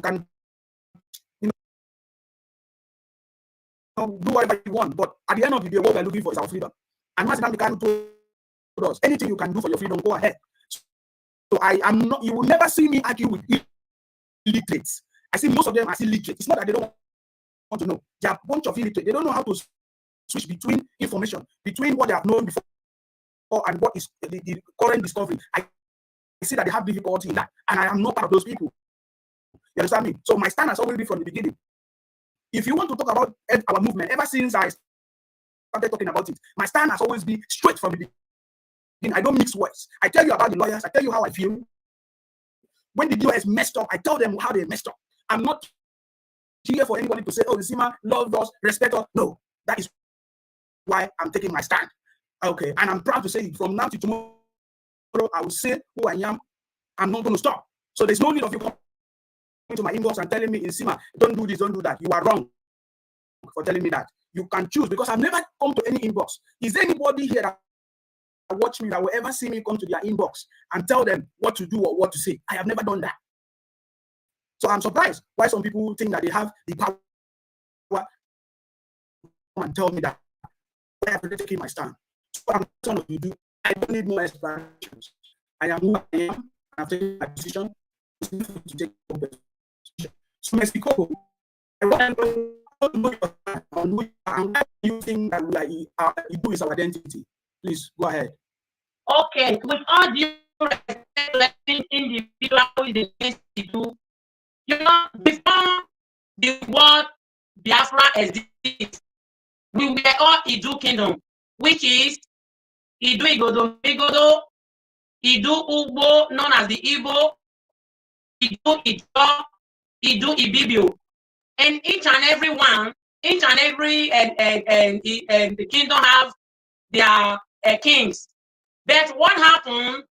can, you know, do whatever you want. But at the end of the day, what we're looking for is our freedom. And Master Nnamdi told us, anything you can do for your freedom, go ahead. So I am not, you will never see me argue with illiterates. I see most of them are still literate. It's not that they don't want to know. They are a bunch of illiterate. They don't know how to switch between information, between what they have known before and what is the current discovery. I see that they have difficulty in that, and I am not part of those people. You understand me? So my stand has always been from the beginning. If you want to talk about our movement, ever since I started talking about it, my stand has always been straight from the beginning. I don't mix words. I tell you about the lawyers. I tell you how I feel. When the lawyers messed up, I tell them how they messed up. I'm not here for anybody to say, oh, Nsima loves us, respect us. No, that is why I'm taking my stand. Okay, and I'm proud to say it. From now to tomorrow, I will say who I am. I'm not going to stop. So there's no need of you coming to my inbox and telling me, Nsima, don't do this, don't do that. You are wrong for telling me that. You can choose, because I've never come to any inbox. Is there anybody here that watch me that will ever see me come to their inbox and tell them what to do or what to say? I have never done that. So I'm surprised why some people think that they have the power and tell me that I have already taken my stand. So I'm trying to do. I don't need more explanations. I am who I am. I've taken my decision to take a position. So Mexico, I want to know on what you think that you do is our identity. Please go ahead. Okay, with all due respect, letting individual who is the things to do, you know, before the word Biafra exists, we were all Idu Kingdom, which is Idu Igodo Igodo, Idu Ugbo, known as the Igbo, Idu Ijo, Idu Ibibio, and each and every the kingdom have their kings. But what happened?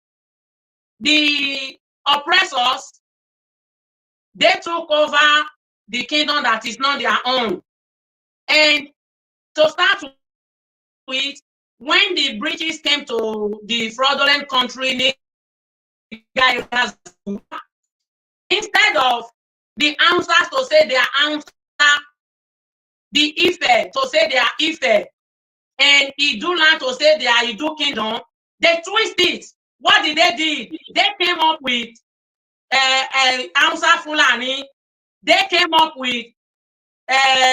The oppressors, they took over the kingdom that is not their own. And to start with, when the British came to the fraudulent country, instead of the Hausas to say they are Hausa, the Ife to say they are Ife, and Iduland to say they are Idu Kingdom, they twist it. What did they do? They came up with Hausa Fulani. They came up with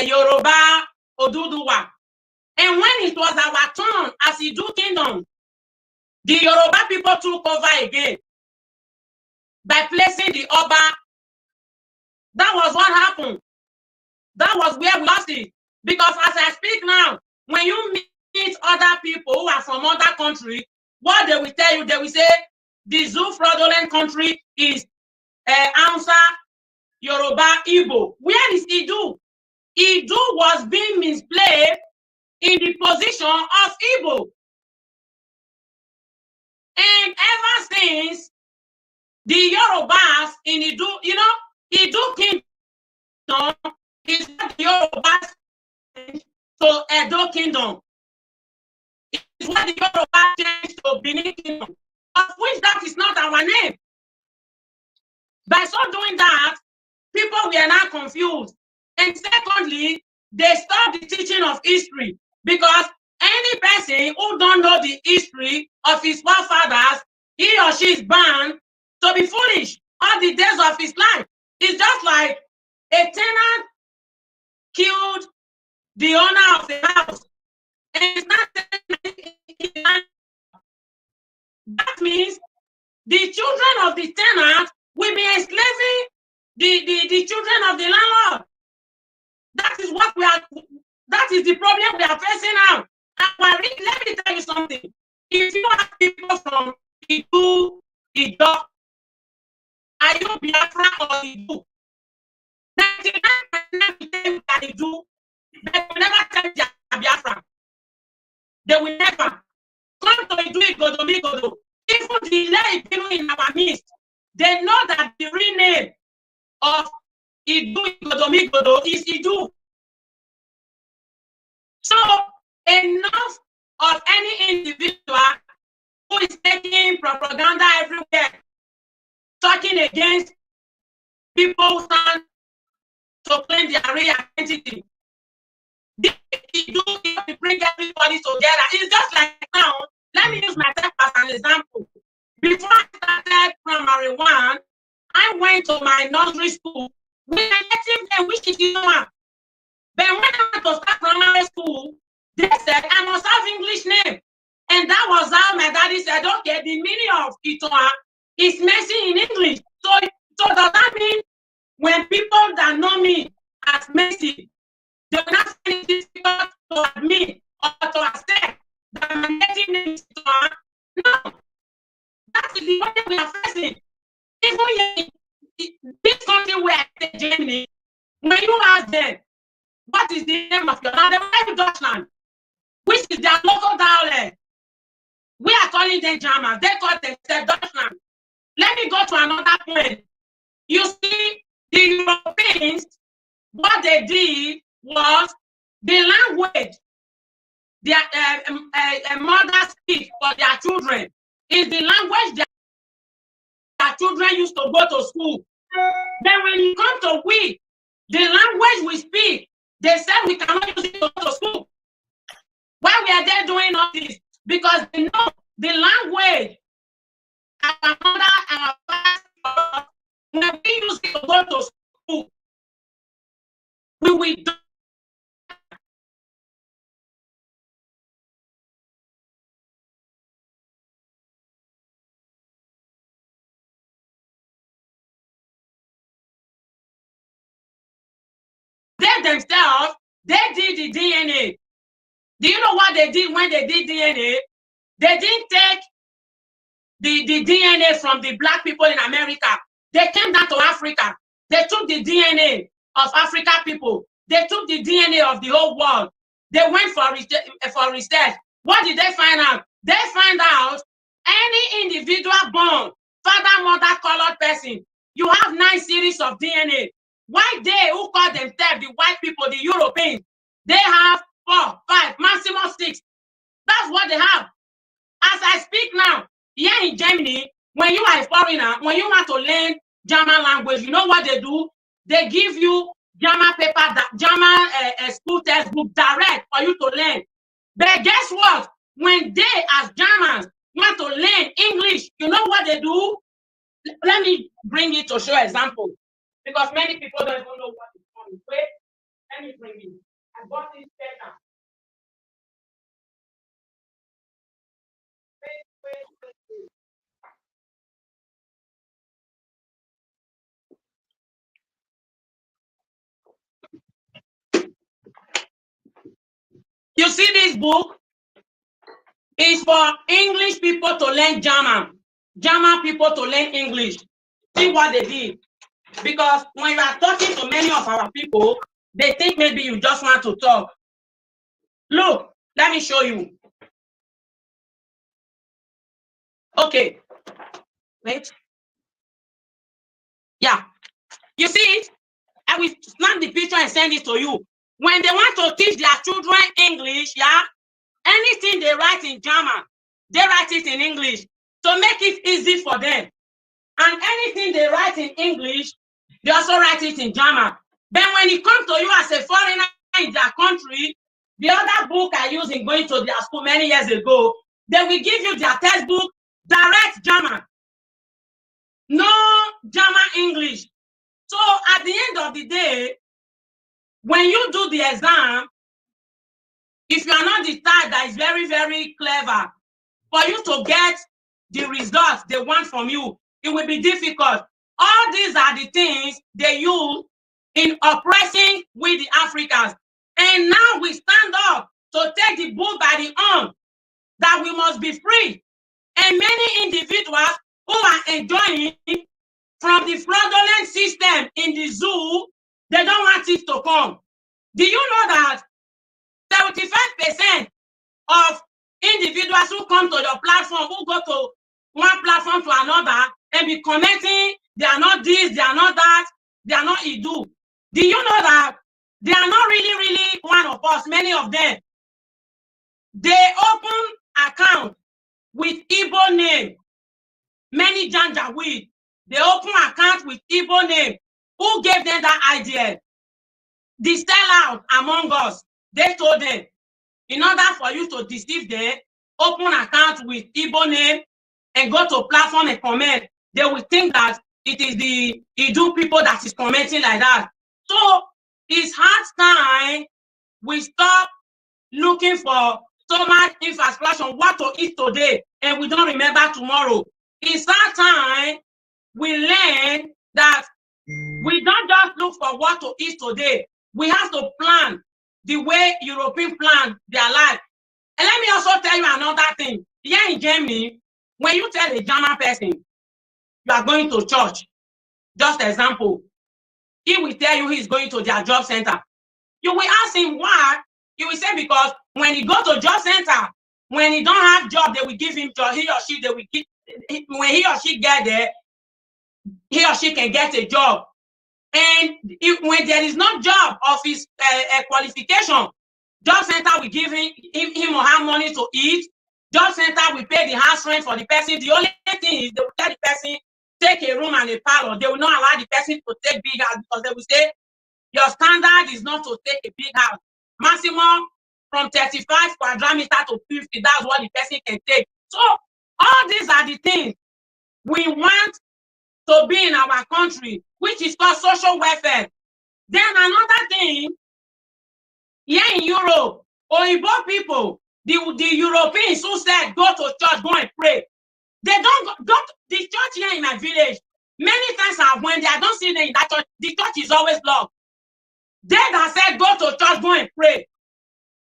Yoruba Oduduwa. And when it was our turn as Idu Kingdom, the Yoruba people took over again by placing the Oba. That was what happened. That was where we lost it. Because as I speak now, when you meet other people who are from other countries, what they will tell you, they will say, the zoo fraudulent country is Hausa, Yoruba, Igbo. Where is Idu? Idu was being misplaced in the position of Igbo. And ever since, the Yorubas in Idu, you know, Idu Kingdom is not the Yorubas to Edo Kingdom. It's what the Yorubas changed to Benin Kingdom, of which that is not our name. By so doing that, people were now confused. And secondly, they stopped the teaching of history, because any person who don't know the history of his forefathers, he or she is bound to be foolish all the days of his life. It's just like a tenant killed the owner of the house. And it's not that means the children of the tenant will be enslaving the children of the landlord. That is what we are. That is the problem we are facing now. And let me tell you something. If you have people from Idu, Ijo, are you Biafra or Idu? 99% that Idu, they will never tell you Biafra. They will never come to Idu Igodo. Even the lay people in our midst, they know that the real name of Idu Igodo is Idu. So enough of any individual who is taking propaganda everywhere, talking against people stand to claim their real identity. This you do to bring everybody together. It's just like now. Let me use myself as an example. Before I started primary 1, I went to my nursery school with a native name, which is Nsima. But when I went to start primary school, they said I must have English name. And that was how my daddy said, okay, the meaning of Itoa is Mercy in English. So does that mean when people that know me as Mercy, they will not find it difficult to admit or to accept that my native name is Itoa? No. That is the way we are facing. Even in this country where I say Germany, when you ask them, what is the name of your land? They will tell you Deutschland, which is their local dialect. We are calling them Germans. They call themselves Deutschland. Let me go to another point. You see, the Europeans, what they did was the language their mothers speak for their children is the language their children used to go to school. Then when you come to we, the language we speak, they said we cannot use it to go to school. Why we are there doing all this? Because they know the language our mother and our father, when we use it to go to school, we will do. They themselves, they did the DNA. Do you know what they did when they did DNA? They didn't take the DNA from the black people in America. They came down to Africa. They took the DNA of African people. They took the DNA of the whole world. They went for research. What did they find out? They find out any individual born, father, mother, colored person, you have 9 series of DNA. Why they who call themselves the white people, the Europeans, they have 4, 5, maximum 6. That's what they have. As I speak now, here in Germany, when you are a foreigner, when you want to learn German language, you know what they do? They give you German paper, German school textbook direct for you to learn. But guess what? When they, as Germans, want to learn English, you know what they do? Let me bring it to show example. Because many people don't even know what it's called. Wait, let me bring it. I got this paper. You see this book? It's for English people to learn German. German people to learn English. See what they did. Because when you are talking to many of our people, they think maybe you just want to talk. Look, let me show you. Okay. Wait. Yeah. You see it? I will snap the picture and send it to you. When they want to teach their children English, yeah, anything they write in German, they write it in English to make it easy for them. And anything they write in English, they also write it in German. Then when it comes to you as a foreigner in their country, the other book I used in going to their school many years ago, they will give you their textbook, direct German. No German English. So at the end of the day, when you do the exam, if you are not the type that is very, very clever, for you to get the results they want from you, it will be difficult. All these are the things they use in oppressing with the Africans. And now we stand up to take the bull by the horn that we must be free. And many individuals who are enjoying from the fraudulent system in the zoo, they don't want it to come. Do you know that 75% of individuals who come to your platform, who go to one platform to another and be commenting, they are not this, they are not that, they are not Idu. Do you know that they are not really one of us, many of them? They open account with Igbo name. Many Janjaweed, they open account with Igbo name. Who gave them that idea? The sellout among us. They told them, in order for you to deceive them, open account with Igbo name and go to platform and comment. They will think that it is the Idu people that is commenting like that. So it's hard time we stop looking for so much infrastructure on what to eat today and we don't remember tomorrow. It's hard time we learn that we don't just look for what to eat today. We have to plan the way Europeans plan their life. And let me also tell you another thing. Here in Germany, when you tell a German person you are going to church, just example, he will tell you he's going to their job center. You will ask him why. He will say because when he go to job center, when he don't have job, they will give him job. He or she, they will give. When he or she get there, he or she can get a job. And when there is no job of his qualification, job center will give him or her money to eat. Job center will pay the house rent for the person. The only thing is they will tell the person, take a room and a parlor. They will not allow the person to take big house because they will say, your standard is not to take a big house. Maximum from 35 quadrat meter to 50, that's what the person can take. So all these are the things we want to be in our country, which is called social welfare. Then another thing, here in Europe, Oyibo people, the Europeans who said go to church, go and pray. They don't go to the church here in my village. Many times I went there, I don't see them in that church. The church is always locked. They that said go to church, go and pray.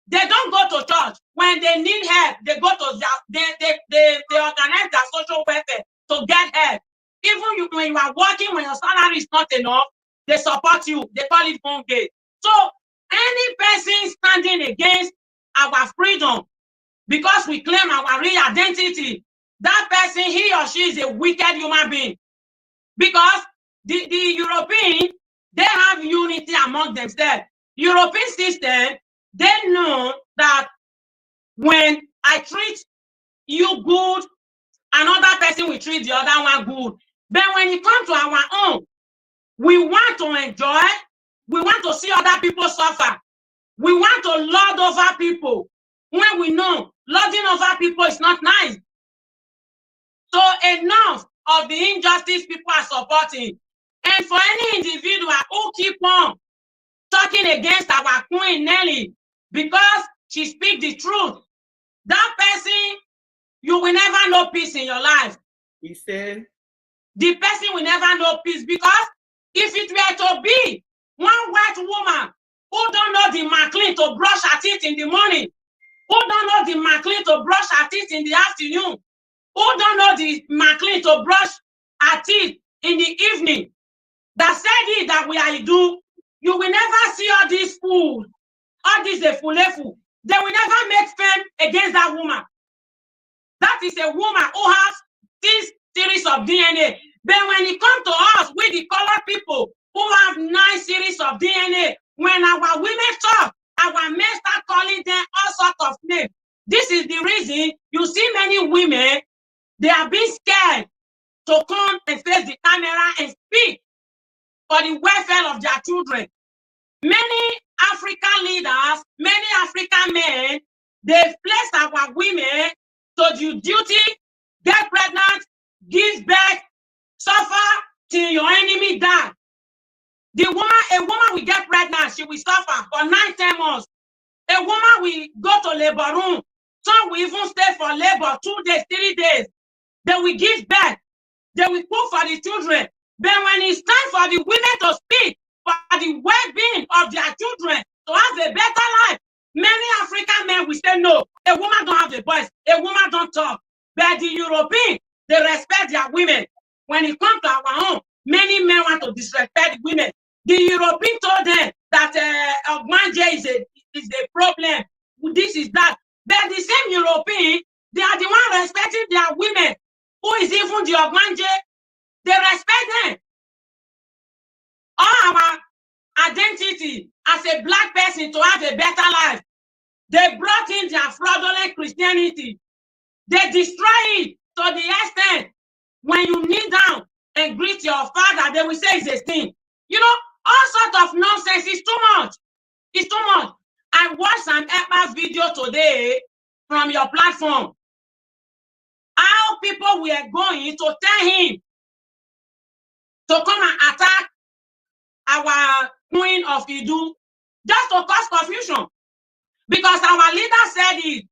They don't go to church. When they need help, they go to they organize their social welfare to get help. Even when you are working, when your salary is not enough, they support you. They call it home gate. So any person standing against our freedom because we claim our real identity, that person, he or she is a wicked human being. Because the European, they have unity among themselves. European system, they know that when I treat you good, another person will treat the other one good. But when it comes to our own, we want to enjoy, we want to see other people suffer. We want to lord over people when we know lording over people is not nice. So enough of the injustice people are supporting. And for any individual who keep on talking against our Queen Nelly because she speaks the truth, that person, you will never know peace in your life. He said, the person will never know peace because if it were to be one white woman who don't know the McLean to brush her teeth in the morning, who don't know the McLean to brush her teeth in the afternoon, who don't know the McLean to brush her teeth in the evening, that said it that we are do, you will never see all these fools, all these fulefu. They will never make fame against that woman. That is a woman who has this series of DNA. But when it comes to us, we the colored people who have 9 series of DNA, when our women talk, our men start calling them all sorts of names. This is the reason you see many women, they are being scared to come and face the camera and speak for the welfare of their children. Many African leaders, many African men, they place our women to do duty, get pregnant, give birth, suffer till your enemy die. A woman will get pregnant, she will suffer for 9-10 months. A woman will go to labor room. Some will even stay for labor 2 days, 3 days. They will give birth. They will cook for the children. But when it's time for the women to speak for the well-being of their children, to have a better life, many African men will say, no, a woman don't have a voice. A woman don't talk. But the Europeans, they respect their women. When it comes to our own, many men want to disrespect the women. The European told them that Ogmanje is a problem. This is that. But the same European, they are the one respecting their women. Who is even the Ogmanje? They respect them. All our identity as a black person to have a better life, they brought in their fraudulent Christianity. They destroy it to the extent when you kneel down and greet your father, they will say it's a sin. You know, all sorts of nonsense. It's too much. It's too much. I watched an Ekpa's video today from your platform. How people were going to tell him to come and attack our Queen of Idu just to cause confusion. Because our leader said it.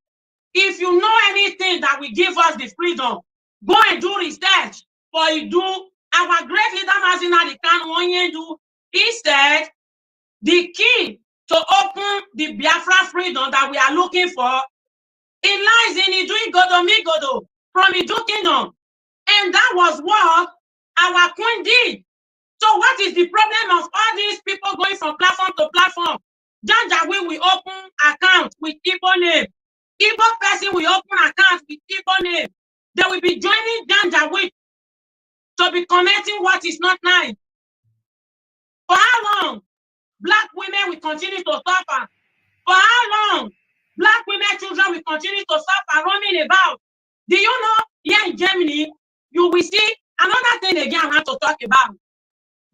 If you know anything that will give us the freedom, go and do research for Idu. Our great leader, Nsima Radio, he said the key to open the Biafra freedom that we are looking for, it lies in Idu Igodo from Idu Kingdom. And that was what our queen did. So what is the problem of all these people going from platform to platform? Janjaweed will open accounts with Igbo name. Igbo person will open accounts with Igbo name. They will be joining Janjaweed to be commenting what is not nice. For how long? Black women will continue to suffer. For how long? Black women, children will continue to suffer, roaming about. Do you know, here in Germany, you will see another thing again I want to talk about.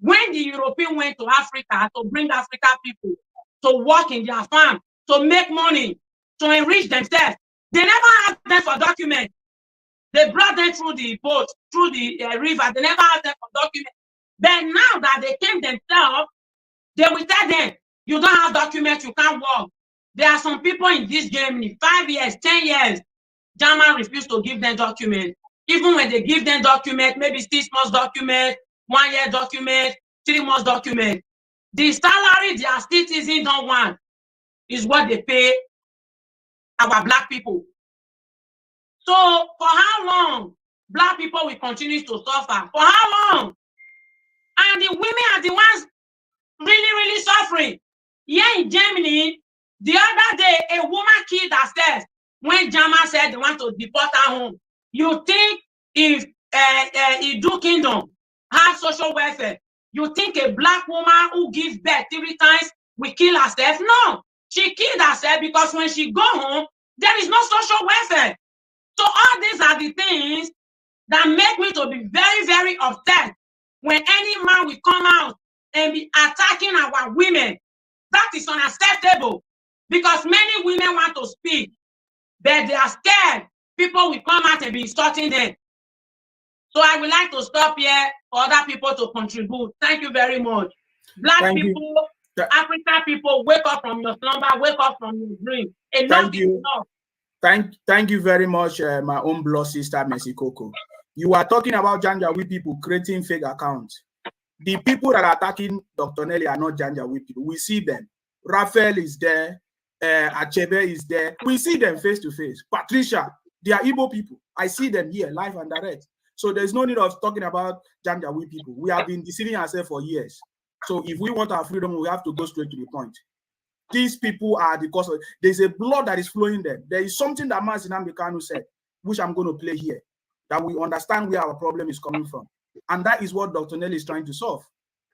When the Europeans went to Africa to bring African people to work in their farm, to make money, to enrich themselves, they never asked them for documents. They brought them through the boat, through the river. They never asked them for documents. But now that they came themselves, they will tell them, you don't have documents, you can't work. There are some people in this Germany, 5 years, 10 years, German refuse to give them documents. Even when they give them documents, maybe 6 months document, 1 year document, 3 months document, the salary their citizens don't want is what they pay our black people. So for how long black people will continue to suffer? For how long? And the women are the ones really suffering. Here in Germany, the other day, a woman killed herself when German said they want to deport her home. You think if Idu Kingdom has social welfare, you think a black woman who gives birth 3 times will kill herself? No, she killed herself because when she go home, there is no social welfare. So all these are the things that make me to be very upset when any man will come out and be attacking our women. That is unacceptable because many women want to speak, but they are scared people will come out and be insulting them. So I would like to stop here for other people to contribute. Thank you very much. Black people, African people, wake up from your slumber, wake up from your dream. Enough is enough. Thank you very much, my own blood sister, Mercy Coco. You are talking about Janjaweed people creating fake accounts. The people that are attacking Dr. Nelly are not Janjaweed people. We see them. Raphael is there. Achebe is there. We see them face to face. Patricia, they are Igbo people. I see them here, live and direct. So there's no need of talking about Janjaweed people. We have been deceiving ourselves for years. So if we want our freedom, we have to go straight to the point. These people are the cause of, there's a blood that is flowing there. There is something that Nsima Radio said, which I'm going to play here, that we understand where our problem is coming from. And that is what Dr. Nelly is trying to solve.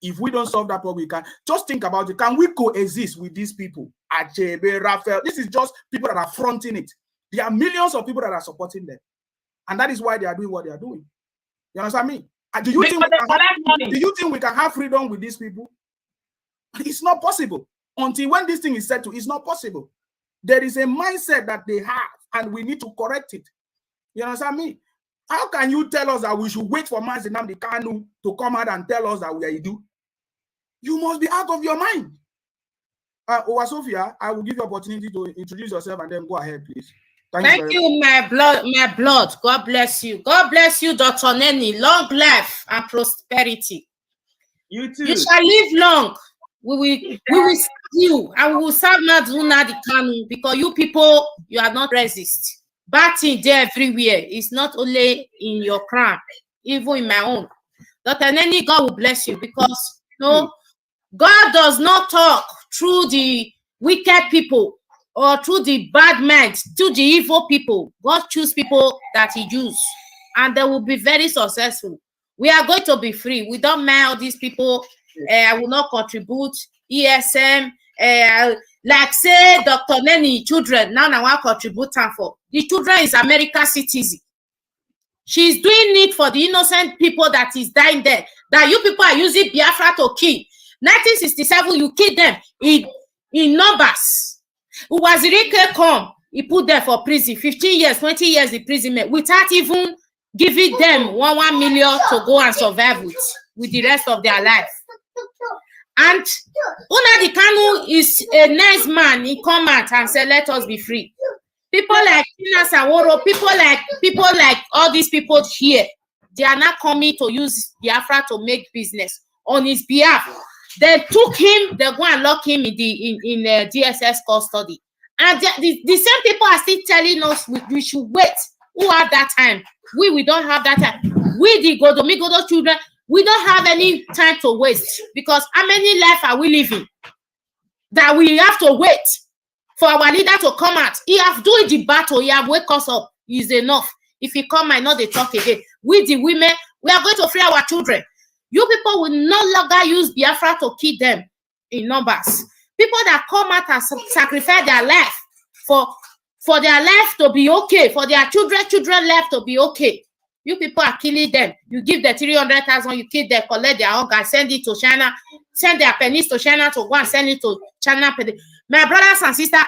If we don't solve that problem, we can just think about it. Can we coexist with these people? Achebe, Raphael, this is just people that are fronting it. There are millions of people that are supporting them. And that is why they are doing what they are doing. You understand me? Do you think we can have freedom with these people? It's not possible. Until when this thing is settled, it's not possible. There is a mindset that they have, and we need to correct it. You understand me? How can you tell us that we should wait for Nsima Radio to come out and tell us that we are Idu? You must be out of your mind. Owa Sophia, I will give you opportunity to introduce yourself and then go ahead, please. Thank you, my blood. God bless you. God bless you, Dr. Nenny. Long life and prosperity. You too. You shall live long. We will serve you, and we will serve Nnamdi Kanu because you people, you are not racist. Bad thing there everywhere. It's not only in your crown, even in my own. Dr. Nenny, God will bless you because God does not talk through the wicked people or through the bad men, through the evil people. God chooses people that he uses, and they will be very successful. We are going to be free. We don't mind all these people. I will not contribute. ESM, like say Dr. Nenny children, now I want to contribute time for. The children is American citizen. She's doing it for the innocent people that is dying there. That you people are using Biafra to kill. 1967, you kill them in numbers. Uwazirike come, he put them for prison, 15 years, 20 years imprisonment, without even giving them 1 million to go and survive with the rest of their life. And Nnamdi Kanu is a nice man. He come out and say, let us be free. People like Tina Saworo, people like all these people here, they are not coming to use Biafra to make business on his behalf. They took him, they go and lock him in the DSS custody. And the same people are still telling us we should wait. Who have that time? We don't have that time. We, the Godomigodo children, we don't have any time to waste, because how many lives are we living that we have to wait for our leader to come out? He have doing the battle, he have wake us up. Is enough. If he come, I know they talk again. We, the women, we are going to free our children. You people will no longer use Biafra to kill them in numbers. People that come out and sacrifice their life for their life to be okay, for their children life to be okay. You people are killing them. You give the 300,000, you kill them, collect their organs, send it to China, send their pennies to China to go and send it to China. My brothers and sisters,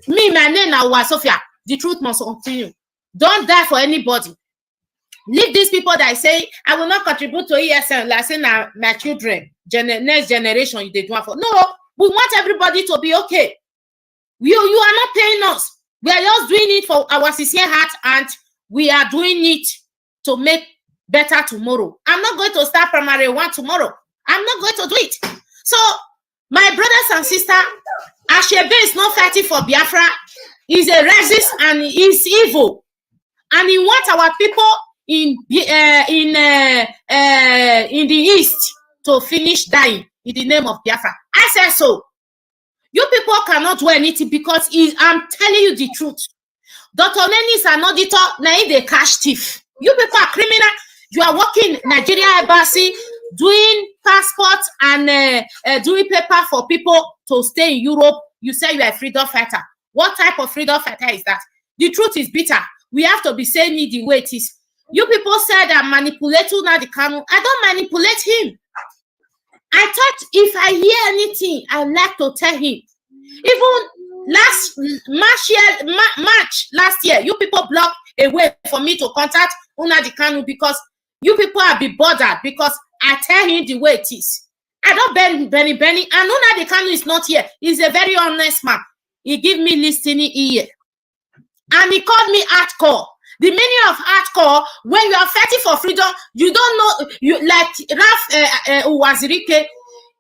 my name now, Sophia. The truth must continue. Don't die for anybody. Leave these people that say, I will not contribute to ESN, like saying my children, next generation, they do it for. No, we want everybody to be okay. You are not paying us. We are just doing it for our sincere heart, and we are doing it to make better tomorrow. I'm not going to start primary 1 tomorrow. I'm not going to do it. So, my brothers and sisters, Ashebe is not fighting for Biafra. He's a racist and he's evil. And he wants our people in the East to finish dying in the name of Biafra. I said so. You people cannot do anything, because I'm telling you the truth. Dr. Neni is an auditor, now he's a cash thief. You people are criminal. You are working Nigeria embassy, doing passports and doing paper for people to stay in Europe. You say you are a freedom fighter. What type of freedom fighter is that? The truth is bitter. We have to be saying it the way it is. You people said I manipulate Nnamdi Kanu. I don't manipulate him. I thought if I hear anything, I like to tell him. Even March last year, you people blocked a way for me to contact Nnamdi Kanu, because you people are be bothered because I tell him the way it is. I don't Benny, and Nnamdi Kanu is not here. He's a very honest man. He give me listening ear, and he called me hardcore. The meaning of hardcore, when you are fighting for freedom, you don't know, you like Raf Uwazirike,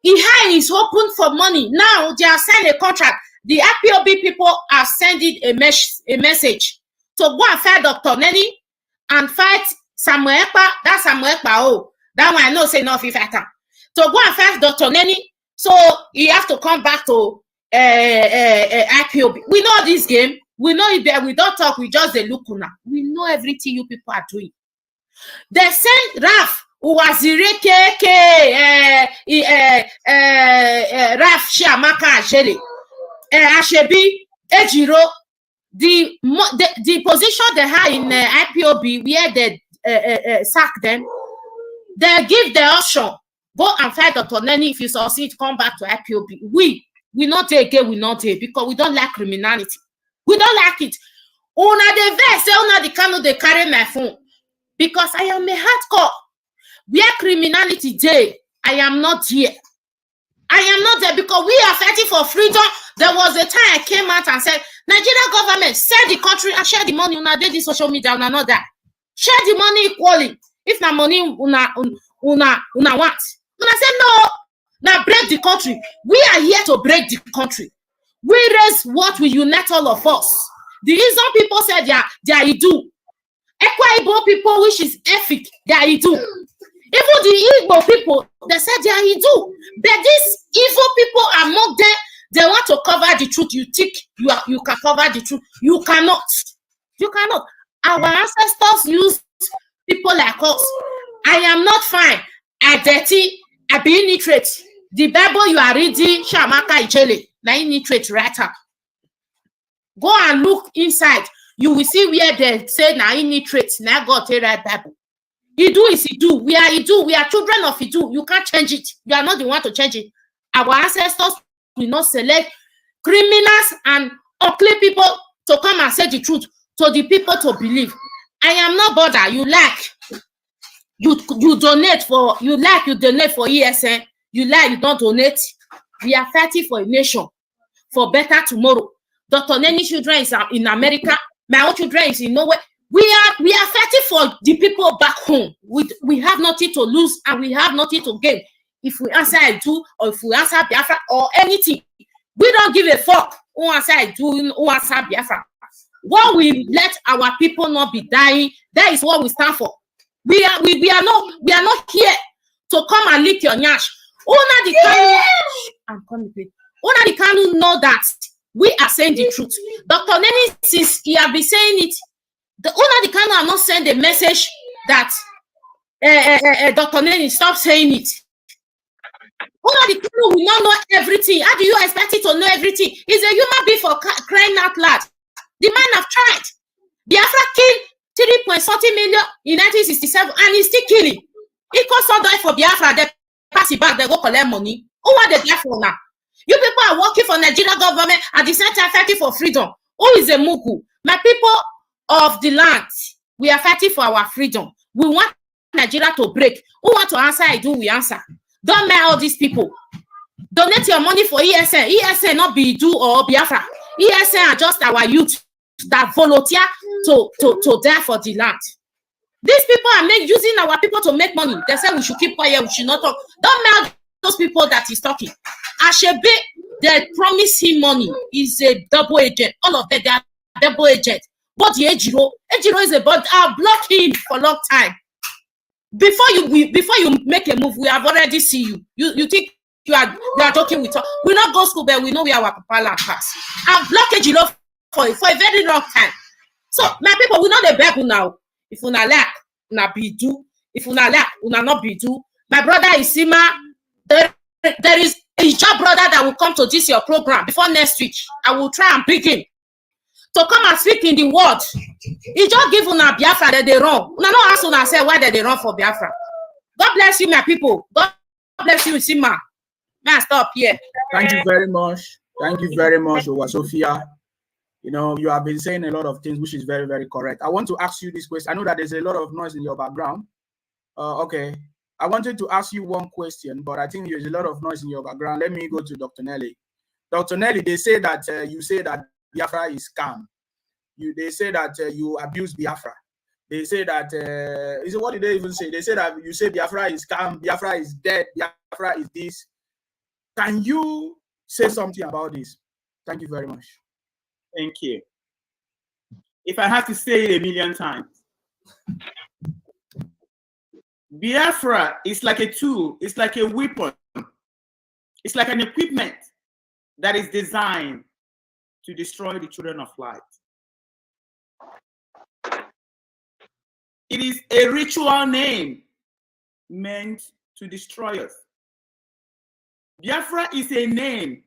his hand is open for money. Now they have signed a contract. The IPOB people are sending a message to go and fight Dr. Neni and fight Samuel Ekpa. That's Samuel Ekpa. Oh, that one I know say no if I can. To go and fight Dr. Neni, so he have to come back to IPOB. We know this game. We know it. We don't talk. We just the look now. We know everything you people are doing. They send Raf Uwazirike, Raf Shiamaka Ajele, Ashebi Ejiro. The position they have in IPOB, where they sack them, they give the option, go and fight Dr. Neni. If you succeed, come back to IPOB. We not take again. We not take, because we don't like criminality. We don't like it. Una the verse say Nnamdi Kanu they carry my phone, because I am a hardcore. Where criminality day, I am not here. I am not there, because we are fighting for freedom. There was a time I came out and said, Nigerian government sell the country and share the money. Una did this social media, una not that. Share the money equally. If na money una want. Una say no. Now break the country. We are here to break the country. We raise what will unite all of us. The reason people say they are Idu. Ekwa Igbo people, which is Efik, they are Idu. Even the Igbo people, they say they are Idu. But these evil people among them, they want to cover the truth. You think you can cover the truth. You cannot. You cannot. Our ancestors used people like us. I am not fine. I dirty. I be illiterate. The Bible you are reading, Shamaka Ichele. Now you need to write up. Go and look inside. You will see where they say now you need traits. Now God tell right Bible. Idu is Idu. We are Idu. We are children of Idu. You can't change it. You are not the one to change it. Our ancestors will not select criminals and unclean people to come and say the truth to the people to believe. I am not bothered. You like, you donate for, you donate for ESN. You like, you don't donate. We are fighting for a nation, for better tomorrow. Dr. Neni's children is in America. My own children is in nowhere. We are fighting for the people back home. We have nothing to lose and we have nothing to gain. If we answer I do, or if we answer Biafra or anything, we don't give a fuck who answer I do, who answer Biafra. What we let our people not be dying, that is what we stand for. We are not here to come and lick your nyash. Una the Kanu, I'm coming, please. Una the Kanu know that we are saying the truth. Dr. Neni, since he have been saying it, the Una the Kanu have not sent a message that Dr. Neni stop saying it. Una the Kanu will not know everything. How do you expect it to know everything? He's a human being for crying out loud. The man have tried. Biafra killed 3.something million in 1967 and he's still killing. He cost some die for Biafra, they pass it back, they go collect money. Who are the Biafra now? You people are working for Nigeria government at the same time fighting for freedom. Who is a Mugu? My people of the land, we are fighting for our freedom. We want Nigeria to break. Who want to answer? I do, we answer. Don't mind all these people. Donate your money for ESN. ESN not be do or Biafra. ESN are just our youth that volunteer to die for the land. These people are using our people to make money. They say we should keep quiet, we should not talk. Don't mind those people that is talking. Ashebe, they promise him money. Is a double agent. All of them, they are double agent. But the Ejiro is a but I'll block him for a long time. Before you make a move, we have already seen you. You think you are talking with us. We not go school, but we know we are our papa pass. I've blocked Ejiro for a very long time. So my people, we know the Bible now. If una like, una be do. If una like, una not be do. My brother Nsima, there is a job brother that will come to this your program before next week. I will try and bring him to come and speak in the word. He just give una Biafra that they run. Una not ask una say why they run for Biafra. God bless you, my people. God bless you, Nsima. May I stop here? Thank you very much. Thank you very much, Owa Sophia. You know, you have been saying a lot of things, which is very, very correct. I want to ask you this question. I know that there's a lot of noise in your background. Okay. I wanted to ask you one question, but I think there's a lot of noise in your background. Let me go to Dr. Nelly. Dr. Nelly, they say that you say that Biafra is scam. They say that you abuse Biafra. They say that, what did they even say? They say that you say Biafra is scam, Biafra is dead, Biafra is this. Can you say something about this? Thank you very much. Thank you. If I have to say it 1,000,000 times, Biafra is like a tool, it's like a weapon, it's like an equipment that is designed to destroy the children of light. It is a ritual name meant to destroy us. Biafra is a name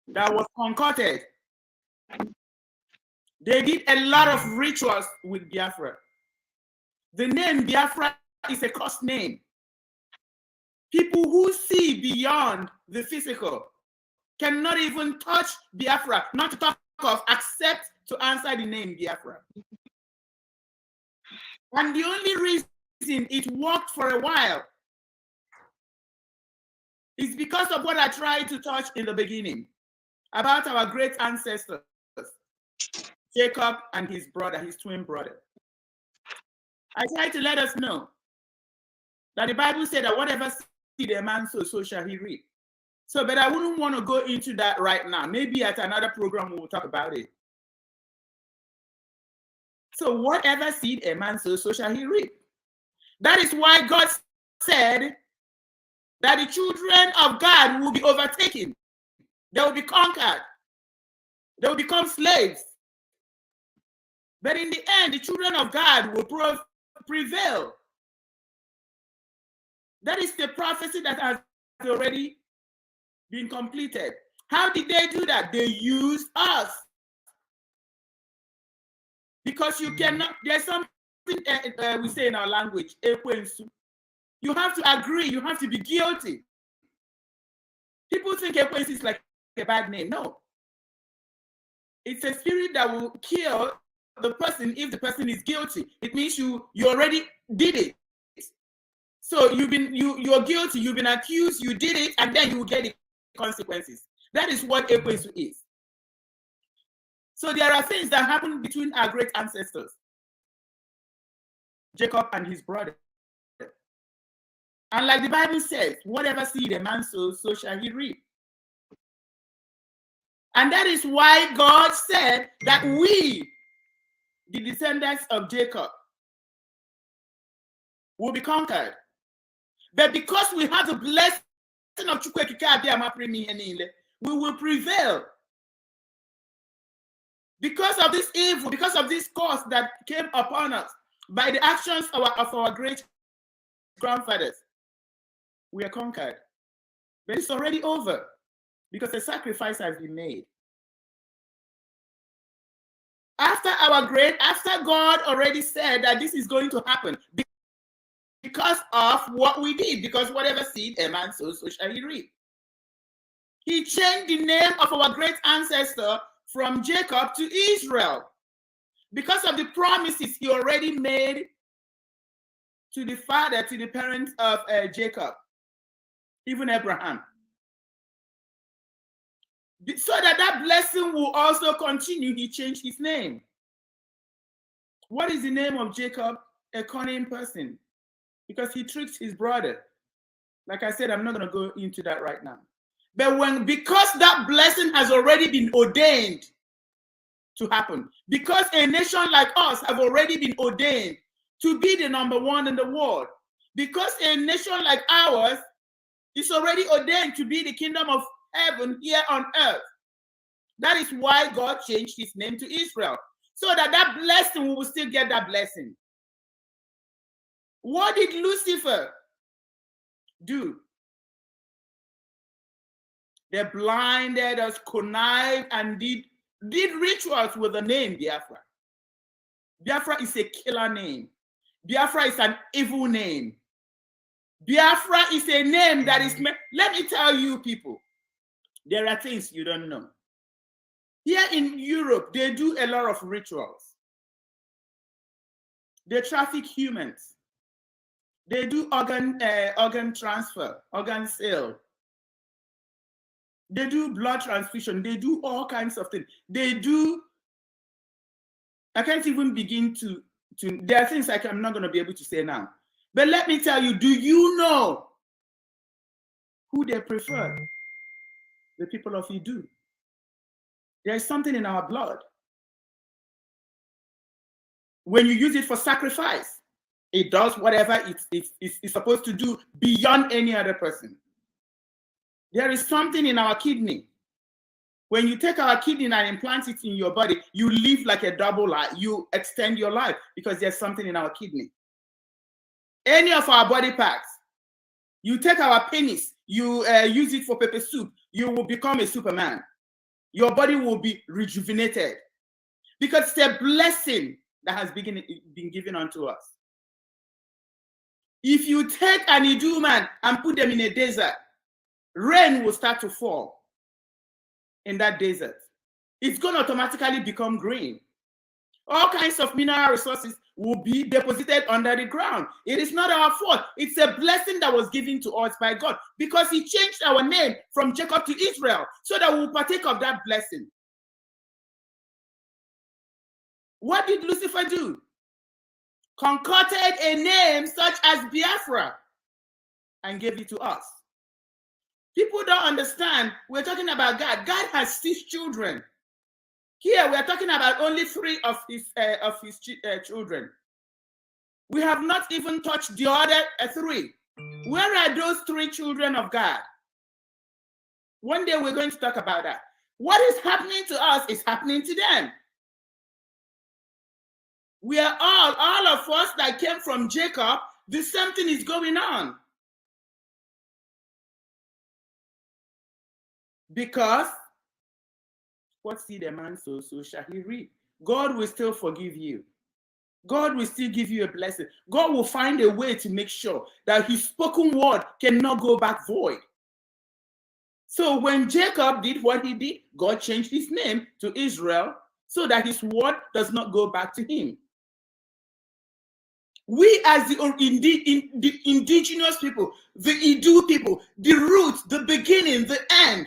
that was concocted. They did a lot of rituals with Biafra. The name Biafra is a cursed name. People who see beyond the physical cannot even touch Biafra, not to talk of accept to answer the name Biafra. And the only reason it worked for a while is because of what I tried to touch in the beginning about our great ancestors, Jacob and his brother, his twin brother. I tried to let us know that the Bible said that whatever seed a man sows, so shall he reap. So, but I wouldn't want to go into that right now. Maybe at another program we'll talk about it. So whatever seed a man sows, so shall he reap. That is why God said that the children of God will be overtaken. They will be conquered. They will become slaves. But in the end, the children of God will prevail. That is the prophecy that has already been completed. How did they do that? They used us. Because you cannot, there's something we say in our language, you have to agree, you have to be guilty People think Ekwensu is like a bad name. No. It's a spirit that will kill the person if the person is guilty. It means you already did it. So you're guilty, you've been accused, you did it, and then you will get the consequences. That is what Ekwensu is. So there are things that happen between our great ancestors, Jacob and his brother. And like the Bible says, whatever seed a man sows, so shall he reap. And that is why God said that we, the descendants of Jacob, will be conquered. But because we have the blessing of Chukwuekike, we will prevail. Because of this evil, because of this curse that came upon us by the actions of our great grandfathers, we are conquered. But it's already over because the sacrifice has been made. After God already said that this is going to happen because of what we did, because whatever seed a man sows, so shall he reap. He changed the name of our great ancestor from Jacob to Israel because of the promises he already made to the father, to the parents of Jacob, even Abraham. So that blessing will also continue, he changed his name. What is the name of Jacob? A cunning person, because he tricked his brother. Like I said, I'm not going to go into that right now. But because that blessing has already been ordained to happen, because a nation like us have already been ordained to be the number one in the world, because a nation like ours is already ordained to be the kingdom of heaven here on earth. That is why God changed his name to Israel, so that blessing, we will still get that blessing. What did Lucifer do? They blinded us, connived, and did rituals with the name Biafra. Biafra is a killer name. Biafra is an evil name. Biafra is a name that is meant. Let me tell you, people, there are things you don't know. Here in Europe, they do a lot of rituals. They traffic humans. They do organ transfer, organ sale. They do blood transfusion. They do all kinds of things. They do, I can't even begin to there are things I'm not going to be able to say now. But let me tell you, do you know who they prefer? The people of Idu. There is something in our blood. When you use it for sacrifice, it does whatever it's supposed to do beyond any other person. There is something in our kidney. When you take our kidney and implant it in your body, you live like a double life. You extend your life because there's something in our kidney. Any of our body parts, you take our penis, you use it for pepper soup, you will become a Superman. Your body will be rejuvenated because it's a blessing that has been given unto us. If you take an Idu man and put them in a desert, rain will start to fall in that desert. It's going to automatically become green. All kinds of mineral resources will be deposited under the ground. It is not our fault. It's a blessing that was given to us by God because he changed our name from Jacob to Israel so that we'll partake of that blessing. What did Lucifer do? Concocted a name such as Biafra and gave it to us. People don't understand. We're talking about God. God has 6 children. Here we're talking about only 3 of his children. We have not even touched the other 3. Where are those 3 children of God? One day we're going to talk about that. What is happening to us is happening to them. We are all of us that came from Jacob, the same thing is going on. Because what seed a man sows, so shall he reap. God will still forgive you. God will still give you a blessing. God will find a way to make sure that his spoken word cannot go back void. So when Jacob did what he did, God changed his name to Israel so that his word does not go back to him. We as the indigenous people, the Idu people, the root, the beginning, the end,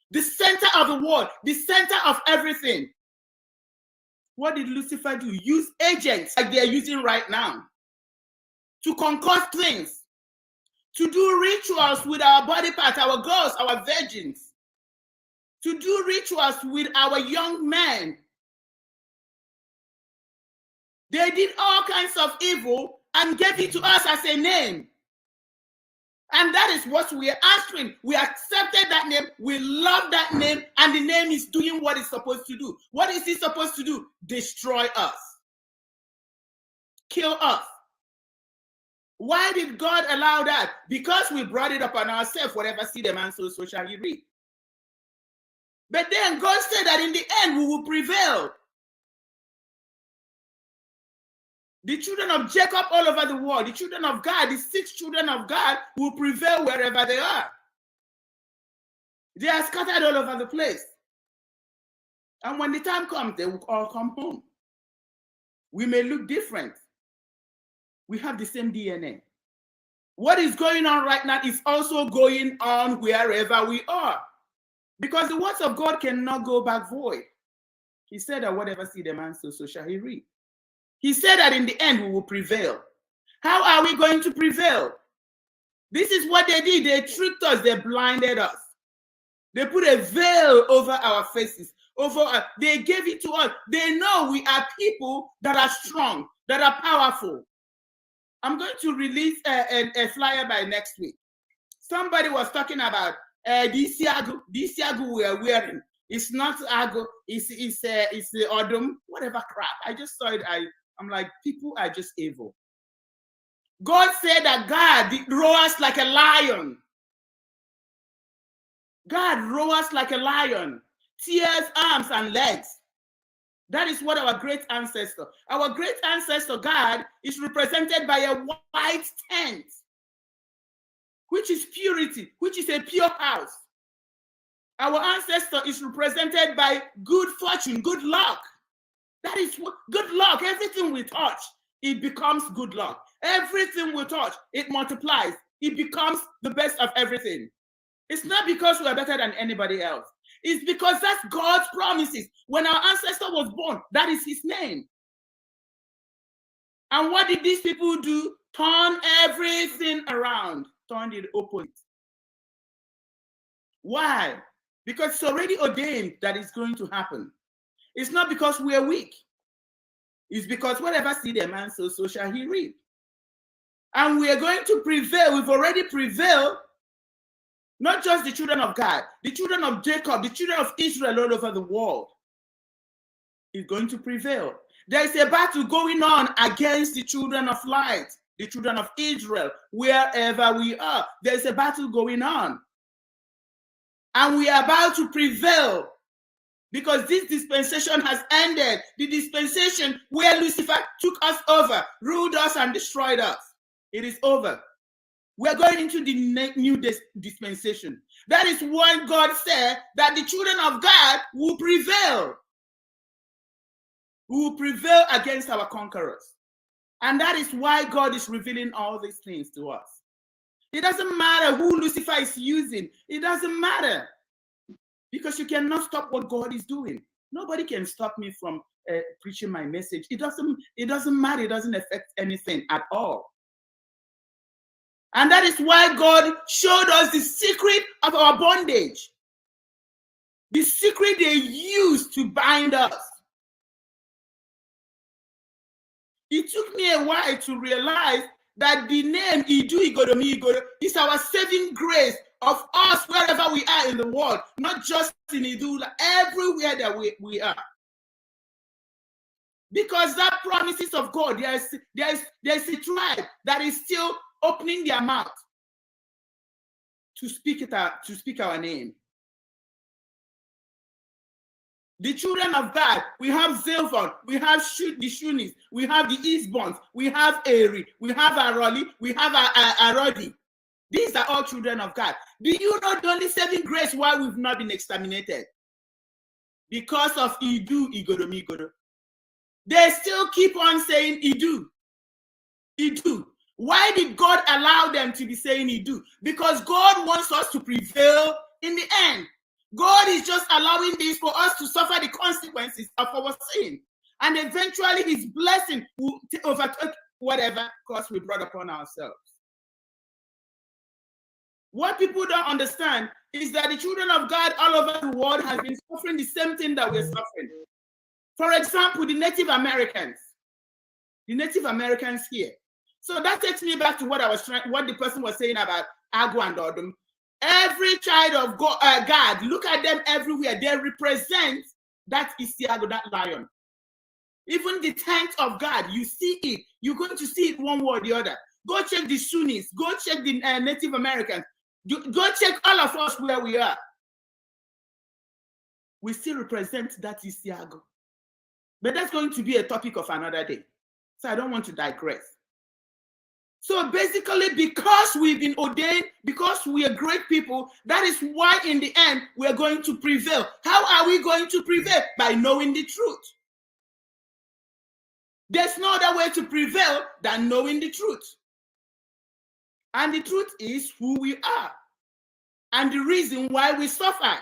the center of the world, the center of everything. What did Lucifer do? Use agents like they're using right now to concoct things, to do rituals with our body parts, our girls, our virgins, to do rituals with our young men. They did all kinds of evil and gave it to us as a name. And that is what we are answering. We accepted that name, we love that name, and the name is doing what it's supposed to do. What is it supposed to do? Destroy us. Kill us. Why did God allow that? Because we brought it upon ourselves. Whatever seed a man sows, so shall he reap. But then God said that in the end we will prevail. The children of Jacob all over the world, the children of God, the 6 children of God will prevail wherever they are. They are scattered all over the place. And when the time comes, they will all come home. We may look different. We have the same DNA. What is going on right now is also going on wherever we are. Because the words of God cannot go back void. He said that whatever seed a man sows, so shall he reap. He said that in the end we will prevail. How are we going to prevail? This is what they did. They tricked us. They blinded us. They put a veil over our faces. They gave it to us. They know we are people that are strong, that are powerful. I'm going to release a flyer by next week. Somebody was talking about this yagu we are wearing. It's not ago. It's the odum, whatever crap. I just saw it. I'm like, people are just evil. God said that God roars like a lion. God roars like a lion, tears, arms, and legs. That is what our great ancestor. Our great ancestor, God, is represented by a white tent, which is purity, which is a pure house. Our ancestor is represented by good fortune, good luck. That is what good luck. Everything we touch, it becomes good luck. Everything we touch, it multiplies. It becomes the best of everything. It's not because we are better than anybody else. It's because that's God's promises. When our ancestor was born, that is his name. And what did these people do? Turn everything around. Turn it opposite. Why? Because it's already ordained that it's going to happen. It's not because we are weak. It's because whatever seed a man sows, so shall he reap. And we are going to prevail. We've already prevailed. Not just the children of God, the children of Jacob, the children of Israel all over the world is going to prevail. There is a battle going on against the children of light, the children of Israel, wherever we are. There is a battle going on. And we are about to prevail. Because this dispensation has ended. The dispensation where Lucifer took us over, ruled us and destroyed us. It is over. We're going into the new dispensation. That is when God said that the children of God will prevail. We will prevail against our conquerors. And that is why God is revealing all these things to us. It doesn't matter who Lucifer is using. It doesn't matter. Because you cannot stop what God is doing. Nobody can stop me from preaching my message. It doesn't matter. It doesn't affect anything at all. And that is why God showed us the secret of our bondage. The secret they used to bind us. It took me a while to realize that the name Idu Igodomi Igodo is our saving grace of us wherever we are in the world, not just in Idu, everywhere that we are. Because that promises of God, there is a tribe that is still opening their mouth to speak our name. The children of God, we have Zilphon, we have the Shunis, we have the Eastbournes, we have Eri, we have Aroli, we have Arodi. These are all children of God. Do you know the only saving grace why we've not been exterminated? Because of Idu, Igodo, Migodo. They still keep on saying Idu. Idu. Why did God allow them to be saying Idu? Because God wants us to prevail in the end. God is just allowing this for us to suffer the consequences of our sin. And eventually his blessing will overtake whatever cost we brought upon ourselves. What people don't understand is that the children of God all over the world have been suffering the same thing that we're suffering. For example, the Native Americans here. So that takes me back to what the person was saying about Agua and Odum. Every child of God, look at them everywhere. They represent that Isiago, that lion. Even the tent of God, you see it. You're going to see it one way or the other. Go check the Sunnis. Go check the Native Americans. Go check all of us where we are. We still represent that Isiago. But that's going to be a topic of another day. So I don't want to digress. So basically, because we've been ordained, because we are great people, that is why in the end, we're going to prevail. How are we going to prevail? By knowing the truth. There's no other way to prevail than knowing the truth. And the truth is who we are. And the reason why we suffer.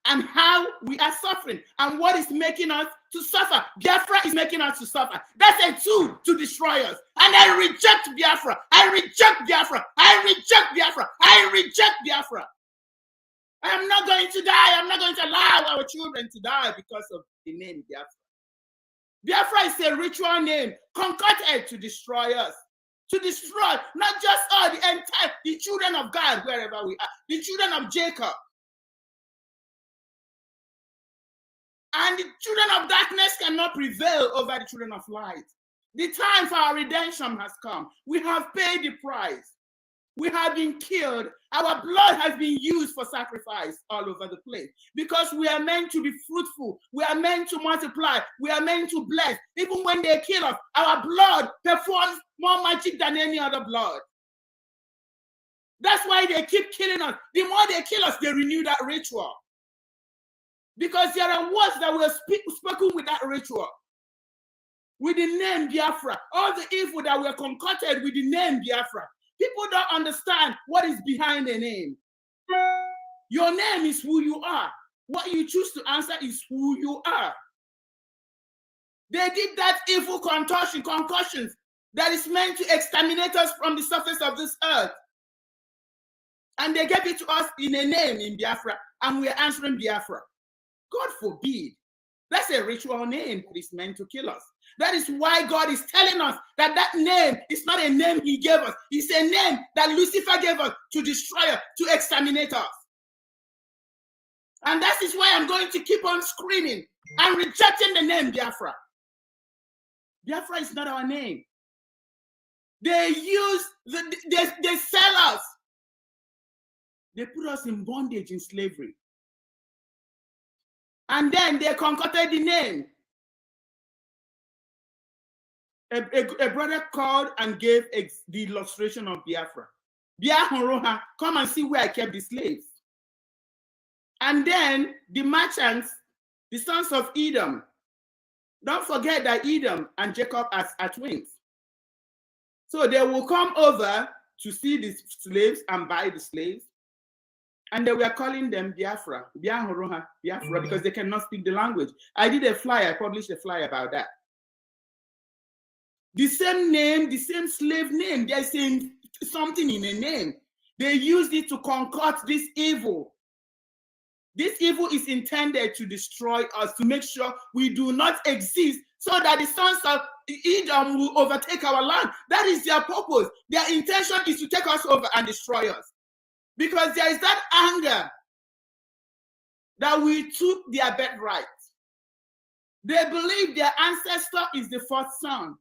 And how we are suffering. And what is making us to suffer. Biafra is making us to suffer. That's a tool to destroy us. And I reject Biafra. I reject Biafra. I reject Biafra. I reject Biafra. I am not going to die. I'm not going to allow our children to die because of the name Biafra. Biafra is a ritual name concocted to destroy us. To destroy not just all the children of God, wherever we are, the children of Jacob. And the children of darkness cannot prevail over the children of light. The time for our redemption has come. We have paid the price. We have been killed. Our blood has been used for sacrifice all over the place. Because we are meant to be fruitful. We are meant to multiply. We are meant to bless. Even when they kill us, our blood performs more magic than any other blood. That's why they keep killing us. The more they kill us, they renew that ritual. Because there are words that were spoken with that ritual. With the name Biafra. All the evil that were concocted with the name Biafra. People don't understand what is behind the name. Your name is who you are. What you choose to answer is who you are. They did that evil concussions that is meant to exterminate us from the surface of this earth. And they gave it to us in a name in Biafra. And we are answering Biafra. God forbid. That's a ritual name that is meant to kill us. That is why God is telling us that that name is not a name he gave us. It's a name that Lucifer gave us to destroy us, to exterminate us. And that is why I'm going to keep on screaming and rejecting the name Biafra. Biafra is not our name. They sell us. They put us in bondage, in slavery. And then they concocted the name. A brother called and gave the illustration of Biafra. Biafra, come and see where I kept the slaves. And then the merchants, the sons of Edom. Don't forget that Edom and Jacob are twins. So they will come over to see the slaves and buy the slaves. And they were calling them Biafra, Biafra, because they cannot speak the language. I published a flyer about that. The same name, the same slave name, they're saying something in a name. They used it to concoct this evil. This evil is intended to destroy us, to make sure we do not exist, so that the sons of Edom will overtake our land. That is their purpose. Their intention is to take us over and destroy us. Because there is that anger that we took their birthright. They believe their ancestor is the fourth son.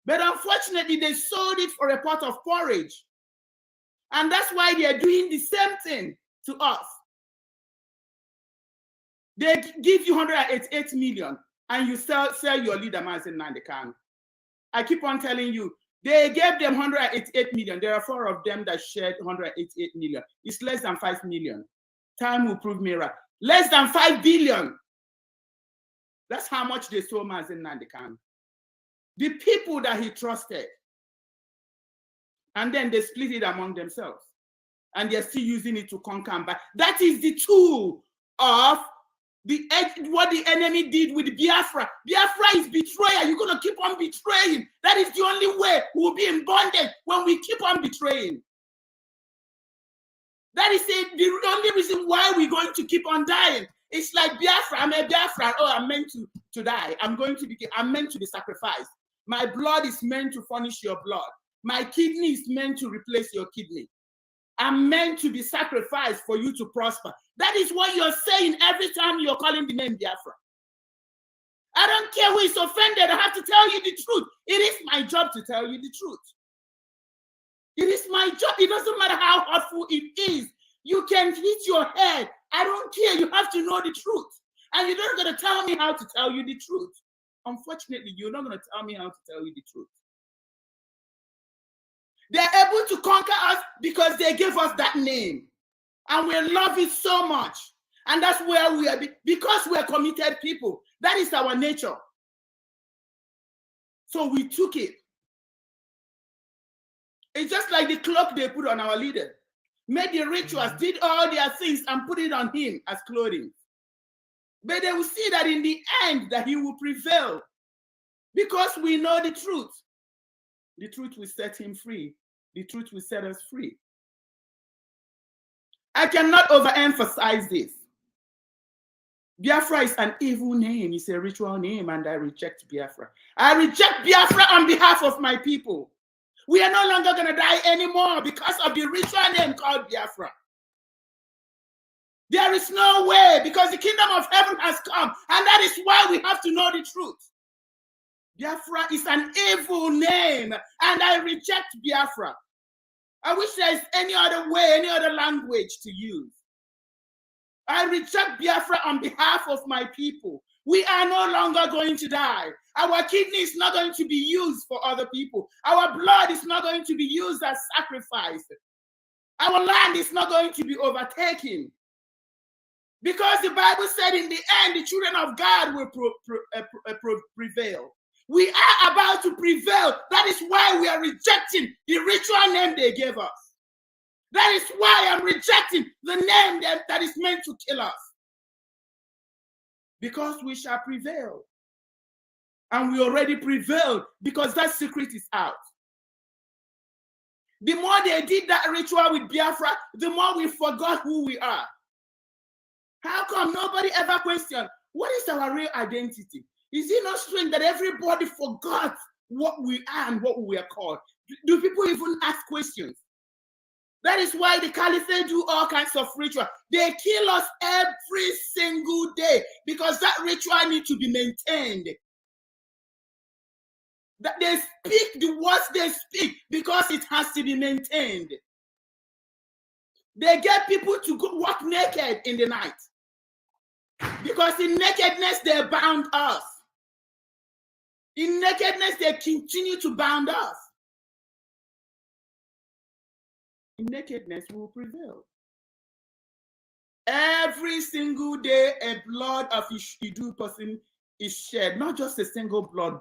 But unfortunately, they sold it for a pot of porridge. And that's why they are doing the same thing to us. They give you 188 million and you sell your leader, Mazen Nandekano. I keep on telling you, They gave them 188 million. There are 4 of them that shared 188 million. It's less than 5 million. Time will prove me right. Less than 5 billion. That's how much they stole Mazi Nnamdi Kanu. The people that he trusted. And then they split it among themselves. And they're still using it to conquer and buy. That is the tool of what the enemy did with Biafra. Biafra is betrayal. You're going to keep on betraying. That is the only way we'll be in bondage, when we keep on betraying. That is the only reason why we're going to keep on dying. It's like Biafra. I'm a Biafra. Oh, I'm meant to die. I'm meant to be sacrificed. My blood is meant to furnish your blood. My kidney is meant to replace your kidney. I'm meant to be sacrificed for you to prosper. That is what you're saying every time you're calling the name Biafra. I don't care who is offended. I have to tell you the truth. It is my job to tell you the truth. It is my job. It doesn't matter how hurtful it is. You can hit your head. I don't care. You have to know the truth. And you're not going to tell me how to tell you the truth. Unfortunately, you're not going to tell me how to tell you the truth. They're able to conquer us because they gave us that name. And we love it so much. And that's where we are, because we are committed people. That is our nature. So we took it. It's just like the cloak they put on our leader. Made the rituals, did all their things and put it on him as clothing. But they will see that in the end that he will prevail. Because we know the truth. The truth will set him free. The truth will set us free. I cannot overemphasize this. Biafra is an evil name. It's a ritual name, and I reject Biafra. I reject Biafra on behalf of my people. We are no longer going to die anymore because of the ritual name called Biafra. There is no way, because the kingdom of heaven has come, and that is why we have to know the truth. Biafra is an evil name, and I reject Biafra. I wish there is any other way, any other language to use. I reject Biafra on behalf of my people. We are no longer going to die. Our kidney is not going to be used for other people. Our blood is not going to be used as sacrifice. Our land is not going to be overtaken. Because the Bible said in the end, the children of God will prevail. We are about to prevail. That is why we are rejecting the ritual name they gave us. That is why I'm rejecting the name that is meant to kill us. Because we shall prevail. And we already prevailed because that secret is out. The more they did that ritual with Biafra, the more we forgot who we are. How come nobody ever questioned, what is our real identity? Is it not strange that everybody forgot what we are and what we are called? Do people even ask questions? That is why the caliphate do all kinds of ritual. They kill us every single day because that ritual needs to be maintained. That they speak the words they speak because it has to be maintained. They get people to go walk naked in the night because in nakedness they bound us. In nakedness they continue to bound us. In nakedness we will prevail. Every single day a blood of Idu person is shed, not just a single blood.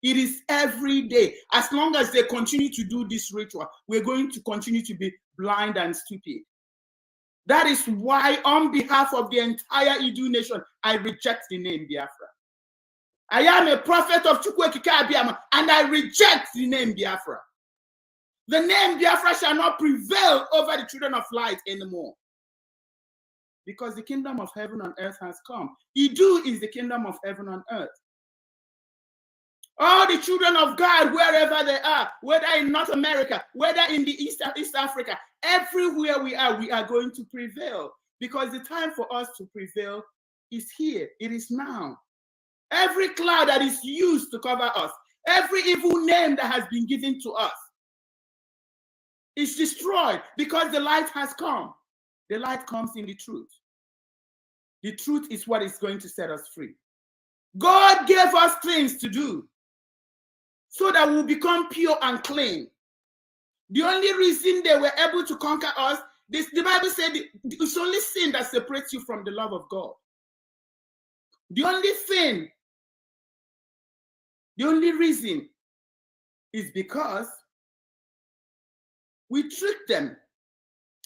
It is every day. As long as they continue to do this ritual, we're going to continue to be blind and stupid. That is why, on behalf of the entire Idu nation, I reject the name Biafra. I am a prophet of Chukwuekike Abiyama, and I reject the name Biafra. The name Biafra shall not prevail over the children of light anymore. Because the kingdom of heaven on earth has come. Idu is the kingdom of heaven on earth. All the children of God, wherever they are, whether in North America, whether in the East Africa, everywhere we are going to prevail. Because the time for us to prevail is here. It is now. Every cloud that is used to cover us, every evil name that has been given to us is destroyed because the light has come. The light comes in the truth. The truth is what is going to set us free. God gave us things to do. so that we'll become pure and clean. The only reason they were able to conquer us, the Bible said it's only sin that separates you from the love of God. The only reason is because we tricked them.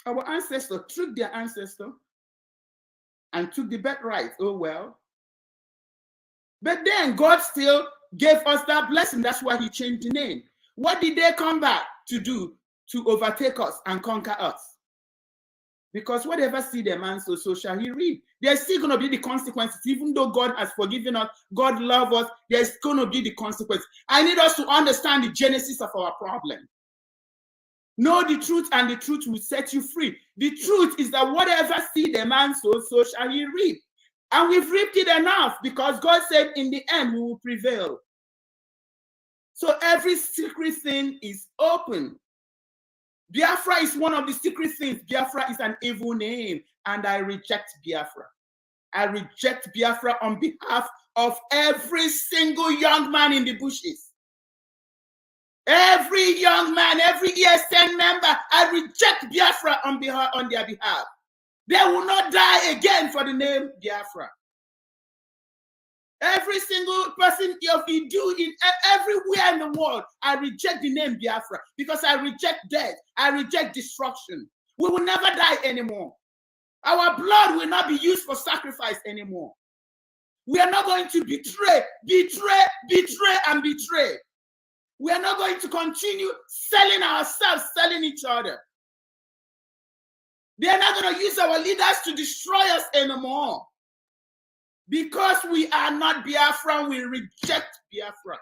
Our ancestors tricked their ancestor and took the birthright. Oh well. But then God still gave us that blessing. That's why he changed the name. What did they come back to do? To overtake us and conquer us. Because whatever seed a man sows, so shall he reap. There's still going to be the consequences. Even though God has forgiven us, God loves us, there's going to be the consequences. I need us to understand the genesis of our problem. Know the truth, and the truth will set you free. The truth is that whatever seed a man sows, so shall he reap. And we've reaped it enough, because God said in the end we will prevail. So every secret thing is open. Biafra is one of the secret things. Biafra is an evil name, and I reject Biafra. I reject Biafra on behalf of every single young man in the bushes. Every young man, every ESN member, I reject Biafra on their behalf. They will not die again for the name Biafra. Every single person of Idu in everywhere in the world, I reject the name Biafra, because I reject death. I reject destruction. We will never die anymore. Our blood will not be used for sacrifice anymore. We are not going to betray, and betray. We are not going to continue selling ourselves, selling each other. They are not going to use our leaders to destroy us anymore. Because we are not Biafran, we reject Biafra.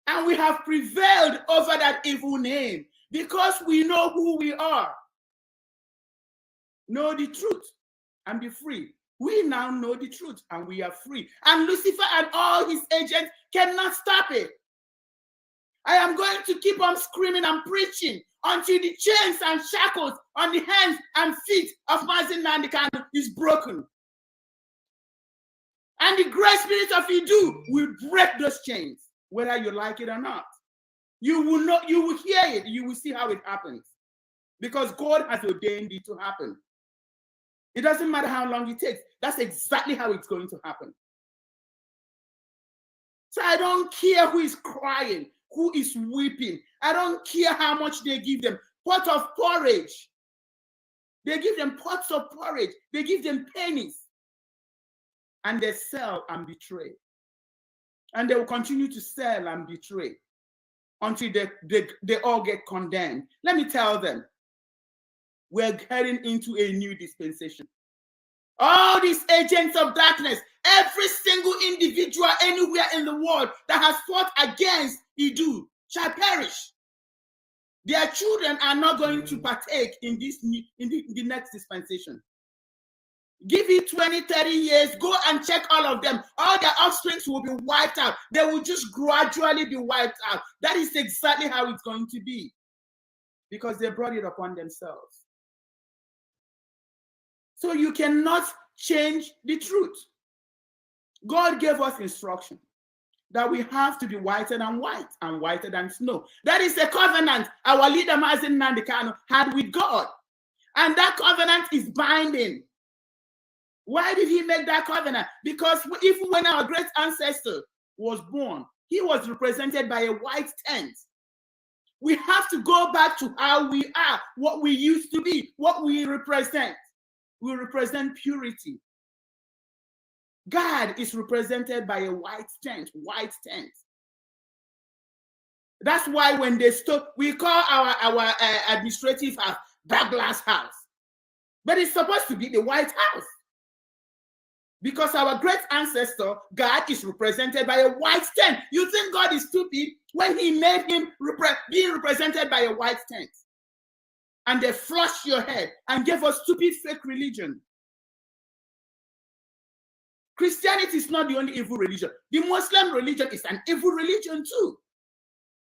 And we have prevailed over that evil name because we know who we are. Know the truth and be free. We now know the truth and we are free. And Lucifer and all his agents cannot stop it. I am going to keep on screaming and preaching until the chains and shackles on the hands and feet of Mazi Nnamdi Kanu is broken. And the great spirit of Idu will break those chains, whether you like it or not. You will not, you will hear it, you will see how it happens. Because God has ordained it to happen. It doesn't matter how long it takes. That's exactly how it's going to happen. So I don't care who is crying, who is weeping. I don't care how much they give them. Pot of porridge. They give them pots of porridge. They give them pennies. And they sell and betray. And they will continue to sell and betray until they all get condemned. Let me tell them, we're getting into a new dispensation. All these agents of darkness, every single individual anywhere in the world that has fought against Idu shall perish. Their children are not going to partake in this in the next dispensation. Give it 20, 30 years, go and check all of them. All their offsprings will be wiped out. They will just gradually be wiped out. That is exactly how it's going to be. Because they brought it upon themselves. So you cannot change the truth. God gave us instruction that we have to be whiter than white and whiter than snow. That is a covenant our leader Mazi Nnamdi Kanu had with God. And that covenant is binding. Why did he make that covenant? Because even when our great ancestor was born, he was represented by a white tent. We have to go back to how we are, what we used to be, what we represent. We represent purity. God is represented by a white tent, white tent. That's why when they stop, we call our administrative house Douglas House. But it's supposed to be the White House. Because our great ancestor, God, is represented by a white tent. You think God is stupid when he made him being represented by a white tent? And they flushed your head and gave us stupid fake religion. Christianity is not the only evil religion. The Muslim religion is an evil religion too.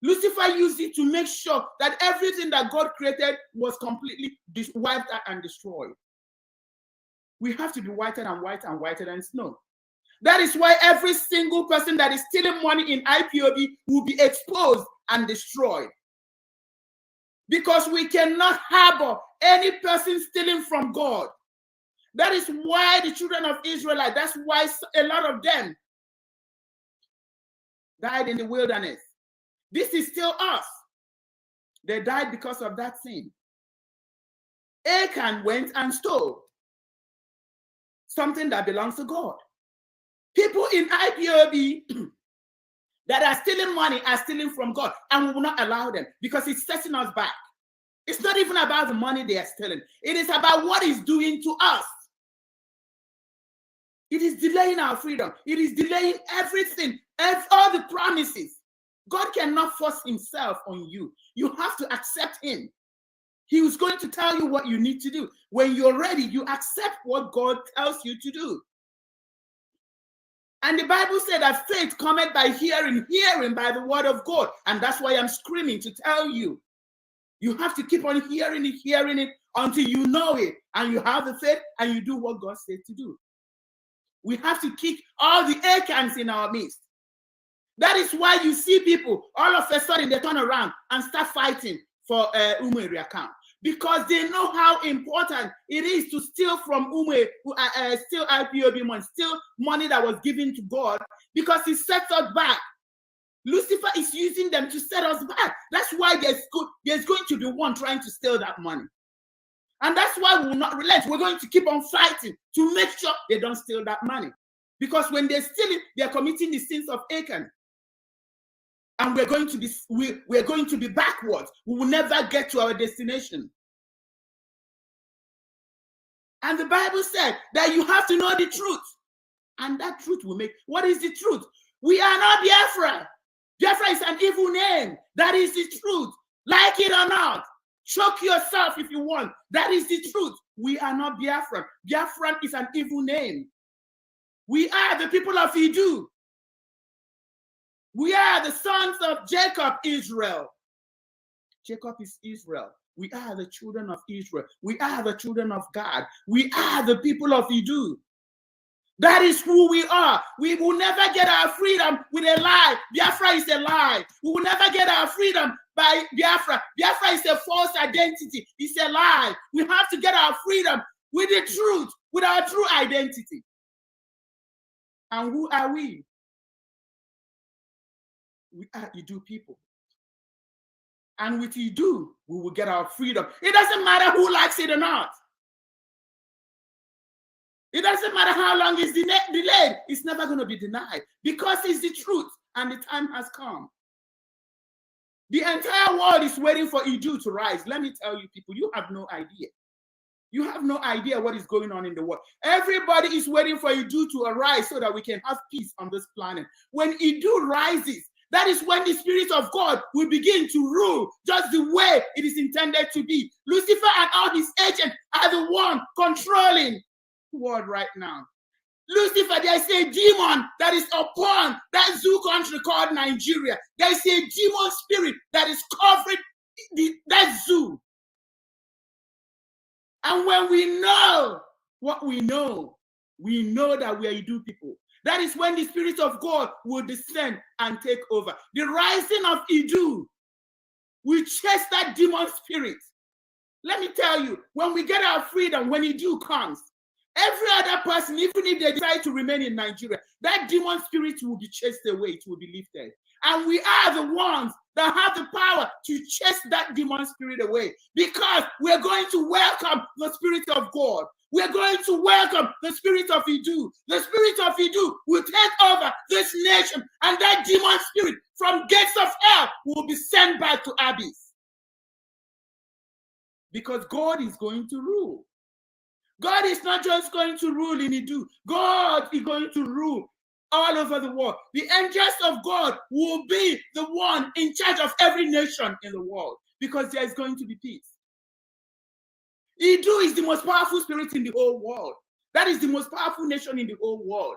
Lucifer used it to make sure that everything that God created was completely wiped out and destroyed. We have to be whiter than white and whiter than snow. That is why every single person that is stealing money in IPOB will be exposed and destroyed. Because we cannot harbor any person stealing from God. That is why the children of Israel, that's why a lot of them died in the wilderness. This is still us. They died because of that sin. Achan went and stole something that belongs to God. People in IPOB that are stealing money are stealing from God, and we will not allow them because it's setting us back. It's not even about the money they are stealing. It is about what it's doing to us. It is delaying our freedom. It is delaying everything, all the promises. God cannot force himself on you. You have to accept him. He was going to tell you what you need to do. When you're ready, you accept what God tells you to do. And the Bible said that faith cometh by hearing, hearing by the word of God. And that's why I'm screaming to tell you. You have to keep on hearing it until you know it. And you have the faith and you do what God said to do. We have to kick all the Achans in our midst. That is why you see people, all of a sudden, they turn around and start fighting for Umeri account. Because they know how important it is to steal from steal IPOB money, steal money that was given to God, because it sets us back. Lucifer is using them to set us back. That's why there's going to be one trying to steal that money. And that's why we will not relent. We're going to keep on fighting to make sure they don't steal that money. Because when they steal it, they're committing the sins of Achan. And we're going to be backwards. We will never get to our destination. And the Bible said that you have to know the truth. And that truth will make. What is the truth? We are not Biafra. Biafra is an evil name. That is the truth. Like it or not. Choke yourself if you want. That is the truth. We are not Biafra. Biafra is an evil name. We are the people of Idu. We are the sons of Jacob, Israel. Jacob is Israel. We are the children of Israel. We are the children of God. We are the people of Idu. That is who we are. We will never get our freedom with a lie. Biafra is a lie. We will never get our freedom by Biafra. Biafra is a false identity. It's a lie. We have to get our freedom with the truth, with our true identity. And who are we? We are Idu people. And with Idu, we will get our freedom. It doesn't matter who likes it or not. It doesn't matter how long it's delayed. It's never going to be denied because it's the truth and the time has come. The entire world is waiting for Idu to rise. Let me tell you people, you have no idea. You have no idea what is going on in the world. Everybody is waiting for Idu to arise so that we can have peace on this planet. When Idu rises, that is when the Spirit of God will begin to rule just the way it is intended to be. Lucifer and all his agents are the one controlling the world right now. Lucifer, there is a demon that is upon that zoo country called Nigeria. There is a demon spirit that is covering that zoo. And when we know what we know that we are Idu people. That is when the Spirit of God will descend and take over. The rising of Idu will chase that demon spirit. Let me tell you, when we get our freedom, when Idu comes, every other person, even if they decide to remain in Nigeria, that demon spirit will be chased away, it will be lifted. And we are the ones that have the power to chase that demon spirit away because we're going to welcome the Spirit of God. We're going to welcome the Spirit of Idu. The Spirit of Idu will take over this nation, and that demon spirit from gates of hell will be sent back to abyss. Because God is going to rule. God is not just going to rule in Idu. God is going to rule all over the world. The angels of God will be the one in charge of every nation in the world because there is going to be peace. Idu is the most powerful spirit in the whole world. That is the most powerful nation in the whole world.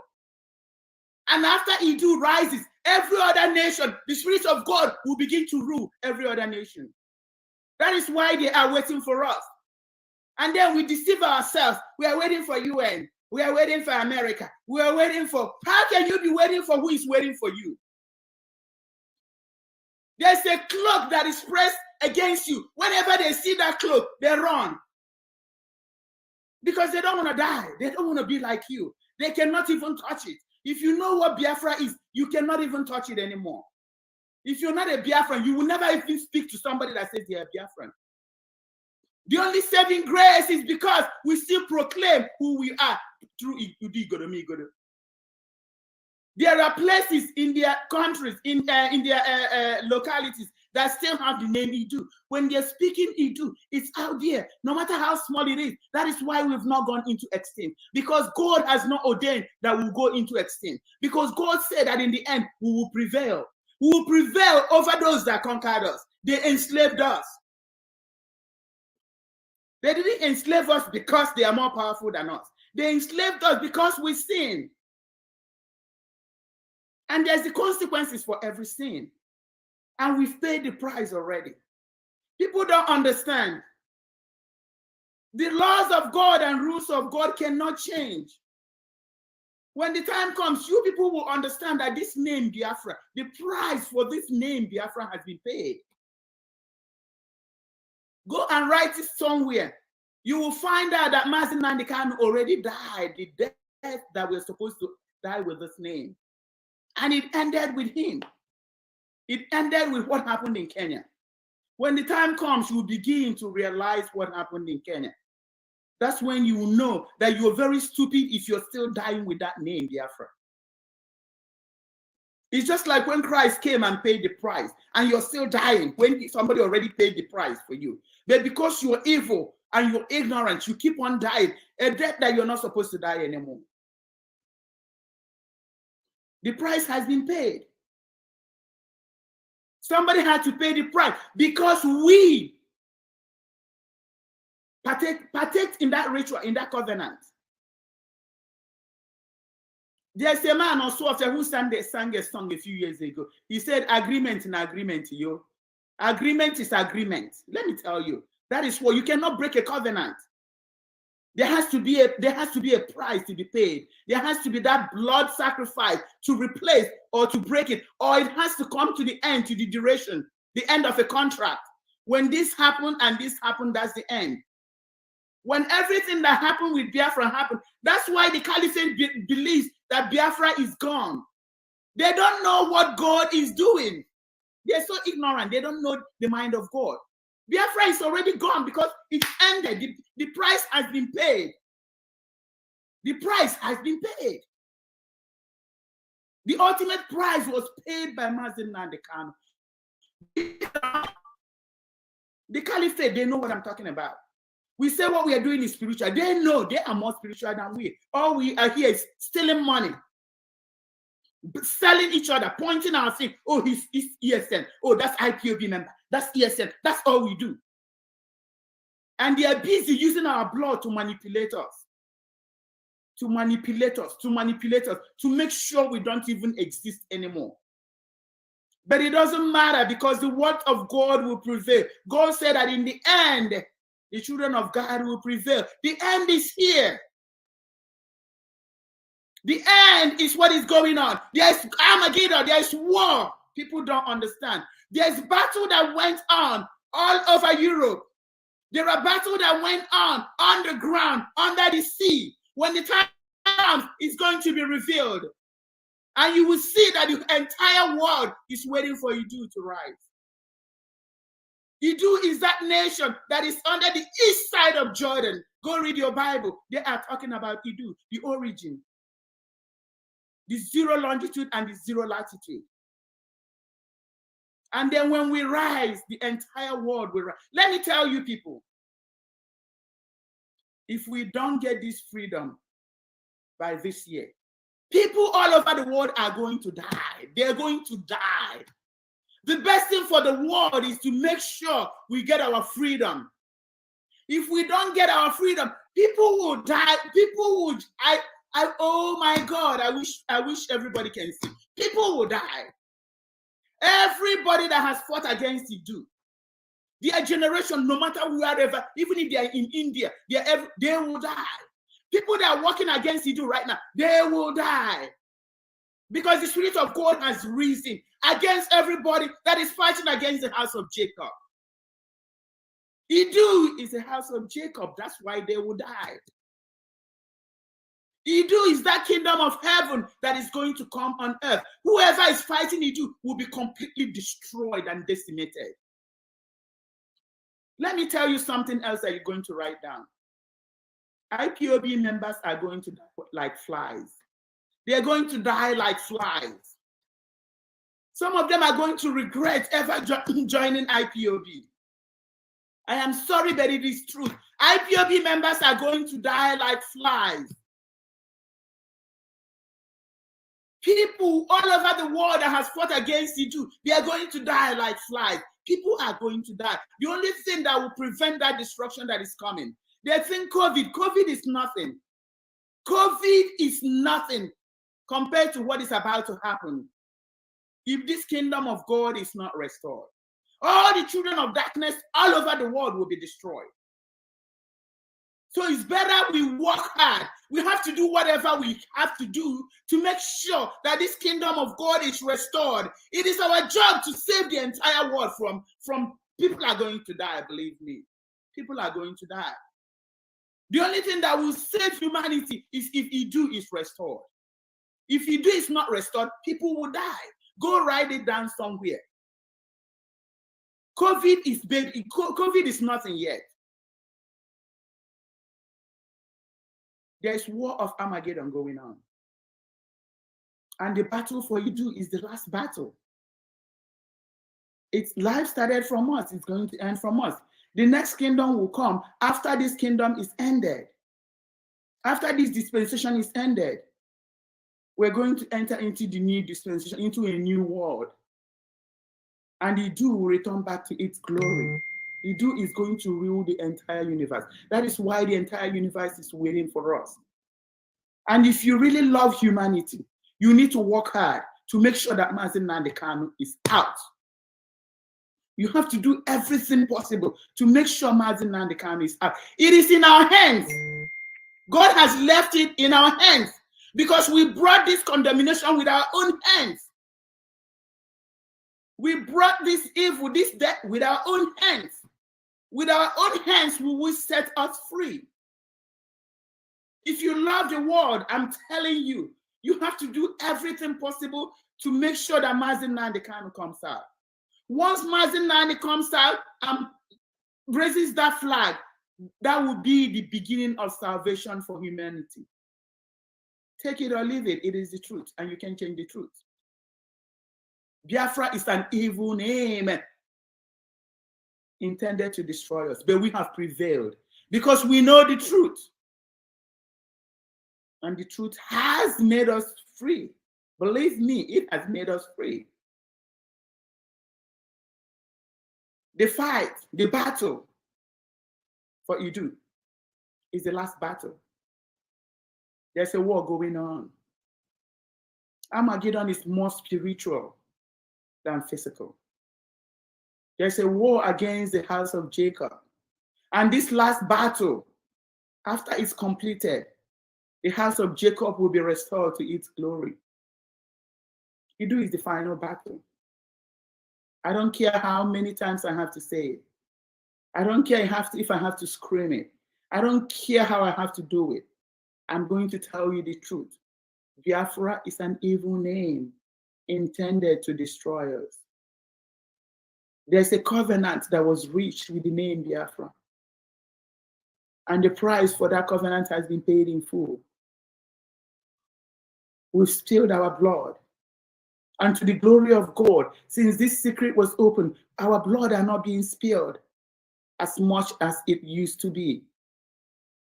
And after Idu rises, every other nation, the Spirit of God will begin to rule every other nation. That is why they are waiting for us. And then we deceive ourselves. We are waiting for UN. We are waiting for America. We are waiting for, how can you be waiting for who is waiting for you? There's a cloak that is pressed against you. Whenever they see that cloak, they run. Because they don't want to die. They don't want to be like you. They cannot even touch it. If you know what Biafra is, you cannot even touch it anymore. If you're not a Biafran, you will never even speak to somebody that says they are Biafran. The only saving grace is because we still proclaim who we are through Igodo. There are places in their countries, in their localities that still have the name Idu. When they're speaking Idu, it's out there, no matter how small it is. That is why we've not gone into extinct, because God has not ordained that we'll go into extinct. Because God said that in the end, we will prevail. We will prevail over those that conquered us. They enslaved us. They didn't enslave us because they are more powerful than us. They enslaved us because we sinned. And there's the consequences for every sin. And we've paid the price already. People don't understand. The laws of God and rules of God cannot change. When the time comes, you people will understand that this name Biafra, the price for this name Biafra has been paid. Go and write it somewhere. You will find out that Mazi Nnamdi Kanu already died, the death that we're supposed to die with this name. And it ended with him. It ended with what happened in Kenya. When the time comes, you will begin to realize what happened in Kenya. That's when you will know that you're very stupid if you're still dying with that name, Biafra. It's just like when Christ came and paid the price, and you're still dying when somebody already paid the price for you. But because you're evil and you're ignorant, you keep on dying, a death that you're not supposed to die anymore. The price has been paid. Somebody had to pay the price because we partake in that ritual, in that covenant. There's a man on Swafter who sang a song a few years ago. He said, agreement in agreement, yo. Agreement is agreement. Let me tell you, that is what you cannot break a covenant. There has to be a price to be paid. There has to be that blood sacrifice to replace or to break it, or it has to come to the end, to the duration, the end of a contract. When this happened and this happened, that's the end. When everything that happened with Biafra happened, that's why the Caliphate believes that Biafra is gone. They don't know what God is doing. They're so ignorant. They don't know the mind of God. Biafra is already gone because it ended. The price has been paid. The price has been paid. The ultimate price was paid by Mazi Nnamdi Kanu. The Caliphate, they know what I'm talking about. We say what we are doing is spiritual. They know they are more spiritual than we. All we are here is stealing money, selling each other, pointing our thing. Oh, he's ESN. Oh, that's IPOB member. That's ESN. That's all we do. And they are busy using our blood to manipulate us. To manipulate us, to make sure we don't even exist anymore. But it doesn't matter because the word of God will prevail. God said that in the end, the children of God will prevail. The end is here. The end is what is going on. There's Armageddon. There's war. People don't understand. There's battle that went on all over Europe. There are battles that went on underground, under the sea. When the time comes, it's going to be revealed. And you will see that the entire world is waiting for Idu to rise. Idu is that nation that is under the east side of Jordan. Go read your Bible. They are talking about Idu, the origin. The zero longitude and the zero latitude. And then when we rise, the entire world will rise. Let me tell you people, if we don't get this freedom by this year, people all over the world are going to die. They're going to die. The best thing for the world is to make sure we get our freedom. If we don't get our freedom, people will die. People would, oh my God, I wish everybody can see. People will die. Everybody that has fought against Idu, their generation, no matter wherever, even if they are in India, they will die. People that are working against you right now, they will die. Because the Spirit of God has risen against everybody that is fighting against the house of Jacob. Idu is the house of Jacob. That's why they will die. Idu is that kingdom of heaven that is going to come on earth. Whoever is fighting Idu will be completely destroyed and decimated. Let me tell you something else that you're going to write down. IPOB members are going to die like flies. They're going to die like flies. Some of them are going to regret ever joining IPOB. I am sorry, but it is true. IPOB members are going to die like flies. People all over the world that has fought against you, they are going to die like flies. People are going to die. The only thing that will prevent that destruction that is coming, they think COVID. COVID is nothing. COVID is nothing compared to what is about to happen if this kingdom of God is not restored. All the children of darkness all over the world will be destroyed. So it's better we work hard. We have to do whatever we have to do to make sure that this kingdom of God is restored. It is our job to save the entire world from people are going to die, believe me. People are going to die. The only thing that will save humanity is if Idu is restored. If Idu is not restored, people will die. Go write it down somewhere. COVID is nothing yet. There's war of Armageddon going on. And the battle for Idu is the last battle. Its life started from us. It's going to end from us. The next kingdom will come after this kingdom is ended. After this dispensation is ended, we're going to enter into the new dispensation, into a new world. And Idu will return back to its glory. Idu is going to rule the entire universe. That is why the entire universe is waiting for us. And if you really love humanity, you need to work hard to make sure that Mazi Nnamdi Kanu is out. You have to do everything possible to make sure Mazi Nnamdi Kanu is out. It is in our hands. God has left it in our hands because we brought this condemnation with our own hands. We brought this evil, this death with our own hands. With our own hands, we will set us free. If you love the world, I'm telling you, you have to do everything possible to make sure that Mazi Nnamdi Kanu comes out. Once Mazi Nnamdi comes out and raises that flag, that will be the beginning of salvation for humanity. Take it or leave it. It is the truth, and you can change the truth. Biafra is an evil name intended to destroy us, but we have prevailed because we know the truth. And the truth has made us free. Believe me, it has made us free. The fight, the battle for Idu is the last battle. There's a war going on. Armageddon is more spiritual than physical. There's a war against the house of Jacob. And this last battle, after it's completed, the house of Jacob will be restored to its glory. Idu is the final battle. I don't care how many times I have to say it. I don't care if I have to scream it. I don't care how I have to do it. I'm going to tell you the truth. Biafra is an evil name intended to destroy us. There's a covenant that was reached with the name Biafra. And the price for that covenant has been paid in full. We've spilled our blood. And to the glory of God, since this secret was open, our blood are not being spilled as much as it used to be.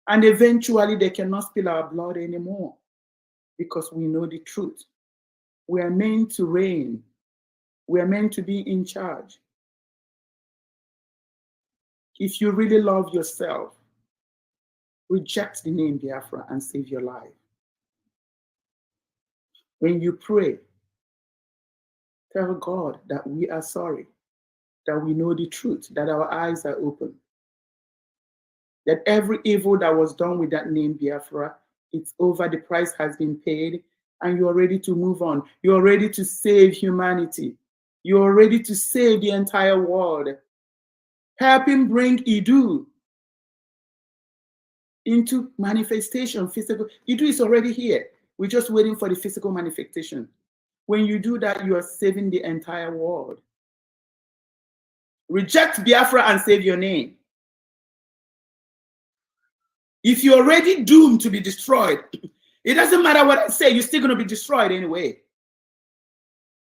And eventually they cannot spill our blood anymore because we know the truth. We are meant to reign. We are meant to be in charge. If you really love yourself, reject the name Biafra and save your life. When you pray, tell God that we are sorry, that we know the truth, that our eyes are open, that every evil that was done with that name Biafra It's over. The price has been paid, and you're ready to move on. You're ready to save humanity. You're ready to save the entire world. Help him bring Idu into manifestation, physical. Idu is already here. We're just waiting for the physical manifestation. When you do that, you are saving the entire world. Reject Biafra and save your name. If you're already doomed to be destroyed, it doesn't matter what I say, you're still going to be destroyed anyway.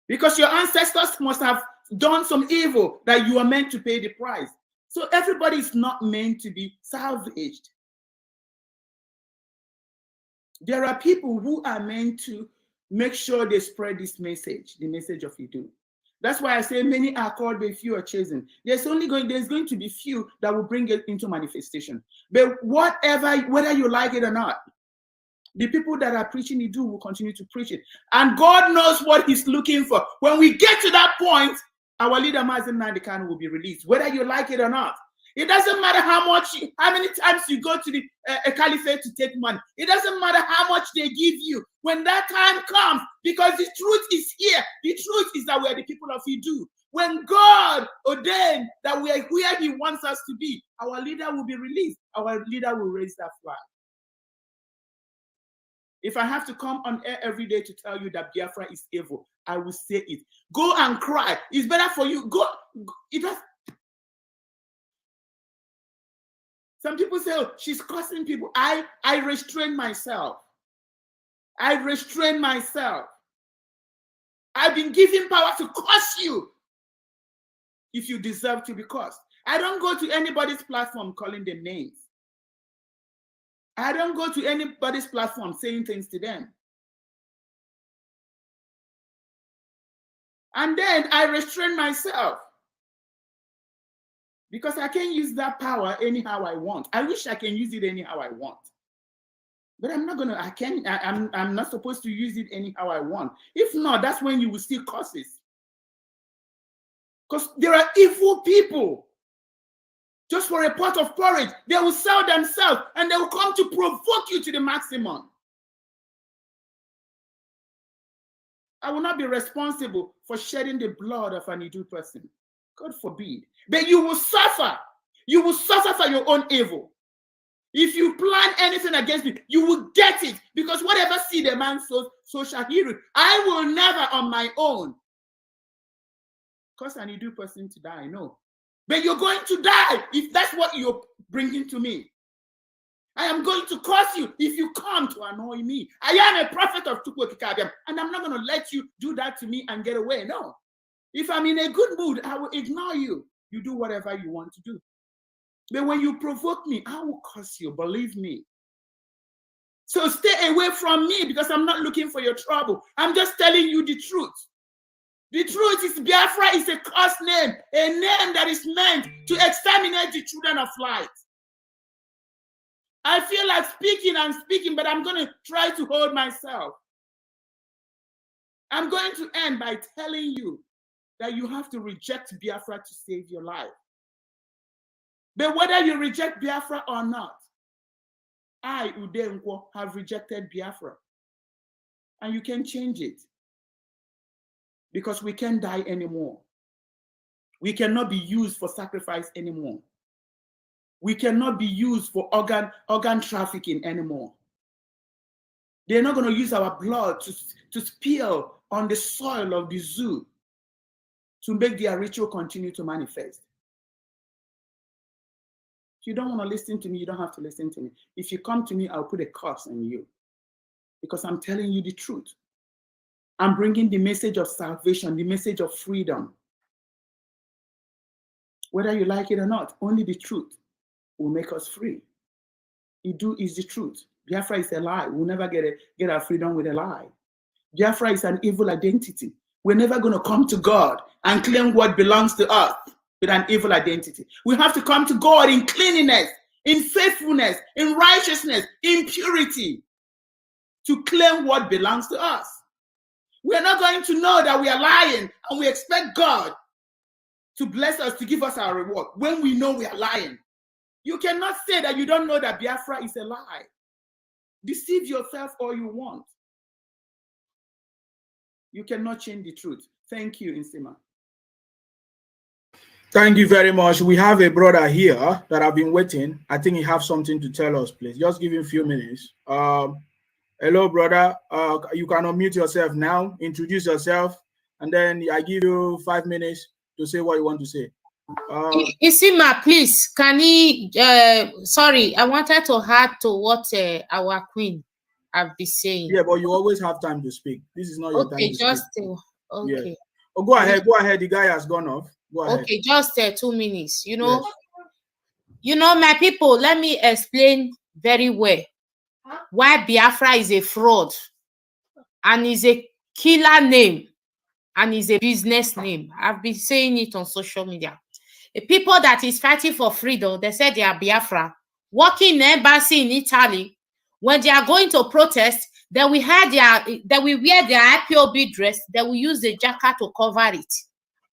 Because your ancestors must have done some evil that you are meant to pay the price. So everybody is not meant to be salvaged. There are people who are meant to make sure they spread this message, the message of Idu. That's why I say many are called, but few are chosen. There's going to be few that will bring it into manifestation. But whether you like it or not, the people that are preaching Idu will continue to preach it. And God knows what he's looking for. When we get to that point, our leader, Mazen Nandekan, will be released, whether you like it or not. It doesn't matter how many times you go to the caliphate to take money. It doesn't matter how much they give you. When that time comes, because the truth is here. The truth is that we are the people of Idu. When God ordained that we are where he wants us to be, our leader will be released. Our leader will raise that flag. If I have to come on air every day to tell you that Biafra is evil, I will say it. Go and cry. It's better for you. Go. It does. Some people say, oh, she's cursing people. I restrain myself. I restrain myself. I've been given power to curse you if you deserve to be cursed. I don't go to anybody's platform calling them names. I don't go to anybody's platform saying things to them. And then I restrain myself. Because I can't use that power anyhow I want. I wish I can use it anyhow I want. But I'm not gonna, I'm not supposed to use it anyhow I want. If not, that's when you will see curses. Because there are evil people. Just for a pot of porridge, they will sell themselves and they will come to provoke you to the maximum. I will not be responsible for shedding the blood of an Idu person. God forbid. But you will suffer. You will suffer for your own evil. If you plan anything against me, you will get it. Because whatever seed a man sows, so shall he reap. I will never on my own cause an Idu person to die. No. But you're going to die if that's what you're bringing to me. I am going to curse you if you come to annoy me. I am a prophet of Chukwokikabiam, and I'm not going to let you do that to me and get away. No. If I'm in a good mood, I will ignore you. You do whatever you want to do. But when you provoke me, I will curse you, believe me. So stay away from me because I'm not looking for your trouble. I'm just telling you the truth. The truth is Biafra is a cursed name, a name that is meant to exterminate the children of light. I feel like speaking, but I'm going to try to hold myself. I'm going to end by telling you that you have to reject Biafra to save your life. But whether you reject Biafra or not, I, Udenko, have rejected Biafra. And you can change it. Because we can't die anymore. We cannot be used for sacrifice anymore. We cannot be used for organ trafficking anymore. They're not going to use our blood to spill on the soil of the zoo to make their ritual continue to manifest. If you don't want to listen to me, you don't have to listen to me. If you come to me, I'll put a curse on you because I'm telling you the truth. I'm bringing the message of salvation, the message of freedom. Whether you like it or not, only the truth will make us free. Idu is the truth. Biafra is a lie. We'll never get our freedom with a lie. Biafra is an evil identity. We're never going to come to God and claim what belongs to us with an evil identity. We have to come to God in cleanliness, in faithfulness, in righteousness, in purity to claim what belongs to us. We're not going to know that we are lying and we expect God to bless us, to give us our reward when we know we are lying. You cannot say that you don't know that Biafra is a lie. Deceive yourself all you want. You cannot change the truth. Thank you, Nsima. Thank you very much. We have a brother here that I've been waiting. I think he has something to tell us, please. Just give him a few minutes. Hello, brother. You can unmute yourself now. Introduce yourself, and then I give you 5 minutes to say what you want to say. Nsima, please, can he, sorry, I wanted to add to what our queen have been saying. Yeah, but you always have time to speak. This is not your time to just speak. okay. Yeah. Oh, go ahead. Go ahead. The guy has gone off. Go ahead. Okay, just 2 minutes. You know, my people, let me explain very well why Biafra is a fraud and is a killer name and is a business name. I've been saying it on social media. The people that is fighting for freedom, they said they are Biafra, working in the embassy in Italy. When they are going to protest, they will wear their IPOB dress, they will use the jacket to cover it.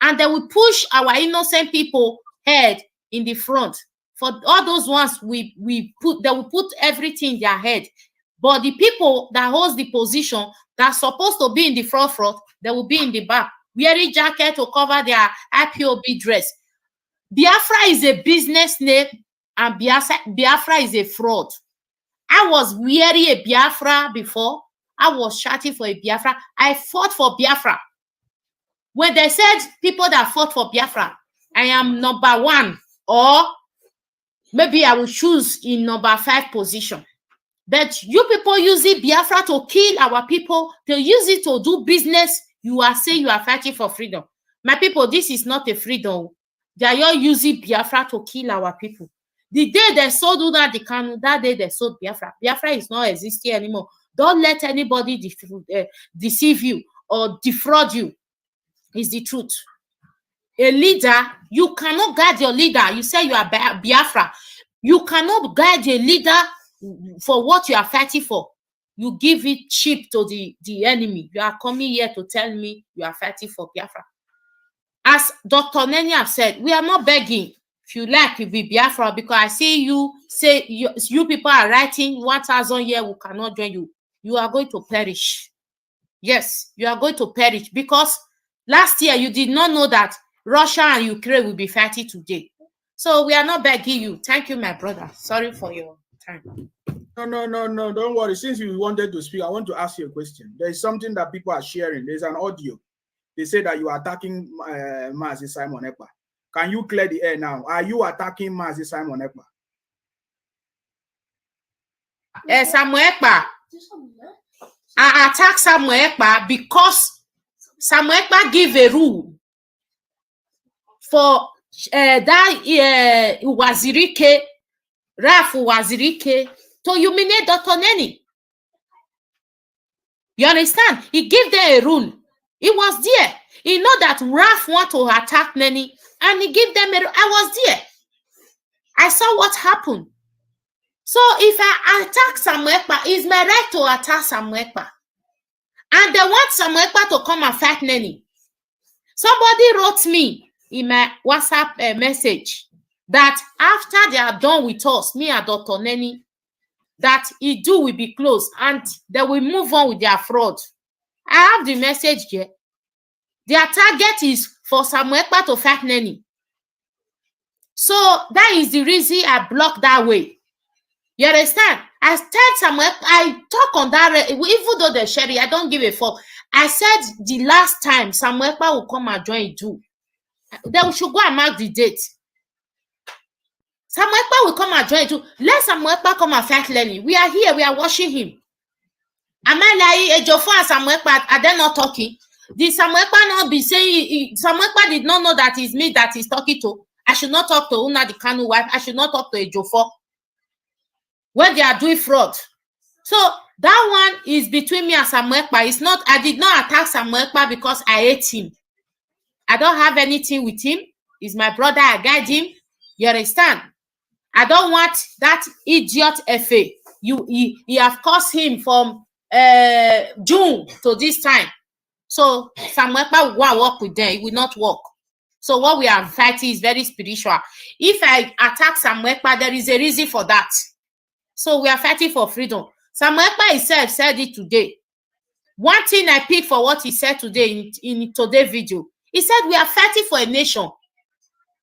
And they will push our innocent people head in the front. For all those ones they will put everything in their head. But the people that holds the position that are supposed to be in the front, they will be in the back, wearing jacket to cover their IPOB dress. Biafra is a business name and Biafra is a fraud. I was wearing a Biafra before. I was shouting for a Biafra. I fought for Biafra. When they said people that fought for Biafra, I am number 1, or maybe I will choose in number 5 position. But you people using Biafra to kill our people, to use it to do business, you are saying you are fighting for freedom. My people, this is not a freedom. They are all using Biafra to kill our people. The day they sold the Kanu, that day they sold Biafra. Biafra is not existing anymore. Don't let anybody deceive you or defraud you. Is the truth. A leader, you cannot guide your leader. You say you are Biafra. You cannot guide a leader for what you are fighting for. You give it cheap to the enemy. You are coming here to tell me you are fighting for Biafra. As Dr. Neni have said, we are not begging. If you like, you be Biafra, because I see you say you people are writing 1,000 years we cannot join you. You are going to perish. Yes, you are going to perish, because last year you did not know that Russia and Ukraine will be fighting today. So we are not begging you. Thank you, my brother. Sorry for your time. No. Don't worry. Since you wanted to speak, I want to ask you a question. There is something that people are sharing. There's an audio. They say that you are attacking Mazi Simon Ekpa. Can you clear the air now? Are you attacking Mazi Simon Ekpa? Samuel Ekpa. I attack Samuel Ekpa because Samuel Ekpa give a rule for that Wazirike, Raf Wazirike, to humiliate Dr. Neni. You understand? He gave them a rule. He was there. He know that Raf want to attack Neni, and he gave them a rule. I was there. I saw what happened. So if I attack Samuel Ekpa, it's my right to attack Samuel Ekpa. And they want Samuel Ekpa to come and fight Neni. Somebody wrote me in my WhatsApp message that after they are done with us, me and Dr. Neni, that Idu will be closed and they will move on with their fraud. I have the message here. Their target is for Samuel Ekpa to fight Neni. So that is the reason I block that way. You understand? I tell Samuel, I talk on that, even though they're sharing, I don't give a fuck. I said the last time Samuel Ekpa will come and join Idu, then we should go and mark the date. Samuel Ekpa will come and join Idu. Let Samuel Ekpa come and fight Lenny. We are here, we are watching him. Am I lying? Ejiofor and Samuel Ekpa, are they not talking? Did Samuel Ekpa not be saying, Samuel Ekpa did not know that it's me that he's talking to? I should not talk to Una the Kanu wife. I should not talk to Ejiofor when they are doing fraud. So that one is between me and Samuel Ekpa. It's not, I did not attack Samuel Ekpa because I hate him. I don't have anything with him. He's my brother. I guide him. You understand? I don't want that idiot FA. He have caused him from June to this time. So Samuel Ekpa will work with them. It will not work. So what we are fighting is very spiritual. If I attack Samuel Ekpa, there is a reason for that. So we are fighting for freedom. Samuel Ekpa himself said it today. One thing I picked for what he said today in today's video, he said we are fighting for a nation,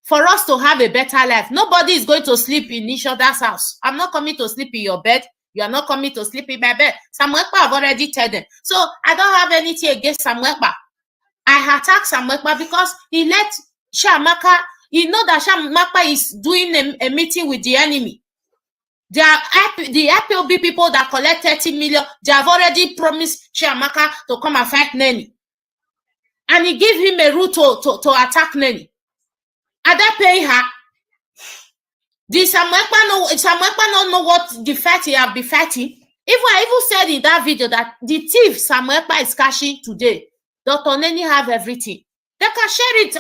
for us to have a better life. Nobody is going to sleep in each other's house. I'm not coming to sleep in your bed. You are not coming to sleep in my bed. Samuel Ekpa have already told them. So I don't have anything against Samuel Ekpa. I attack Samuel Ekpa because he let Chiamaka, you know that Chiamaka is doing a meeting with the enemy. The IPOB people that collect 30 million, they have already promised Chiamaka to come and fight Neni. And he gave him a route to attack Neni. Are they paying her? Did Samuel Ekpa not know what the fight he have been fighting? If I even said in that video that the thief Samuel Ekpa is cashing today, Dr. Neni have everything. They can share it.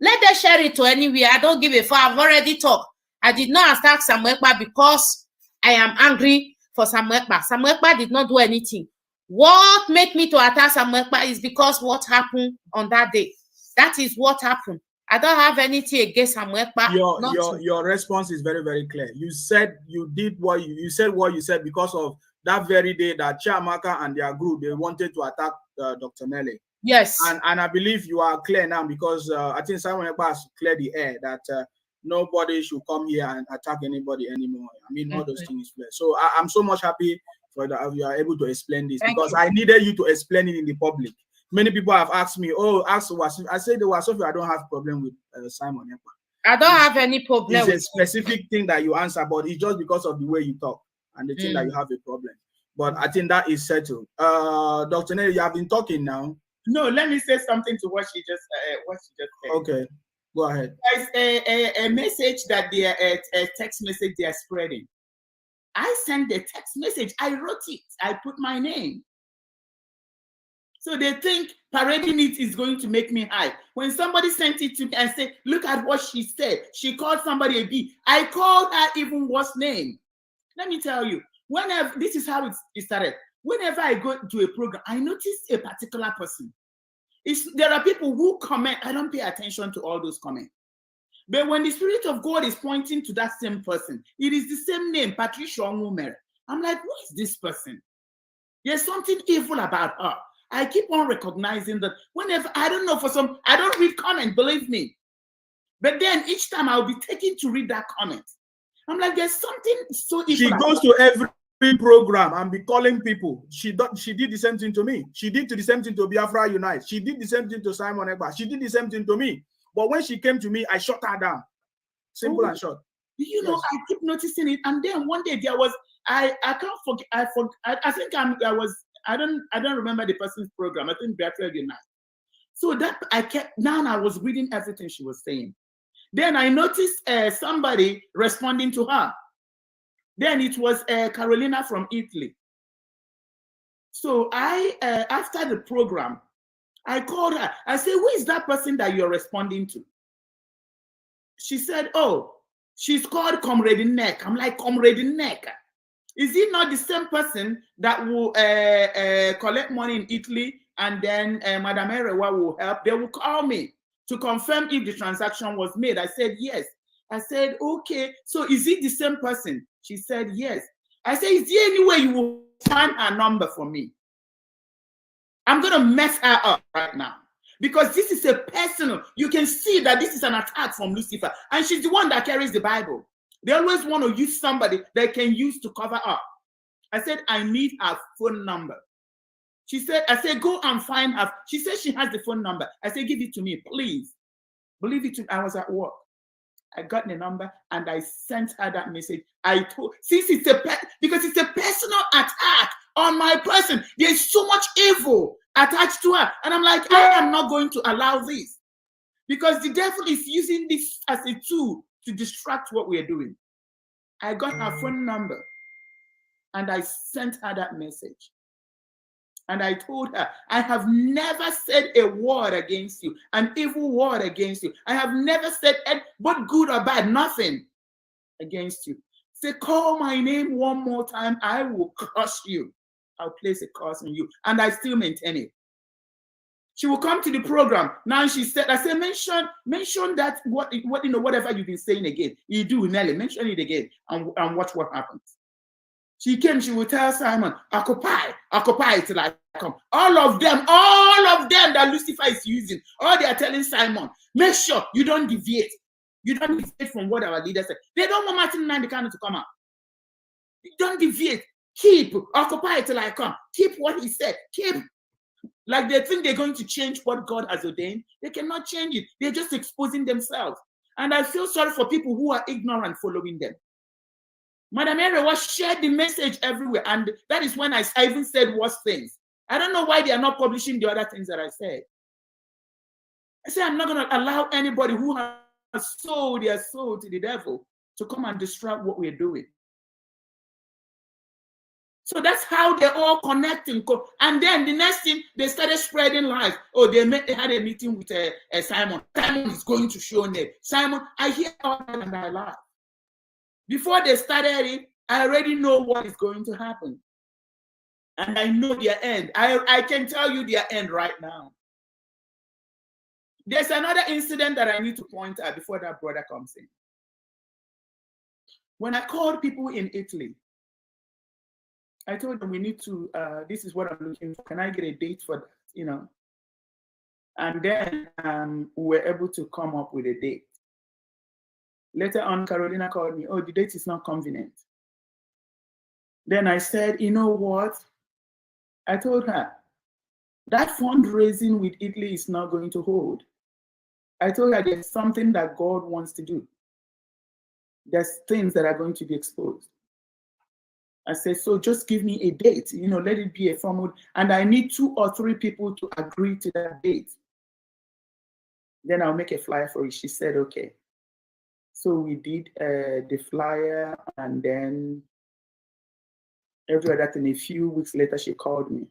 Let them share it to anywhere. I don't give a fuck. I've already talked. I did not attack Samuel Ekpa because I am angry for Samuel Ekpa. Samuel Ekpa did not do anything. What made me to attack Samuel Ekpa is because what happened on that day. That is what happened. I don't have anything against Samuel Ekpa. Your response is very, very clear. You said you did what you said because of that very day that Chiamaka and their group, they wanted to attack Dr. Nelly. Yes. And I believe you are clear now because I think Samuel Ekpa has cleared the air that nobody should come here and attack anybody anymore. I mean, all those things clear. So I'm so much happy for that you are able to explain this. Thank because you. I needed you to explain it in the public. Many people have asked me, ask Wasif. I said, Wasif, I don't have problem with Simon Ekpa. I don't have any problem. It's a specific thing that you answer, but it's just because of the way you talk and the thing that you have a problem. But I think that is settled. Dr. Nelly, you have been talking now. No, let me say something to what she just said. Okay, go ahead. There's a message that they are a text message they are spreading. I sent the text message. I wrote it. I put my name. So they think parading it is going to make me high. When somebody sent it to me and said, look at what she said. She called somebody a B. I called her even worse name. Let me tell you, whenever, this is how it started. Whenever I go to a program, I notice a particular person. There are people who comment. I don't pay attention to all those comments. But when the Spirit of God is pointing to that same person, it is the same name, Patricia Onwumere. I'm like, who is this person? There's something evil about her. I keep on recognizing that whenever, I don't know, I don't read comment, believe me. But then each time I'll be taken to read that comment. I'm like, there's something so evil. She goes to every program and be calling people. She did the same thing to me. She did the same thing to Biafra Unite. She did the same thing to Simon Ekpa. She did the same thing to me. But when she came to me, I shut her down. Simple and short. You know, I keep noticing it. And then one day there was, I can't forget, I think I don't remember the person's program. I think Biafra Unite. So that I was reading everything she was saying. Then I noticed somebody responding to her. Then it was Carolina from Italy. So after the program, I called her. I said, who is that person that you're responding to? She said, oh, she's called Comrade Neck. I'm like, Comrade Neck? Is it not the same person that will collect money in Italy and then Madame Erewa will help? They will call me to confirm if the transaction was made. I said, yes. I said, okay, so is it the same person? She said, yes. I said, is there any way you will find her number for me? I'm going to mess her up right now because this is a personal, you can see that this is an attack from Lucifer and she's the one that carries the Bible. They always want to use somebody they can use to cover up. I said, I need her phone number. She said, I said, go and find her. She said she has the phone number. I said, give it to me, please. Believe it, I was at work. I got the number and I sent her that message. I told, because it's a personal attack on my person. There's so much evil attached to her. And I'm like, I am not going to allow this because the devil is using this as a tool to distract what we're doing. I got her phone number and I sent her that message. And I told her, I have never said a word against you, an evil word against you. I have never said, but good or bad, nothing against you. Say, call my name one more time, I will curse you. I'll place a curse on you. And I still maintain it. She will come to the program. Now she said, I said, mention that whatever you've been saying again. You do, Nelly, mention it again and watch what happens. She came, she would tell Simon, occupy till I come. All of them that Lucifer is using, all they are telling Simon, make sure you don't deviate. You don't deviate from what our leader said. They don't want Martin Nandekano to come out. You don't deviate. Keep, occupy till I come. Keep what he said. Keep. Like they think they're going to change what God has ordained. They cannot change it. They're just exposing themselves. And I feel sorry for people who are ignorant following them. Madam Mary was shared the message everywhere. And that is when I even said worse things. I don't know why they are not publishing the other things that I said. I said, I'm not going to allow anybody who has sold their soul to the devil to come and disrupt what we're doing. So that's how they're all connecting. And then the next thing, they started spreading lies. Oh, they had a meeting with Simon. Simon is going to show name. Simon, I hear all that and I laugh. Before they started it, I already know what is going to happen. And I know their end. I can tell you their end right now. There's another incident that I need to point out before that brother comes in. When I called people in Italy, I told them we need to, this is what I'm looking for. Can I get a date for that? You know? And then we were able to come up with a date. Later on, Carolina called me, oh, the date is not convenient. Then I said, you know what? I told her, that fundraising with Italy is not going to hold. I told her there's something that God wants to do. There's things that are going to be exposed. I said, so just give me a date, you know, let it be a formal, and I need 2 or 3 people to agree to that date. Then I'll make a flyer for it. She said, okay. So we did the flyer, and then every other thing. A few weeks later, she called me.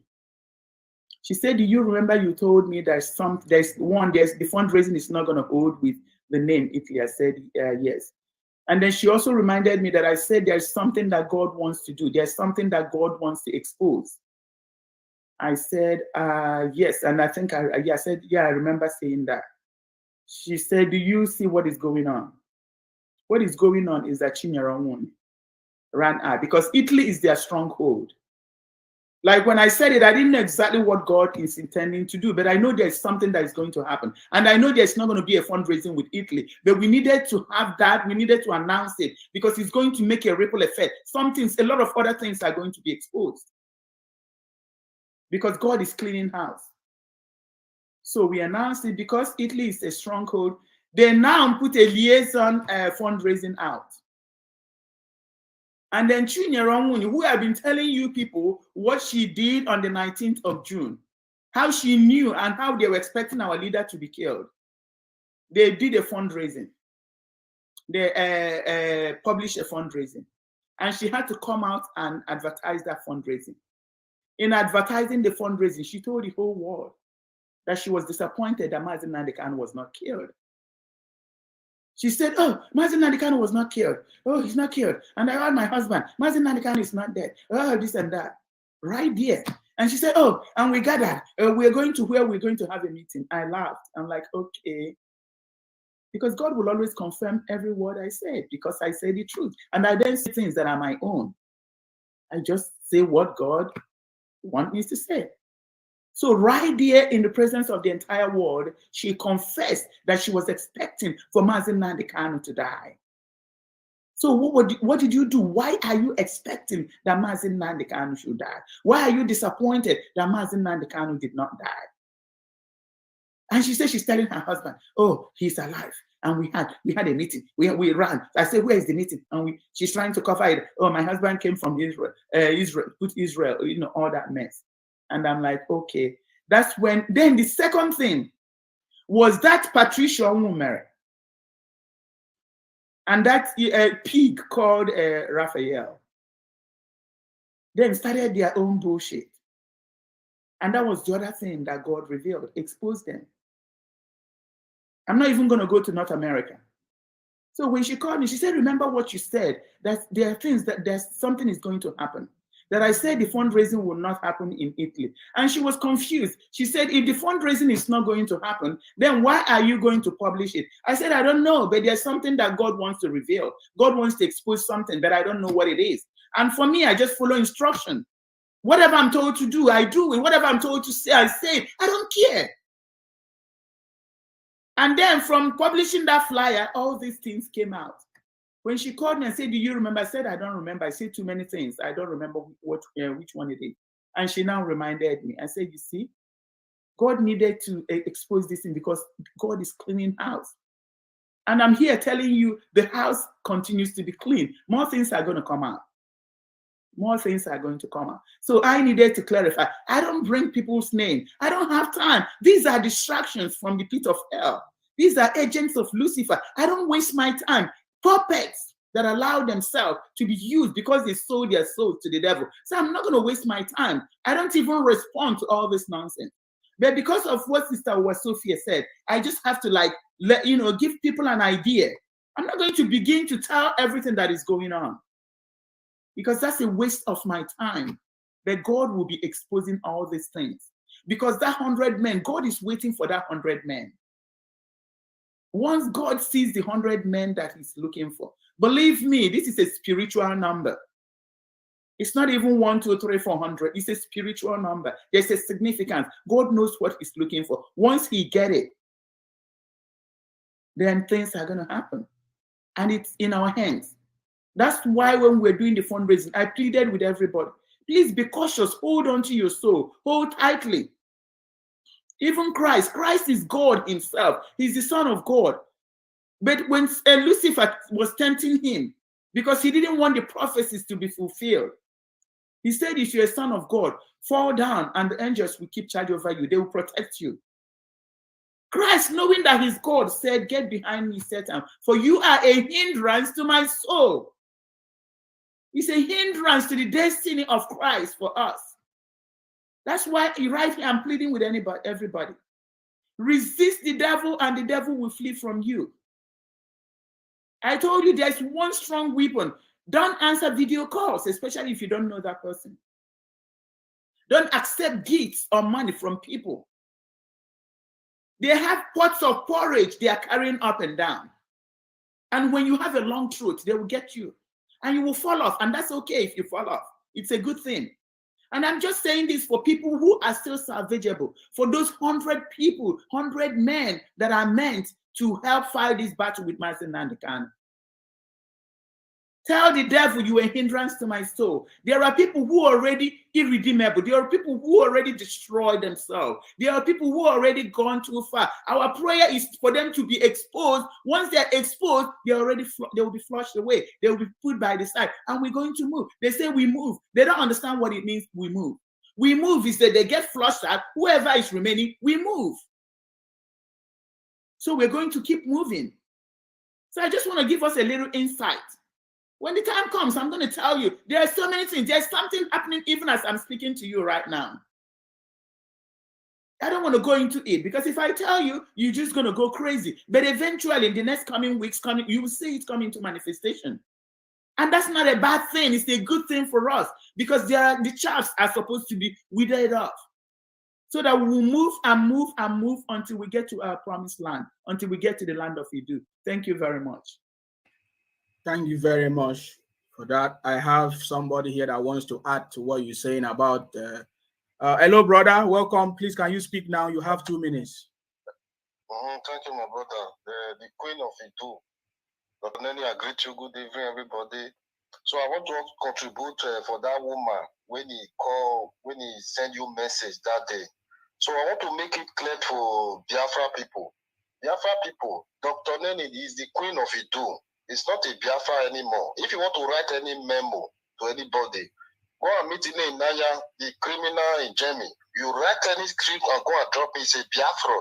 She said, do you remember you told me the fundraising is not going to hold with the name Italy? I said, yes. And then she also reminded me that I said there's something that God wants to do. There's something that God wants to expose. I said, yes. And I think I said, yeah, I remember saying that. She said, do you see what is going on? What is going on is that Chinyere ran out because Italy is their stronghold. Like when I said it, I didn't know exactly what God is intending to do, but I know there's something that is going to happen. And I know there's not going to be a fundraising with Italy, but we needed to have that. We needed to announce it because it's going to make a ripple effect. A lot of other things are going to be exposed because God is cleaning house. So we announced it because Italy is a stronghold. They now put a liaison fundraising out. And then Chinyere, who have been telling you people what she did on the 19th of June, how she knew and how they were expecting our leader to be killed. They did a fundraising. They published a fundraising. And she had to come out and advertise that fundraising. In advertising the fundraising, she told the whole world that she was disappointed that Mazi Nnamdi Kanu was not killed. She said, oh, Mazi Nnamdi Kanu was not killed. Oh, he's not killed. And I heard my husband, Mazi Nnamdi Kanu is not dead. Oh, this and that. Right there. And she said, oh, and we gathered. We're going to where we're going to have a meeting. I laughed. I'm like, okay. Because God will always confirm every word I said because I say the truth. And I don't say things that are my own. I just say what God wants me to say. So right there in the presence of the entire world, she confessed that she was expecting for Mazi Nnamdi Kanu to die. So what did you do? Why are you expecting that Mazi Nnamdi Kanu should die? Why are you disappointed that Mazi Nnamdi Kanu did not die? And she said she's telling her husband, oh, he's alive. And we had a meeting. We ran. I said, where is the meeting? And she's trying to cover it. Oh, my husband came from Israel, put Israel, you know, all that mess. And I'm like, okay. That's when, then the second thing was that Patricia Onwumere and that pig called Raphael. Then started their own bullshit. And that was the other thing that God revealed, exposed them. I'm not even going to go to North America. So when she called me, she said, remember what you said, that there are things that there's something is going to happen. that I said the fundraising will not happen in Italy. And she was confused. She said, if the fundraising is not going to happen, then why are you going to publish it? I said, I don't know, but there's something that God wants to reveal. God wants to expose something, but I don't know what it is. And for me, I just follow instruction. Whatever I'm told to do, I do. And whatever I'm told to say, I say. I don't care. And then from publishing that flyer, all these things came out. When she called me and said, do you remember? I said, I don't remember. I said too many things. I don't remember which one it is. And she now reminded me. I said, you see, God needed to expose this thing because God is cleaning house. And I'm here telling you, the house continues to be clean. More things are going to come out. More things are going to come out. So I needed to clarify. I don't bring people's name. I don't have time. These are distractions from the pit of hell. These are agents of Lucifer. I don't waste my time. Puppets that allow themselves to be used because they sold their souls to the devil. So I'm not going to waste my time. I don't even respond to all this nonsense. But because of what Sister Sophia said, I just have to give people an idea. I'm not going to begin to tell everything that is going on because that's a waste of my time. But God will be exposing all these things because that 100 men, God is waiting for that 100 men. Once God sees the 100 men that he's looking for, believe me, this is a spiritual number. It's not even 1, 2, 3, 400. It's a spiritual number. There's a significance. God knows what he's looking for. Once he gets it, then things are going to happen. And it's in our hands. That's why when we're doing the fundraising, I pleaded with everybody. Please be cautious. Hold on to your soul. Hold tightly. Even Christ is God himself. He's the Son of God. But when Lucifer was tempting him, because he didn't want the prophecies to be fulfilled, he said, if you're a son of God, fall down and the angels will keep charge over you. They will protect you. Christ, knowing that he's God, said, get behind me, Satan, for you are a hindrance to my soul. It's a hindrance to the destiny of Christ for us. That's why right here I'm pleading with everybody. Resist the devil and the devil will flee from you. I told you there's one strong weapon. Don't answer video calls, especially if you don't know that person. Don't accept gifts or money from people. They have pots of porridge they are carrying up and down. And when you have a long throat, they will get you. And you will fall off. And that's okay if you fall off. It's a good thing. And I'm just saying this for people who are still salvageable. For those 100 people, 100 men that are meant to help fight this battle with Master Nandekan. Tell the devil you are a hindrance to my soul. There are people who are already irredeemable. There are people who already destroyed themselves. There are people who are already gone too far. Our prayer is for them to be exposed. Once they're exposed, they will be flushed away. They will be put by the side. And we're going to move. They say we move. They don't understand what it means we move. We move is that they get flushed out. Whoever is remaining, we move. So we're going to keep moving. So I just want to give us a little insight. When the time comes, I'm going to tell you, there are so many things. There's something happening even as I'm speaking to you right now. I don't want to go into it because if I tell you, you're just going to go crazy. But eventually, in the next coming weeks, you will see it come into manifestation. And that's not a bad thing. It's a good thing for us because the chaffs are supposed to be withered off so that we will move and move and move until we get to our promised land, until we get to the land of Edu. Thank you very much. Thank you very much for that. I have somebody here that wants to add to what you're saying about. Hello, brother. Welcome. Please, can you speak now? You have 2 minutes. Thank you, my brother. The Queen of Edu. Dr. Nelly, I greet you. Good evening, everybody. So I want to contribute for that woman when he sent you message that day. So I want to make it clear for Biafra people. Biafra people, Dr. Nelly is the Queen of Edu. It's not a Biafra anymore. If you want to write any memo to anybody, go and meet in Naya, the criminal in Germany. You write any script and go and drop it. It's a Biafra.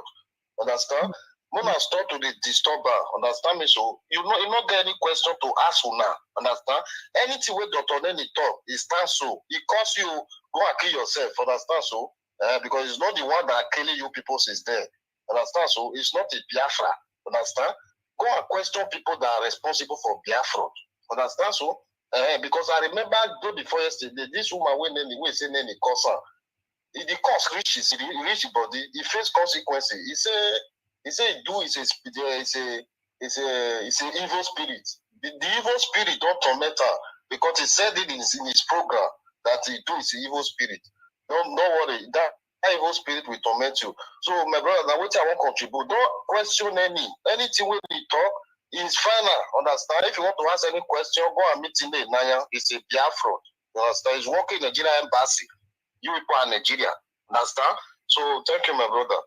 Understand? When I start to the disturber, understand me? So you not get any question to ask you now. Understand? Anything with Dr. Nenny talk, it stands so. It costs you, go and kill yourself. Understand? So because it's not the one that killing you people since then. Understand? So it's not a Biafra. Understand? Go and question people that are responsible for Biafra. Understand? So Because I remember though before yesterday, this woman we say name cause her. The cause reaches the body, it face consequences. He say do is a evil spirit. The evil spirit don't torment her because he said it in his program that he do is an evil spirit. Don't worry, that evil spirit will torment you. So my brother, now what I want to contribute, don't question anything when we talk is final. Understand? If you want to ask any question, go and meet in the Naya. It's a Biafra. You understand? He's working in the Nigerian embassy. You people are Nigeria. Understand? So thank you, my brother.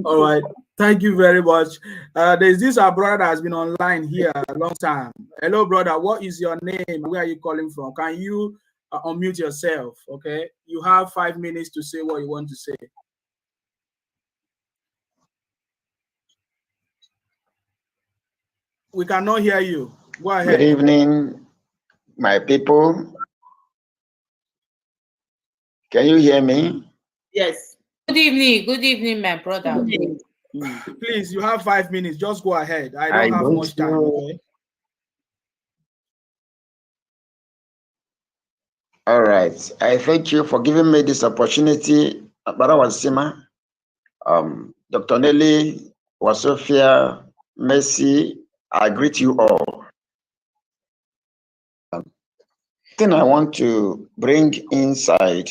All right. Thank you very much. There's this our brother that has been online here a long time. Hello, brother. What is your name? Where are you calling from? Can you unmute yourself? Okay. You have 5 minutes to say what you want to say. We cannot hear you. Go ahead. Good evening, my people. Can you hear me? Yes. Good evening, my brother. Please, you have 5 minutes. Just go ahead. I don't have much time. Okay. All right. I thank you for giving me this opportunity, Brother Nsima, Dr. Nelly, Wasofia, Mercy. I greet you all. Thing I want to bring inside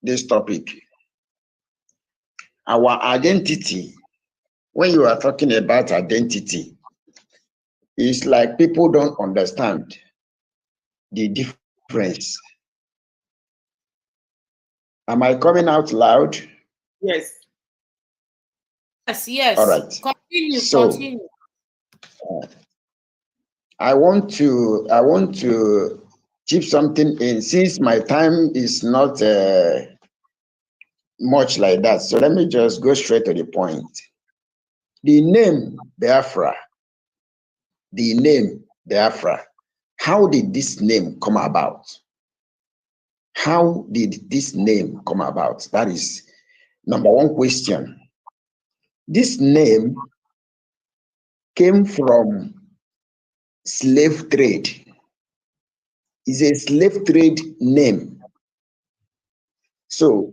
this topic, our identity. When you are talking about identity, it's like people don't understand the difference. Am I coming out loud? Yes. Yes. All right. Continue. I want to chip something in since my time is not much like that. So let me just go straight to the point. The name Biafra. How did this name come about? How did this name come about? That is number one question. This name came from slave trade. It's a slave trade name. So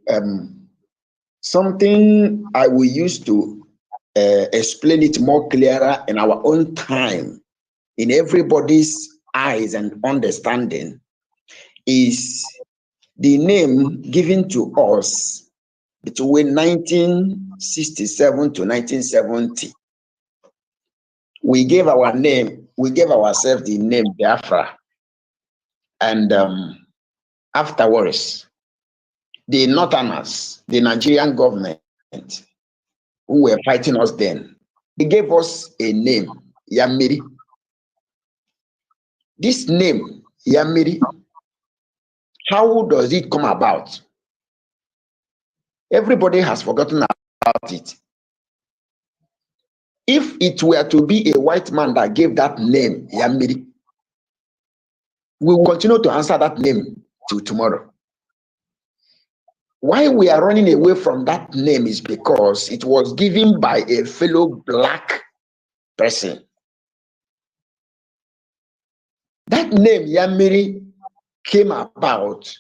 something I will use to explain it more clearer in our own time, in everybody's eyes and understanding, is the name given to us between 1967 to 1970. We gave ourselves the name Biafra. And afterwards, the Northerners, the Nigerian government, who were fighting us then, they gave us a name, Yamiri. This name, Yamiri, how does it come about? Everybody has forgotten about it. If it were to be a white man that gave that name, Yamiri, we will continue to answer that name till tomorrow. Why we are running away from that name is because it was given by a fellow black person. That name, Yamiri, came about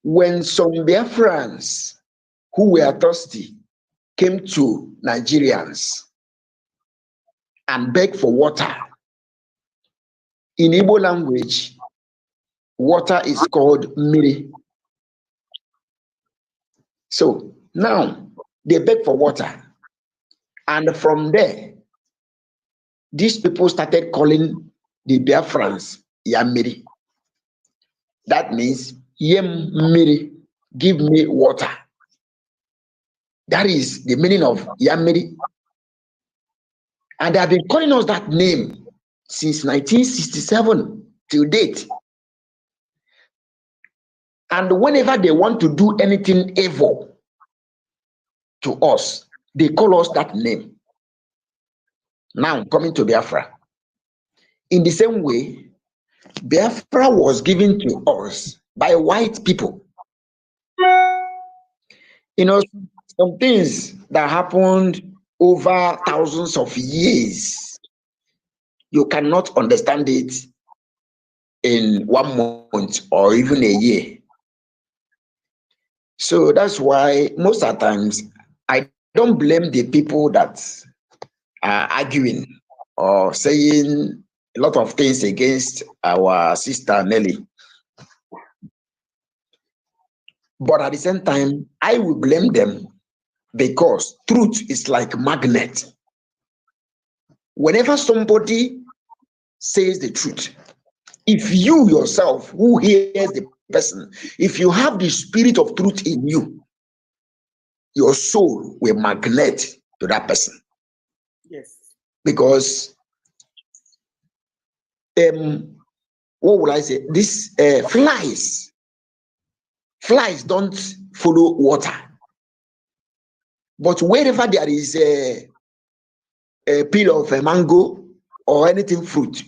when some Biafrans who were thirsty came to Nigerians and begged for water. In Igbo language, water is called miri. So now they beg for water. And from there, these people started calling the Biafrans Yamiri. That means Yem Miri, give me water. That is the meaning of Yamiri. And they have been calling us that name since 1967 till date. And whenever they want to do anything evil to us, they call us that name. Now, coming to Biafra. In the same way, Biafra was given to us by white people. You know, some things that happened over thousands of years, you cannot understand it in 1 month or even a year. So that's why most of the times I don't blame the people that are arguing or saying a lot of things against our sister Nelly. But at the same time, I will blame them because truth is like magnet. Whenever somebody says the truth, if you yourself who hears the person, if you have the spirit of truth in you, your soul will magnet to that person. Yes. Because what will I say? This flies don't follow water. But wherever there is a peel of a mango or anything fruit,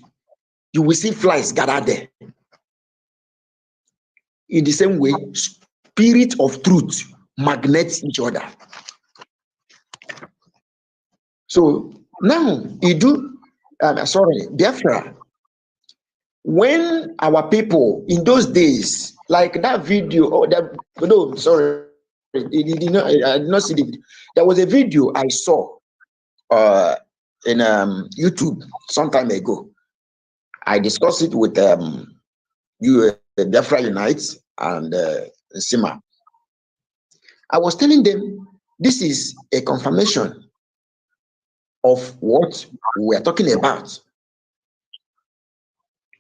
you will see flies gather there. In the same way, spirit of truth magnets each other. So now, Biafra, when our people in those days, like that video, I did not see the video. There was a video I saw in YouTube some time ago. I discussed it with Biafra Unite and Nsima. I was telling them this is a confirmation of what we are talking about.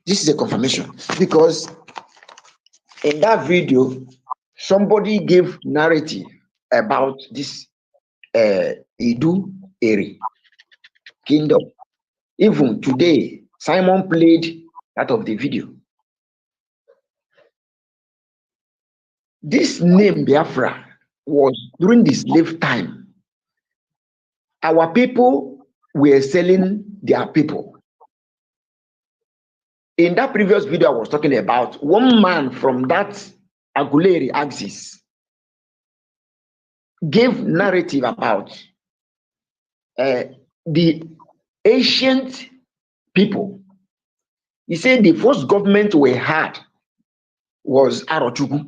This is a confirmation because in that video, somebody gave narrative about this Idu Eri kingdom. Even today, Simon played part of the video. This name Biafra was during the slave time. Our people were selling their people. In that previous video I was talking about, one man from that Aguleri axis gave narrative about the ancient people. He said the first government we had was Arochukwu.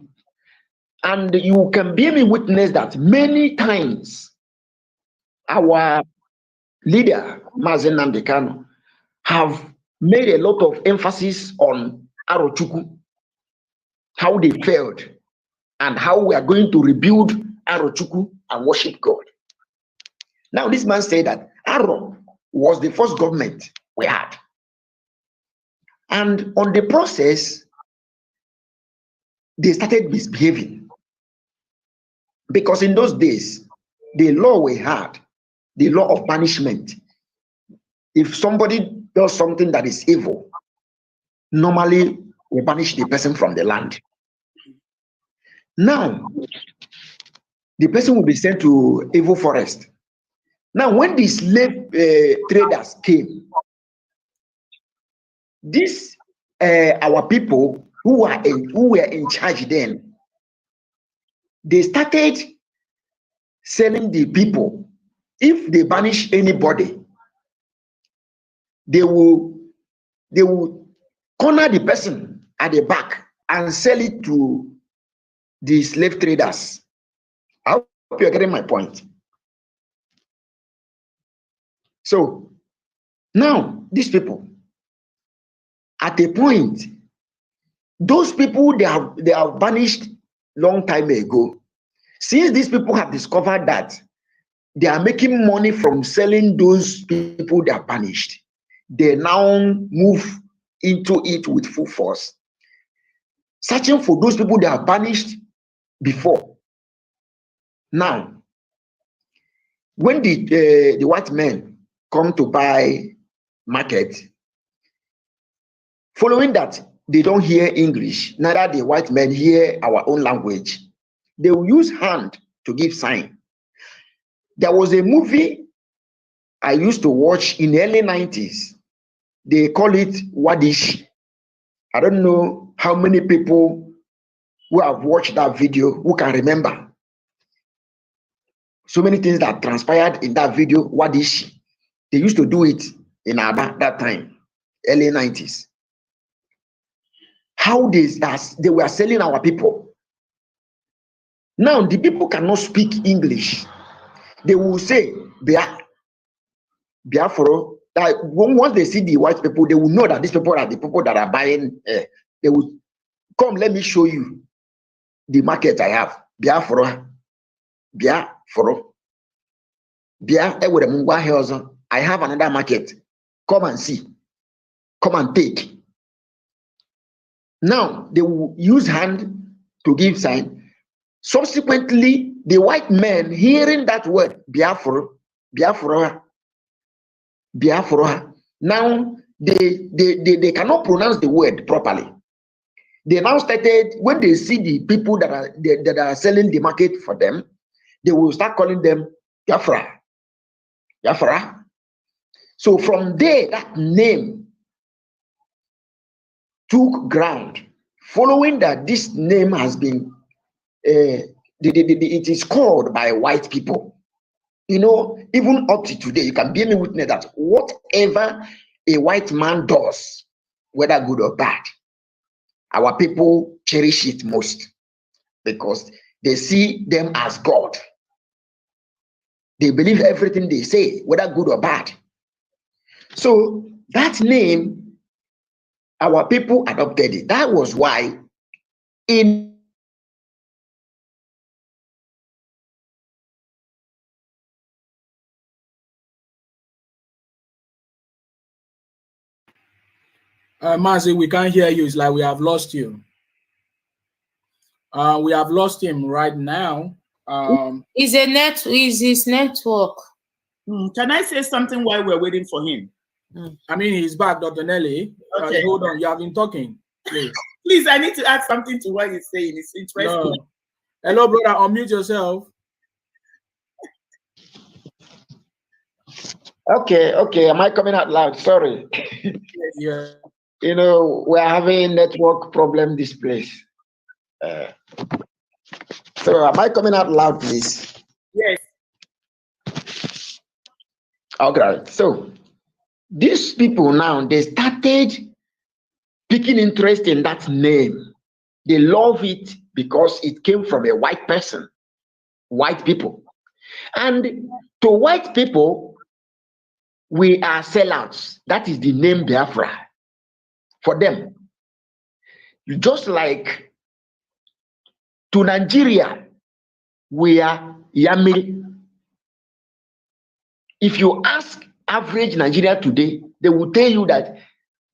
And you can bear me witness that many times our leader, Mazen Nnamdi Kanu, have made a lot of emphasis on Arochukwu, how they failed, and how we are going to rebuild Arochukwu and worship God. Now, this man said that Aro was the first government we had. And on the process, they started misbehaving. Because in those days, the law we had, the law of punishment, if somebody does something that is evil, normally we punish the person from the land. Now, the person will be sent to evil forest. Now, when the slave traders came, these our people who were in charge then, they started selling the people. If they banish anybody, they will corner the person at the back and sell it to the slave traders. I hope you're getting my point. So now these people, at a point, those people they have banished long time ago. Since these people have discovered that they are making money from selling those people they are banished, they now move into it with full force, searching for those people they are banished before. Now, when the white men come to buy market, following that they don't hear English, neither the white men hear our own language, they will use hand to give sign. There was a movie I used to watch in the early 90s. They call it Wadish. I don't know how many people who have watched that video who can remember. So many things that transpired in that video, Wadish. They used to do it in Aba that time, early 90s. how they were selling our people. Now the people cannot speak English. They will say Biafra. That once they see the white people, they will know that these people are the people that are buying. They will come. Let me show you the market I have. Biafra. I have another market. Come and see. Come and take. Now they will use hand to give sign. Subsequently, the white men hearing that word Biafra, now they cannot pronounce the word properly. They now started, when they see the people that are selling the market for them, they will start calling them Biafra. So from there, that name took ground. Following that, this name has been it is called by white people. You know, even up to today, you can be a witness that whatever a white man does, whether good or bad, our people cherish it most because they see them as God. They believe everything they say, whether good or bad. So that name, our people adopted it. That was why in Mazi, we can't hear you. It's like we have lost you. We have lost him right now. Is his network. Can I say something while we're waiting for him? I mean, he's back, Dr. Nelly. Okay. Hold on, you have been talking. Please. Please, I need to add something to what he's saying. It's interesting. No. Hello, brother. Unmute yourself. Okay. Am I coming out loud? Sorry. Yeah. You know, we're having network problem this place. So am I coming out loud, please? Yes. Okay. So these people now, they started picking interest in that name. They love it because it came from a white person, white people. And to white people, we are sellouts. That is the name Biafra for them. Just like to Nigeria, we are Yamiri. If you ask average Nigeria today, they will tell you that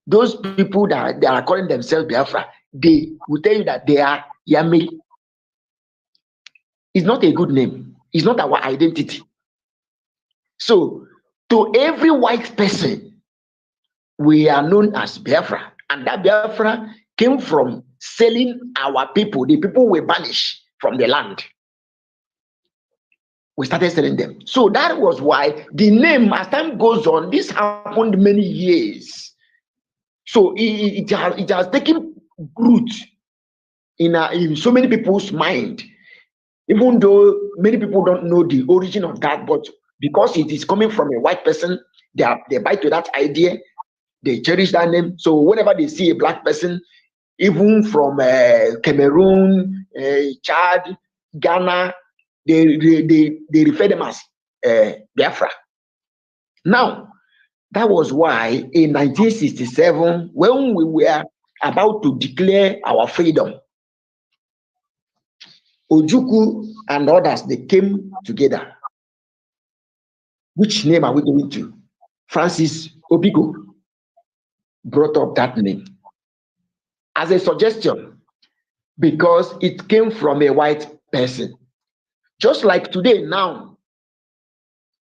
those people that they are calling themselves Biafra, they will tell you that they are Yamiri. It's not a good name. It's not our identity. So to every white person, we are known as Biafra. And that Biafra came from selling our people, the people we banished from the land. We started selling them. So that was why the name, as time goes on, this happened many years. So it has taken root in so many people's mind, even though many people don't know the origin of that, but because it is coming from a white person, they buy to that idea, they cherish that name. So whenever they see a black person, even from Cameroon, Chad, Ghana, they refer them as Biafra. Now, that was why in 1967, when we were about to declare our freedom, Ojukwu and others, they came together. Which name are we going to? Francis Obigo brought up that name as a suggestion because it came from a white person. Just like today now,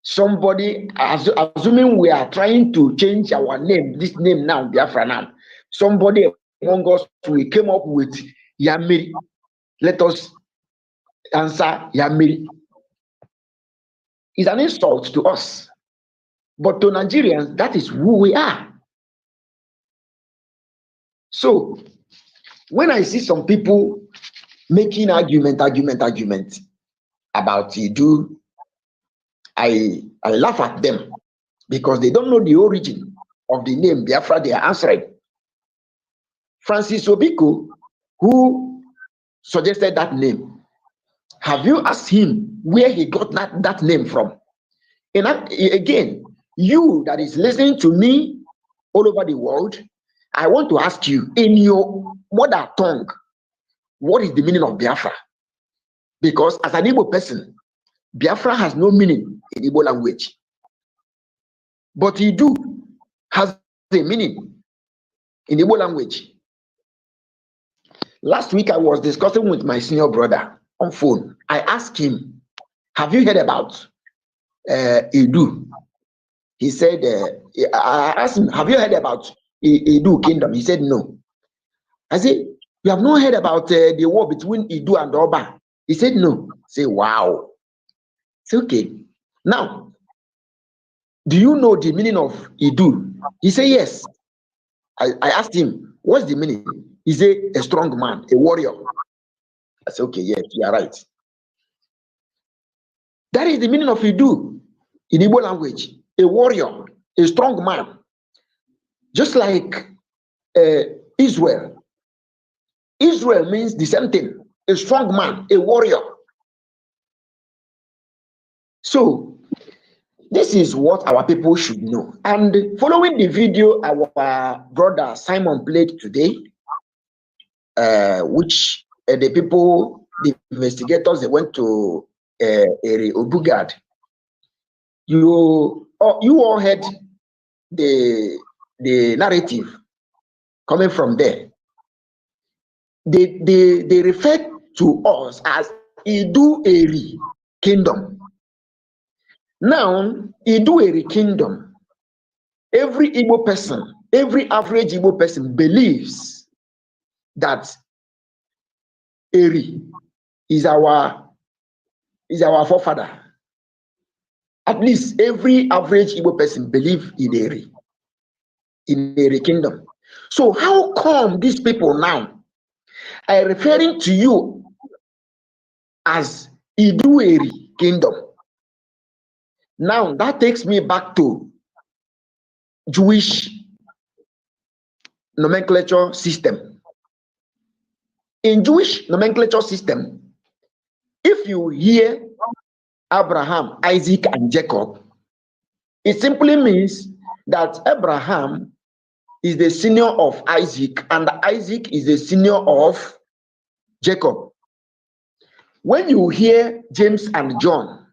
somebody, assuming we are trying to change our name, this name now, Biafra now, somebody among us, we came up with Yamiri. Let us answer Yamiri. It's an insult to us. But to Nigerians, that is who we are. So, when I see some people making argument about Idu, I laugh at them because they don't know the origin of the name Biafra they are answering. Francis Obiko, who suggested that name, have you asked him where he got that name from? And again, you that is listening to me all over the world, I want to ask you, in your mother tongue, what is the meaning of Biafra? Because as an Igbo person, Biafra has no meaning in Igbo language. But Idu has a meaning in Igbo language. Last week, I was discussing with my senior brother on phone. I asked him, have you heard about Idu? He said, I asked him, have you heard about Idu kingdom? He said, no. I said, you have not heard about the war between Idu and Oba? He said, no. I say, wow. It's okay. Now, do you know the meaning of Idu? He said, yes. I asked him, what's the meaning? He said, a strong man, a warrior. I said, okay, yes, you are right. That is the meaning of Idu in Igbo language, a warrior, a strong man. Just like Israel. Israel means the same thing, a strong man, a warrior. So, this is what our people should know. And following the video our brother Simon played today, which the people, the investigators, they went to Obugad. You all heard the narrative coming from there. They refer to us as Idu Eri Kingdom. Now, Idu Eri Kingdom, every Igbo person, every average Igbo person believes that Eri is our forefather. At least every average Igbo person believes in Eri Kingdom. So how come these people now are referring to you as Idu Eri Kingdom? Now that takes me back to Jewish nomenclature system. In Jewish nomenclature system, if you hear Abraham, Isaac, and Jacob, it simply means that Abraham is the senior of Isaac and Isaac is the senior of Jacob. When you hear James and John,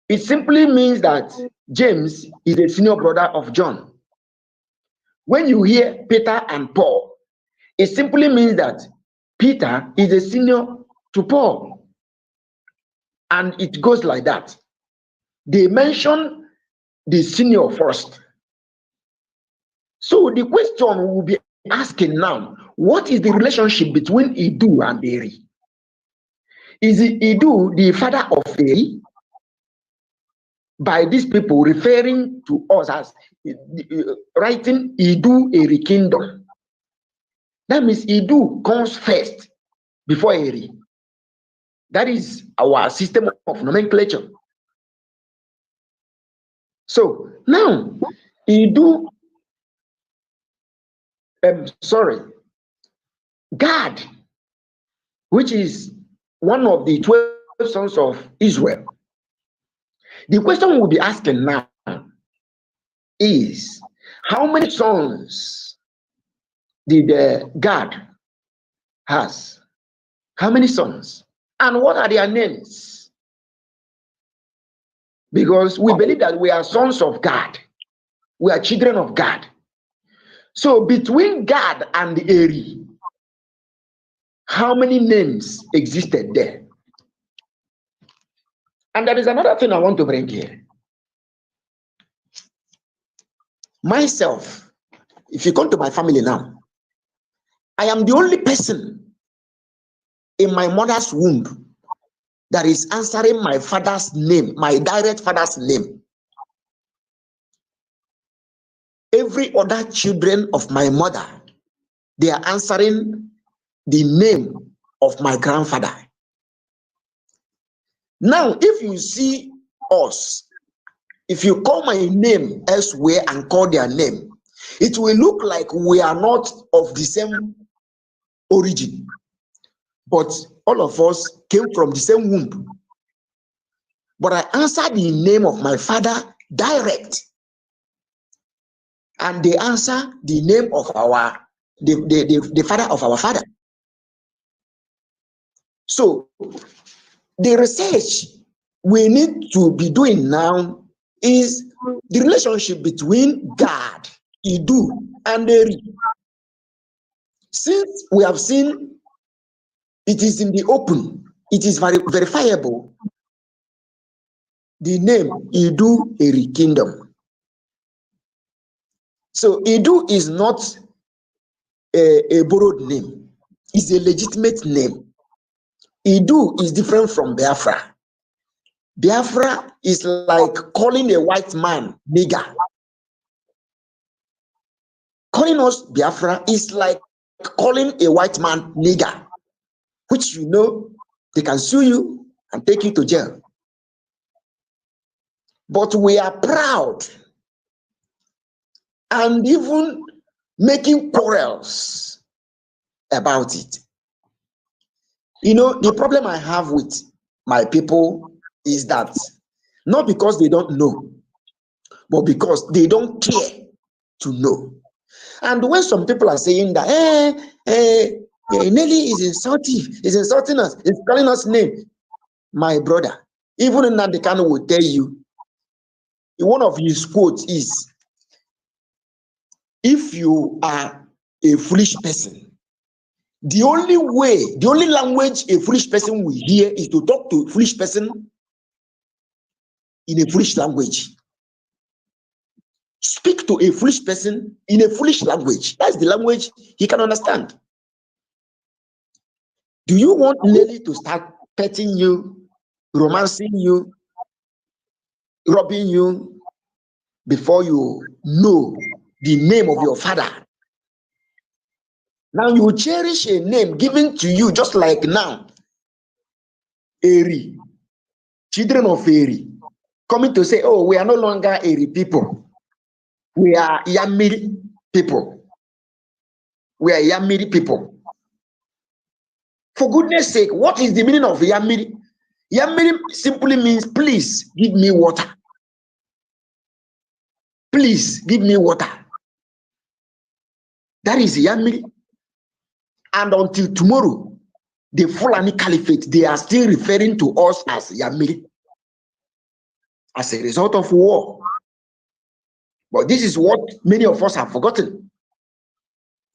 it simply means that James is the senior brother of John. When you hear Peter and Paul, it simply means that Peter is a senior to Paul. And it goes like that. They mention the senior first. So the question we will be asking now, what is the relationship between Idu and Eri? Is Idu the father of Eri? By these people referring to us as writing Idu Eri Kingdom. That means Idu comes first before Eri. That is our system of nomenclature. So now, Gad, which is one of the 12 sons of Israel. The question we'll be asking now is, how many sons did Gad has? How many sons? And what are their names? Because we believe that we are sons of God. We are children of God. So between Gad and Eri, how many names existed there? And there is another thing I want to bring here. Myself, if you come to my family now, I am the only person in my mother's womb that is answering my father's name, my direct father's name. Every other children of my mother, they are answering the name of my grandfather. Now, if you see us, if you call my name elsewhere and call their name, it will look like we are not of the same origin, but all of us came from the same womb. But I answered the name of my father direct, and they answer the name of the father of our father. So the research we need to be doing now is the relationship between God, Idu, and Eri. Since we have seen it is in the open, it is very verifiable, the name Idu Eri Kingdom. So Idu is not a borrowed name, it's a legitimate name. Idu is different from Biafra. Biafra is like calling a white man nigger. Calling us Biafra is like calling a white man nigger, which you know they can sue you and take you to jail. But we are proud and even making quarrels about it. You know, the problem I have with my people is that not because they don't know, but because they don't care to know. And when some people are saying that, Nelly is insulting us, is calling us name, my brother, even in Nadekano will tell you, one of his quotes is, if you are a foolish person, the only language a foolish person will hear is to talk to a foolish person in a foolish language. Speak to a foolish person in a foolish language. That's the language he can understand. Do you want Nelly to start petting you, romancing you, robbing you before you know the name of your father? Now you cherish a name given to you, just like now, Eri, children of Eri, coming to say, oh, we are no longer Eri people. We are Yamiri people. We are Yamiri people. For goodness sake, what is the meaning of Yamiri? Yamiri simply means, please give me water. Please give me water. That is Yamiri. And until tomorrow, the Fulani Caliphate, they are still referring to us as Yamiri as a result of war. But this is what many of us have forgotten.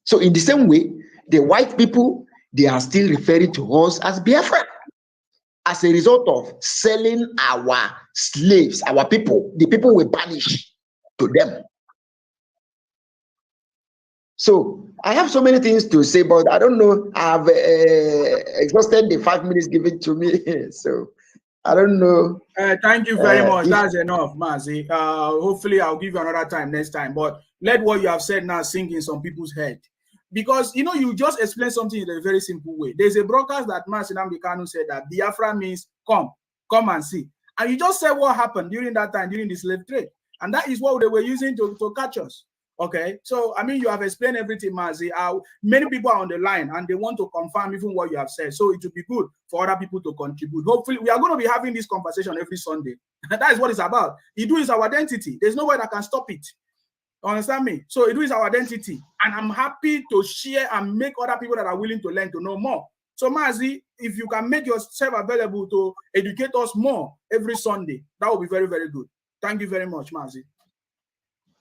So in the same way, the white people, they are still referring to us as Biafra as a result of selling our slaves, our people, the people we banish to them. So I have so many things to say, but I don't know. I've exhausted the 5 minutes given to me. So I don't know. Thank you very much. That's enough, Mazi. Hopefully, I'll give you another time next time. But let what you have said now sink in some people's head. Because, you know, you just explained something in a very simple way. There's a broadcast that Nnamdi Kanu said that Biafra means come and see. And you just said what happened during that time, during the slave trade. And that is what they were using to catch us. Okay, so I mean, you have explained everything, Mazi. Many people are on the line and they want to confirm even what you have said. So it would be good for other people to contribute. Hopefully, we are going to be having this conversation every Sunday. That is what it's about. Idu is our identity. There's nobody that can stop it. Understand me? So Idu is our identity. And I'm happy to share and make other people that are willing to learn to know more. So Mazi, if you can make yourself available to educate us more every Sunday, that would be very, very good. Thank you very much, Mazi.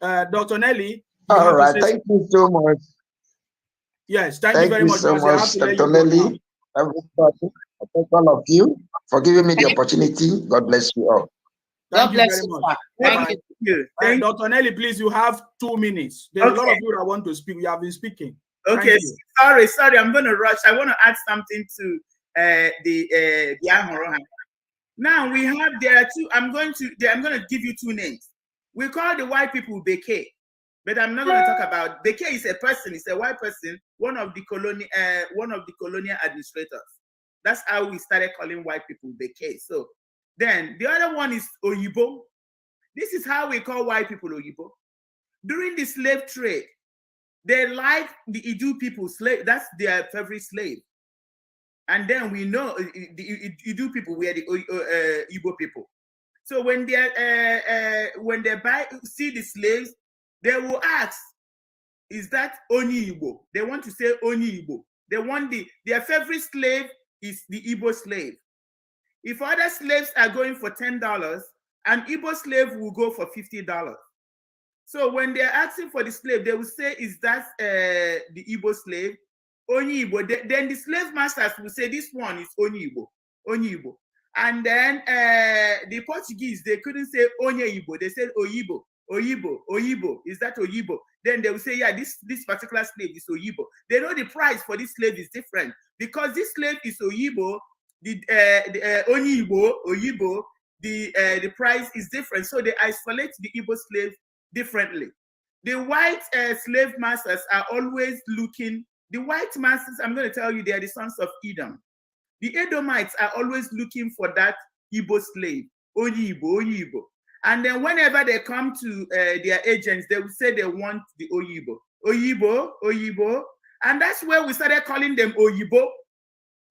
Dr. Nelly. All right, thank you so much. Yes, thank you very much, so much, Dr. Nelly. Everybody, thank all of you for giving me the opportunity. God bless you all. Thank you very much. Thank you. Dr. Nelly, please, you have 2 minutes. There's a lot of you that want to speak. We have been speaking. Okay, sorry, I'm going to rush. I want to add something to the Biafra. Now we have I'm going to give you 2 names. We call the white people Beke. But I'm not going to talk about Beke. Is a person, it's a white person, one of the colonial administrators. That's how we started calling white people Beke. So then the other one is Oyibo. This is how we call white people Oyibo. During the slave trade, they like the Idu people, slave. That's their favorite slave. And then we know the Idu people were the Igbo people. So when they see the slaves, they will ask, "Is that Oni Igbo?" They want to say Oni Igbo. They want their favorite slave is the Igbo slave. If other slaves are going for $10, an Igbo slave will go for $50. So when they're asking for the slave, they will say, "Is that the Igbo slave?" Oni Igbo. Then the slave masters will say, "This one is Oni Igbo." Oni Igbo. And then the Portuguese, they couldn't say Onye Igbo. They said Oyibo. Oyibo. Oyibo. Is that Oyibo? Then they will say, "Yeah, this particular slave is Oyibo." They know the price for this slave is different because this slave is Oyibo. The Oni Igbo, Oyibo, the price is different. So they isolate the Igbo slave differently. The white slave masters are always looking. The white masters, I'm going to tell you, they are the sons of Edom. The Edomites are always looking for that Igbo slave, Oyibo, Oyibo. And then whenever they come to their agents, they will say they want the Oyibo, Oyibo, Oyibo. And that's where we started calling them Oyibo,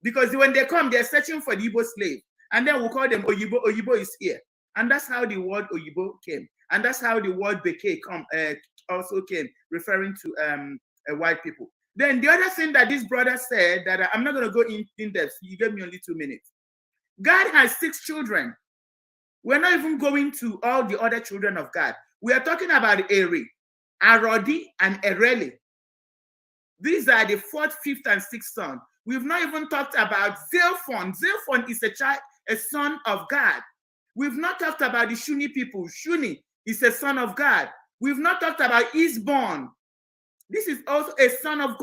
because when they come, they're searching for the Igbo slave. And then we'll call them Oyibo, Oyibo is here. And that's how the word Oyibo came. And that's how the word Beke also came, referring to white people. Then the other thing that this brother said, that I'm not going to go in depth, you gave me only 2 minutes. God has 6 children. We're not even going to all the other children of God. We are talking about Eri, Arodi, and Ereli. These are the 4th, 5th, and 6th son. We've not even talked about Zelphon. Zelphon is a son of God. We've not talked about the Shuni people. Shuni is a son of God. We've not talked about Isborn. This is also a son of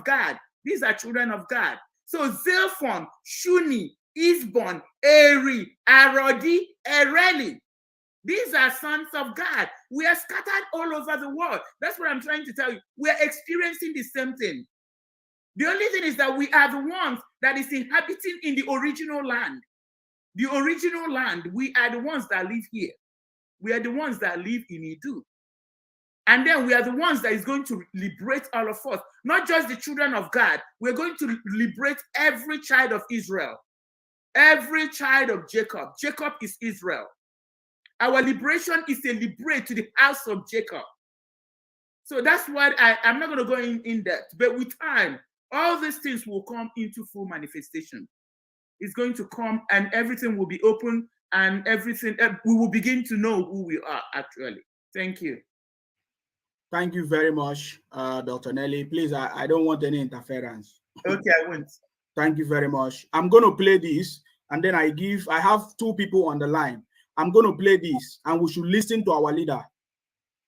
God. These are children of God. So Zelphon, Shuni, Isborn, Eri, Arodi, Ereli. These are sons of God. We are scattered all over the world. That's what I'm trying to tell you. We are experiencing the same thing. The only thing is that we are the ones that is inhabiting in the original land. The original land, we are the ones that live here. We are the ones that live in Idu. And then we are the ones that is going to liberate all of us. Not just the children of God. We're going to liberate every child of Israel. Every child of Jacob. Jacob is Israel. Our liberation is a liberate to the house of Jacob. So that's why I'm not going to go in depth. But with time, all these things will come into full manifestation. It's going to come and everything will be open and everything, we will begin to know who we are actually. Thank you. Thank you very much, Dr. Nelly. Please, I don't want any interference. Okay, I won't. Thank you very much. I'm going to play this and then I have 2 people on the line. I'm going to play this and we should listen to our leader.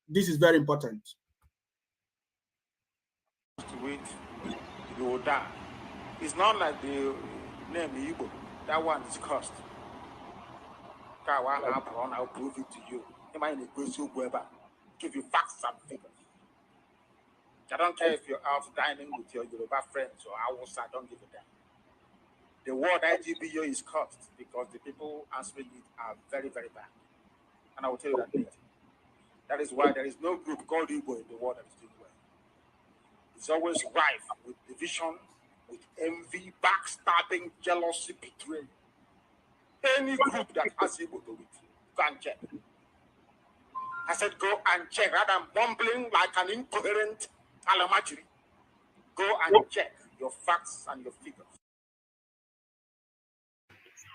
This is very important. Wait, you will die. It's not like the name Igbo. That one is cursed. I'll prove it to you. Give you facts and figures. I don't care if you're out dining with your Yoruba friends or Hausa, I don't give a damn. The word IGBO is cursed because the people answering it are very, very bad. And I will tell you that later. That is why there is no group called Igbo in the world that is doing well. It's always rife with division, with envy, backstabbing, jealousy, betrayal. Any group that has Igbo to it, go and check. I said, go and check rather than bumbling like an incoherent alamachiri. Go and check your facts and your figures.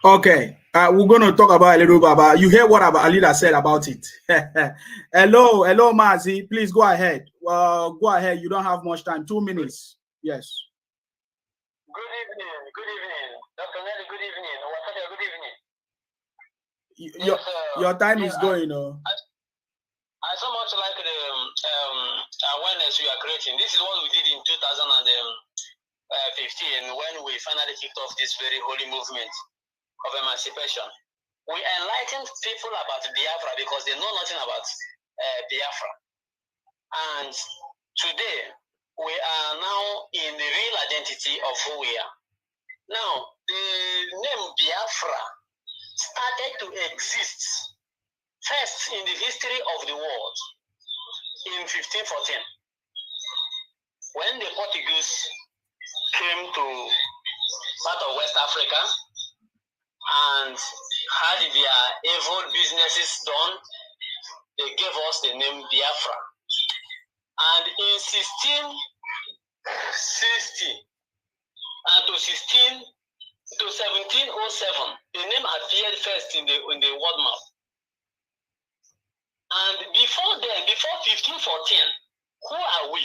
Okay, we're going to talk about a little bit about, you hear what our leader said about it. Hello, Mazi, please go ahead. Go ahead, you don't have much time, 2 minutes. Yes. Good evening. Dr. Nelly, good evening. Good evening. Your time is going. I so much like the awareness you are creating. This is what we did in 2015 when we finally kicked off this very holy movement of emancipation. We enlightened people about Biafra because they know nothing about Biafra. And today, we are now in the real identity of who we are. Now, the name Biafra started to exist first in the history of the world in 1514, when the Portuguese came to part of West Africa and had their evil businesses done, they gave us the name Biafra. And in 1660 and to 1707, the name appeared first in the world map. And before then, before 1514, who are we?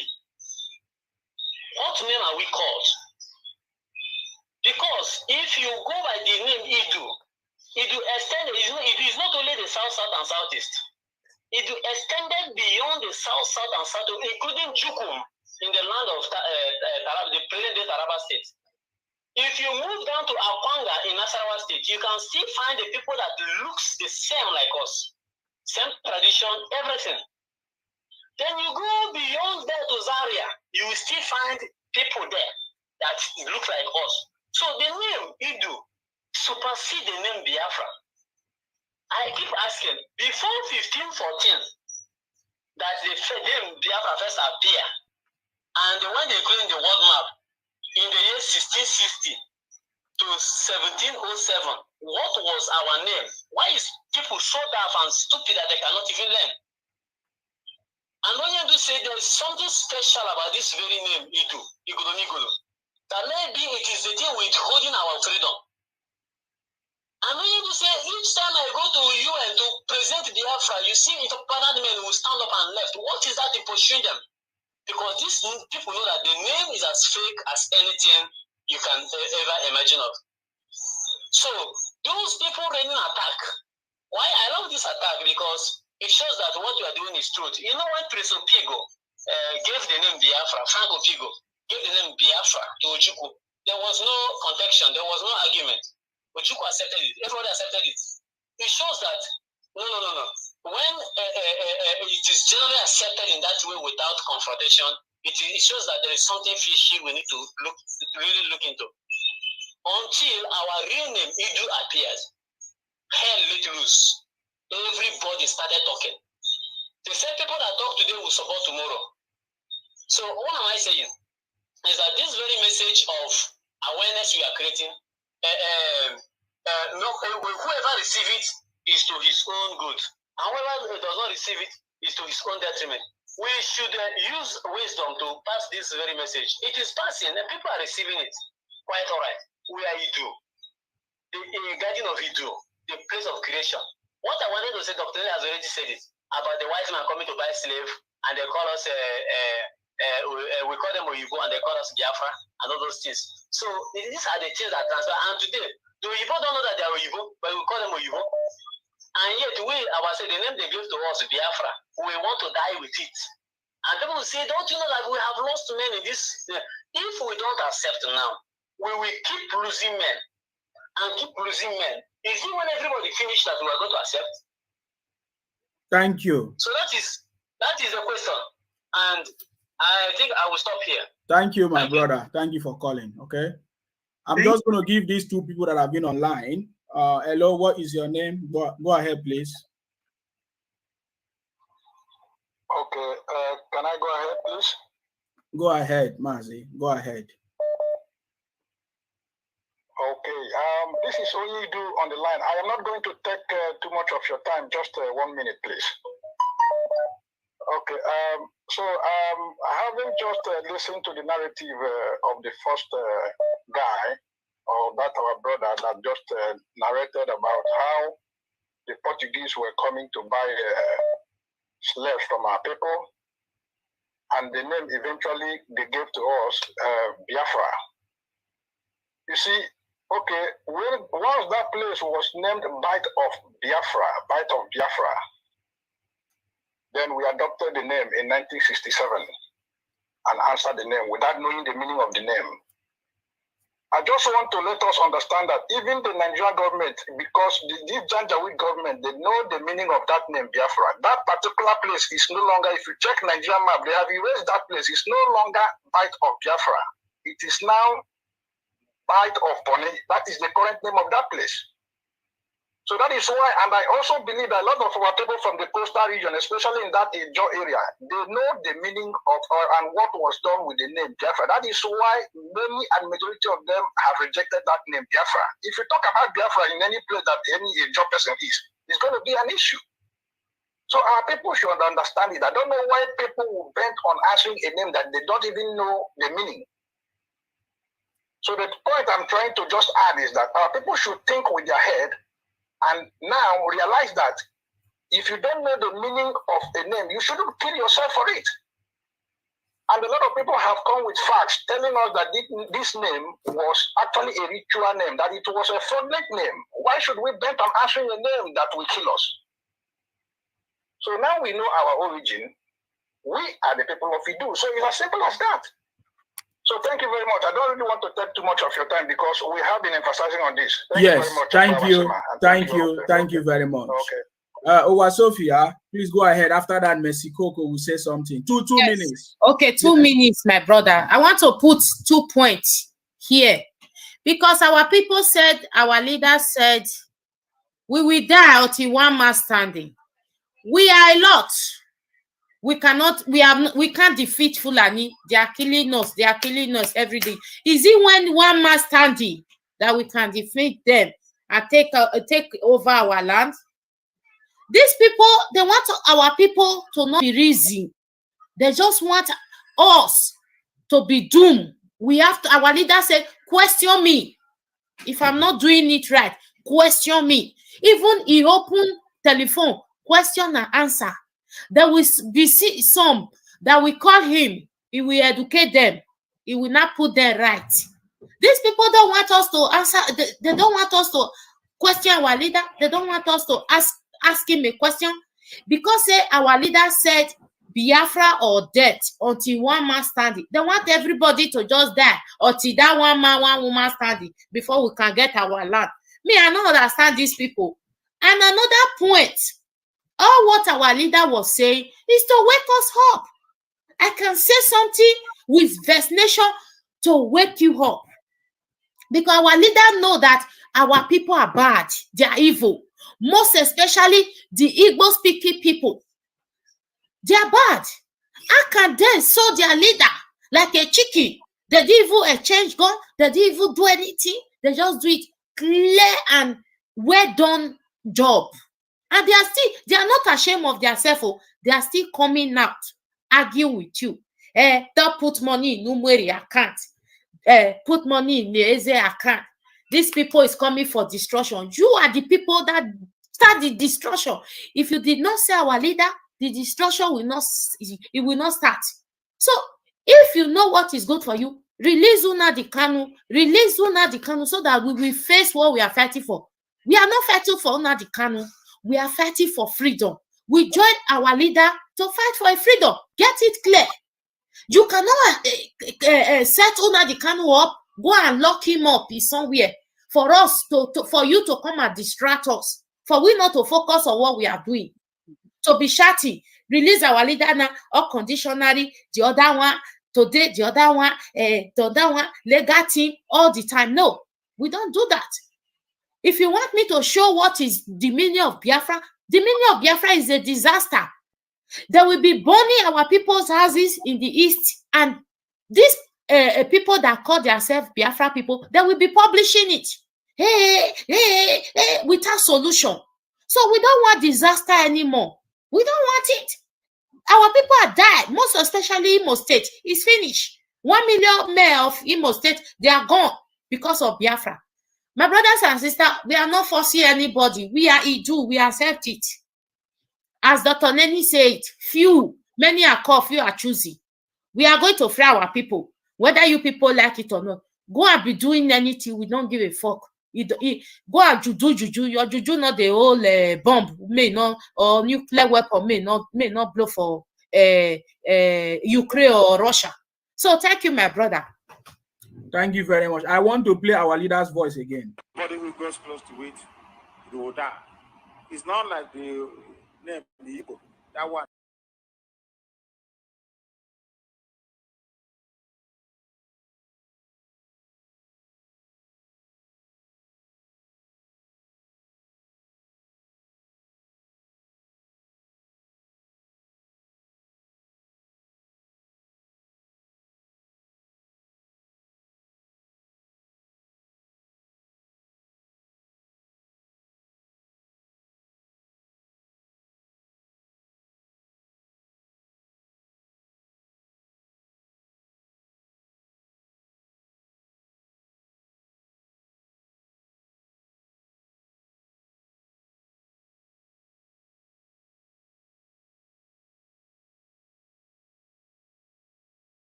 What name are we called? Because if you go by the name Idu, Idu extended, Idu is not only the south, south, and southeast. Idu extended beyond the south, south, and south, including Jukum in the land of the present-day Taraba State. If you move down to Akwanga in Nasarawa State, you can still find the people that looks the same like us. Same tradition, everything. Then you go beyond there to Zaria, you will still find people there that look like us. So the name Idu supersedes the name Biafra. I keep asking, before 1514, that the name Biafra first appeared, and when they claimed the world map in the year 1660 to 1707, what was our name? Why is people so deaf and stupid that they cannot even learn? And when you do say there's something special about this very name, Idu, Igolo, that maybe it is the thing withholding our freedom. And when you do say, each time I go to UN to present Biafra, you see if a partner men will stand up and left. What is that in pursuing them? Because these people know that the name is as fake as anything you can ever imagine of. So those people running attack. Why I love this attack? Because it shows that what you are doing is truth. You know when Preso Pigo gave the name Biafra, Franco Pigo gave the name Biafra to Ojukwu, there was no contention, there was no argument. Ojukwu accepted it. Everybody accepted it. It shows that no. When it is generally accepted in that way without confrontation, it shows that there is something fishy we need to really look into. Until our real name Idu appears, hell let loose. Everybody started talking. The same people that talk today will support tomorrow. So what am I saying? Is that this very message of awareness we are creating, whoever receives it is to his own good. And whoever does not receive it is to his own detriment. We should use wisdom to pass this very message. It is passing and people are receiving it. Quite all right. We are Idu. The garden of Idu, the place of creation. What I wanted to say, Dr. Nelly has already said it, about the white man coming to buy slave, and they call us, we call them Oyibo, and they call us Biafra, and all those things. So these are the things that transfer. And today, the Oyibo don't know that they are Oyibo, but we call them Oyibo. And yet, the name they gave to us, Biafra, we want to die with it. And people will say, don't you know that we have lost men in this? If we don't accept now, we will keep losing men and keep losing men. Is it when everybody finished that we are going to accept? Thank you. So that is the question. And I think I will stop here. Thank you, my brother. Thank you for calling. Okay. I'm just going to give these two people that have been online. Hello, what is your name? Go ahead, please. Okay. Can I go ahead, please? Go ahead, Mazi. Go ahead. Okay, this is only do on the line. I am not going to take too much of your time. Just 1 minute, please. Okay, having just listened to the narrative of the first guy, or that our brother that just narrated about how the Portuguese were coming to buy slaves from our people, and the name eventually they gave to us, Biafra. You see, okay, once that place was named Bight of Biafra, then we adopted the name in 1967 and answered the name without knowing the meaning of the name. I just want to let us understand that even the Nigerian government, because this Janjaweed government, they know the meaning of that name, Biafra. That particular place is no longer, if you check Nigerian map, they have erased that place. It's no longer Bight of Biafra. It is now Bight of Bonny. That is the current name of that place. So that is why, and I also believe that a lot of our people from the coastal region, especially in that Ijo area, they know the meaning of and what was done with the name Biafra. That is why many and majority of them have rejected that name Biafra. If you talk about Biafra in any place that any Ijo person is, it's going to be an issue. So our people should understand it. I don't know why people will bent on answering a name that they don't even know the meaning. So the point I'm trying to just add is that our people should think with their head and now realize that if you don't know the meaning of a name, you shouldn't kill yourself for it. And a lot of people have come with facts telling us that this name was actually a ritual name, that it was a fraudulent name. Why should we bent on answering a name that will kill us? So now we know our origin. We are the people of Idu. So it's as simple as that. So thank you very much. I don't really want to take too much of your time because we have been emphasizing on this. Thank you very much. Thank you very much. Okay. Owa Sophia, please go ahead. After that, Messi Coco will say something. Two minutes. Okay, 2 minutes, my brother. I want to put 2 points here because our people said, our leaders said, we will die until one man standing. We are a lot. We can't defeat Fulani. They are killing us every day. Is it when one man standing that we can defeat them and take over our land? These people, they want our people to not be reason. They just want us to be doomed. We have to, our leader said, question me. If I'm not doing it right, question me. Even he open telephone, question and answer. There will be some that will call him. He will educate them. He will not put them right. These people don't want us to answer. They don't want us to question our leader. They don't want us to ask him a question because our leader said Biafra or death until one man standing. They want everybody to just die until that one man, one woman standing before we can get our land. Me, I don't understand these people. And another point. All what our leader was saying is to wake us up. I can say something with vaccination to wake you up. Because our leader know that our people are bad. They are evil. Most especially the Igbo-speaking people. They are bad. How can they saw their leader like a chicken? They didn't even exchange gun. They didn't even do anything. They just do it clear and well done job. And they are not ashamed of themselves. They are still coming out, argue with you. Don't put money in Numeri account. Put money in the Eze account. These people is coming for destruction. You are the people that start the destruction. If you did not say our leader, the destruction will not start. So if you know what is good for you, release Nnamdi Kanu so that we will face what we are fighting for. We are not fighting for Nnamdi Kanu. We are fighting for freedom. We join our leader to fight for a freedom. Get it clear. You cannot set Nnamdi Kanu up, go and lock him up somewhere for us for you to come and distract us, for we not to focus on what we are doing. To be shouting, release our leader now unconditionally. The other one today, the other one, legal team all the time. No, we don't do that. If you want me to show what is the meaning of Biafra, the meaning of Biafra is a disaster. They will be burning our people's houses in the east, and these people that call themselves Biafra people, they will be publishing it. Hey, without solution. So we don't want disaster anymore. We don't want it. Our people are died, most especially Imo State. It's finished. 1 million men of Imo State, they are gone because of Biafra. My brothers and sisters, we are not forcing anybody. We are Idu. We accept it. As Dr. Neni said, many are called, few are choosing. We are going to free our people, whether you people like it or not. Go and be doing anything. We don't give a fuck. Go and do juju. Your juju not the whole bomb may not, or nuclear weapon may not blow for Ukraine or Russia. So thank you, my brother. Thank you very much. I want to play our leader's voice again. Anybody who goes close to it, they will die. It's not like the name, the Igbo. That one.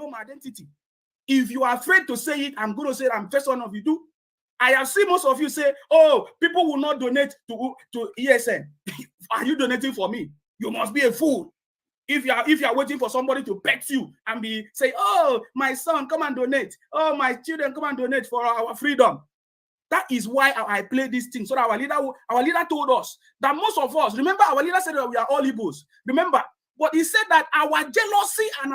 know my identity. If you are afraid to say it, I'm going to say it. I'm first one of you do. I have seen most of you say, oh, people will not donate to ESN. Are you donating for me? You must be a fool. If you are waiting for somebody to pet you and say, oh, my son, come and donate. Oh, my children, come and donate for our freedom. That is why I play this thing. So that our leader told us that most of us, remember, our leader said that we are all Igbos. Remember, but he said that our jealousy and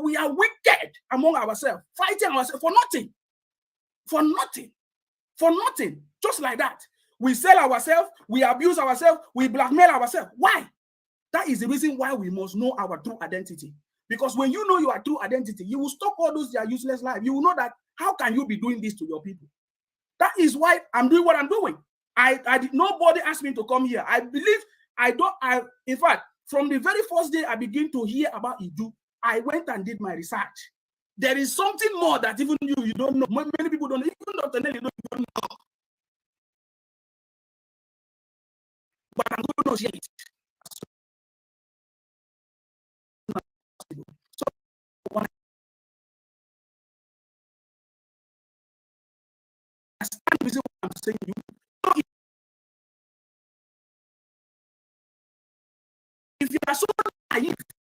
we are wicked among ourselves, fighting ourselves for nothing. For nothing. For nothing. Just like that. We sell ourselves, we abuse ourselves, we blackmail ourselves. Why? That is the reason why we must know our true identity. Because when you know your true identity, you will stop all those their useless life. You will know that how can you be doing this to your people? That is why I'm doing what I'm doing. Nobody asked me to come here. I believe in fact, from the very first day I began to hear about Idu, I went and did my research. There is something more that even you don't know. Many people don't know. Even Dr. Nelly don't know. But I'm going to share it. So when I stand with what I'm saying, if you are so naive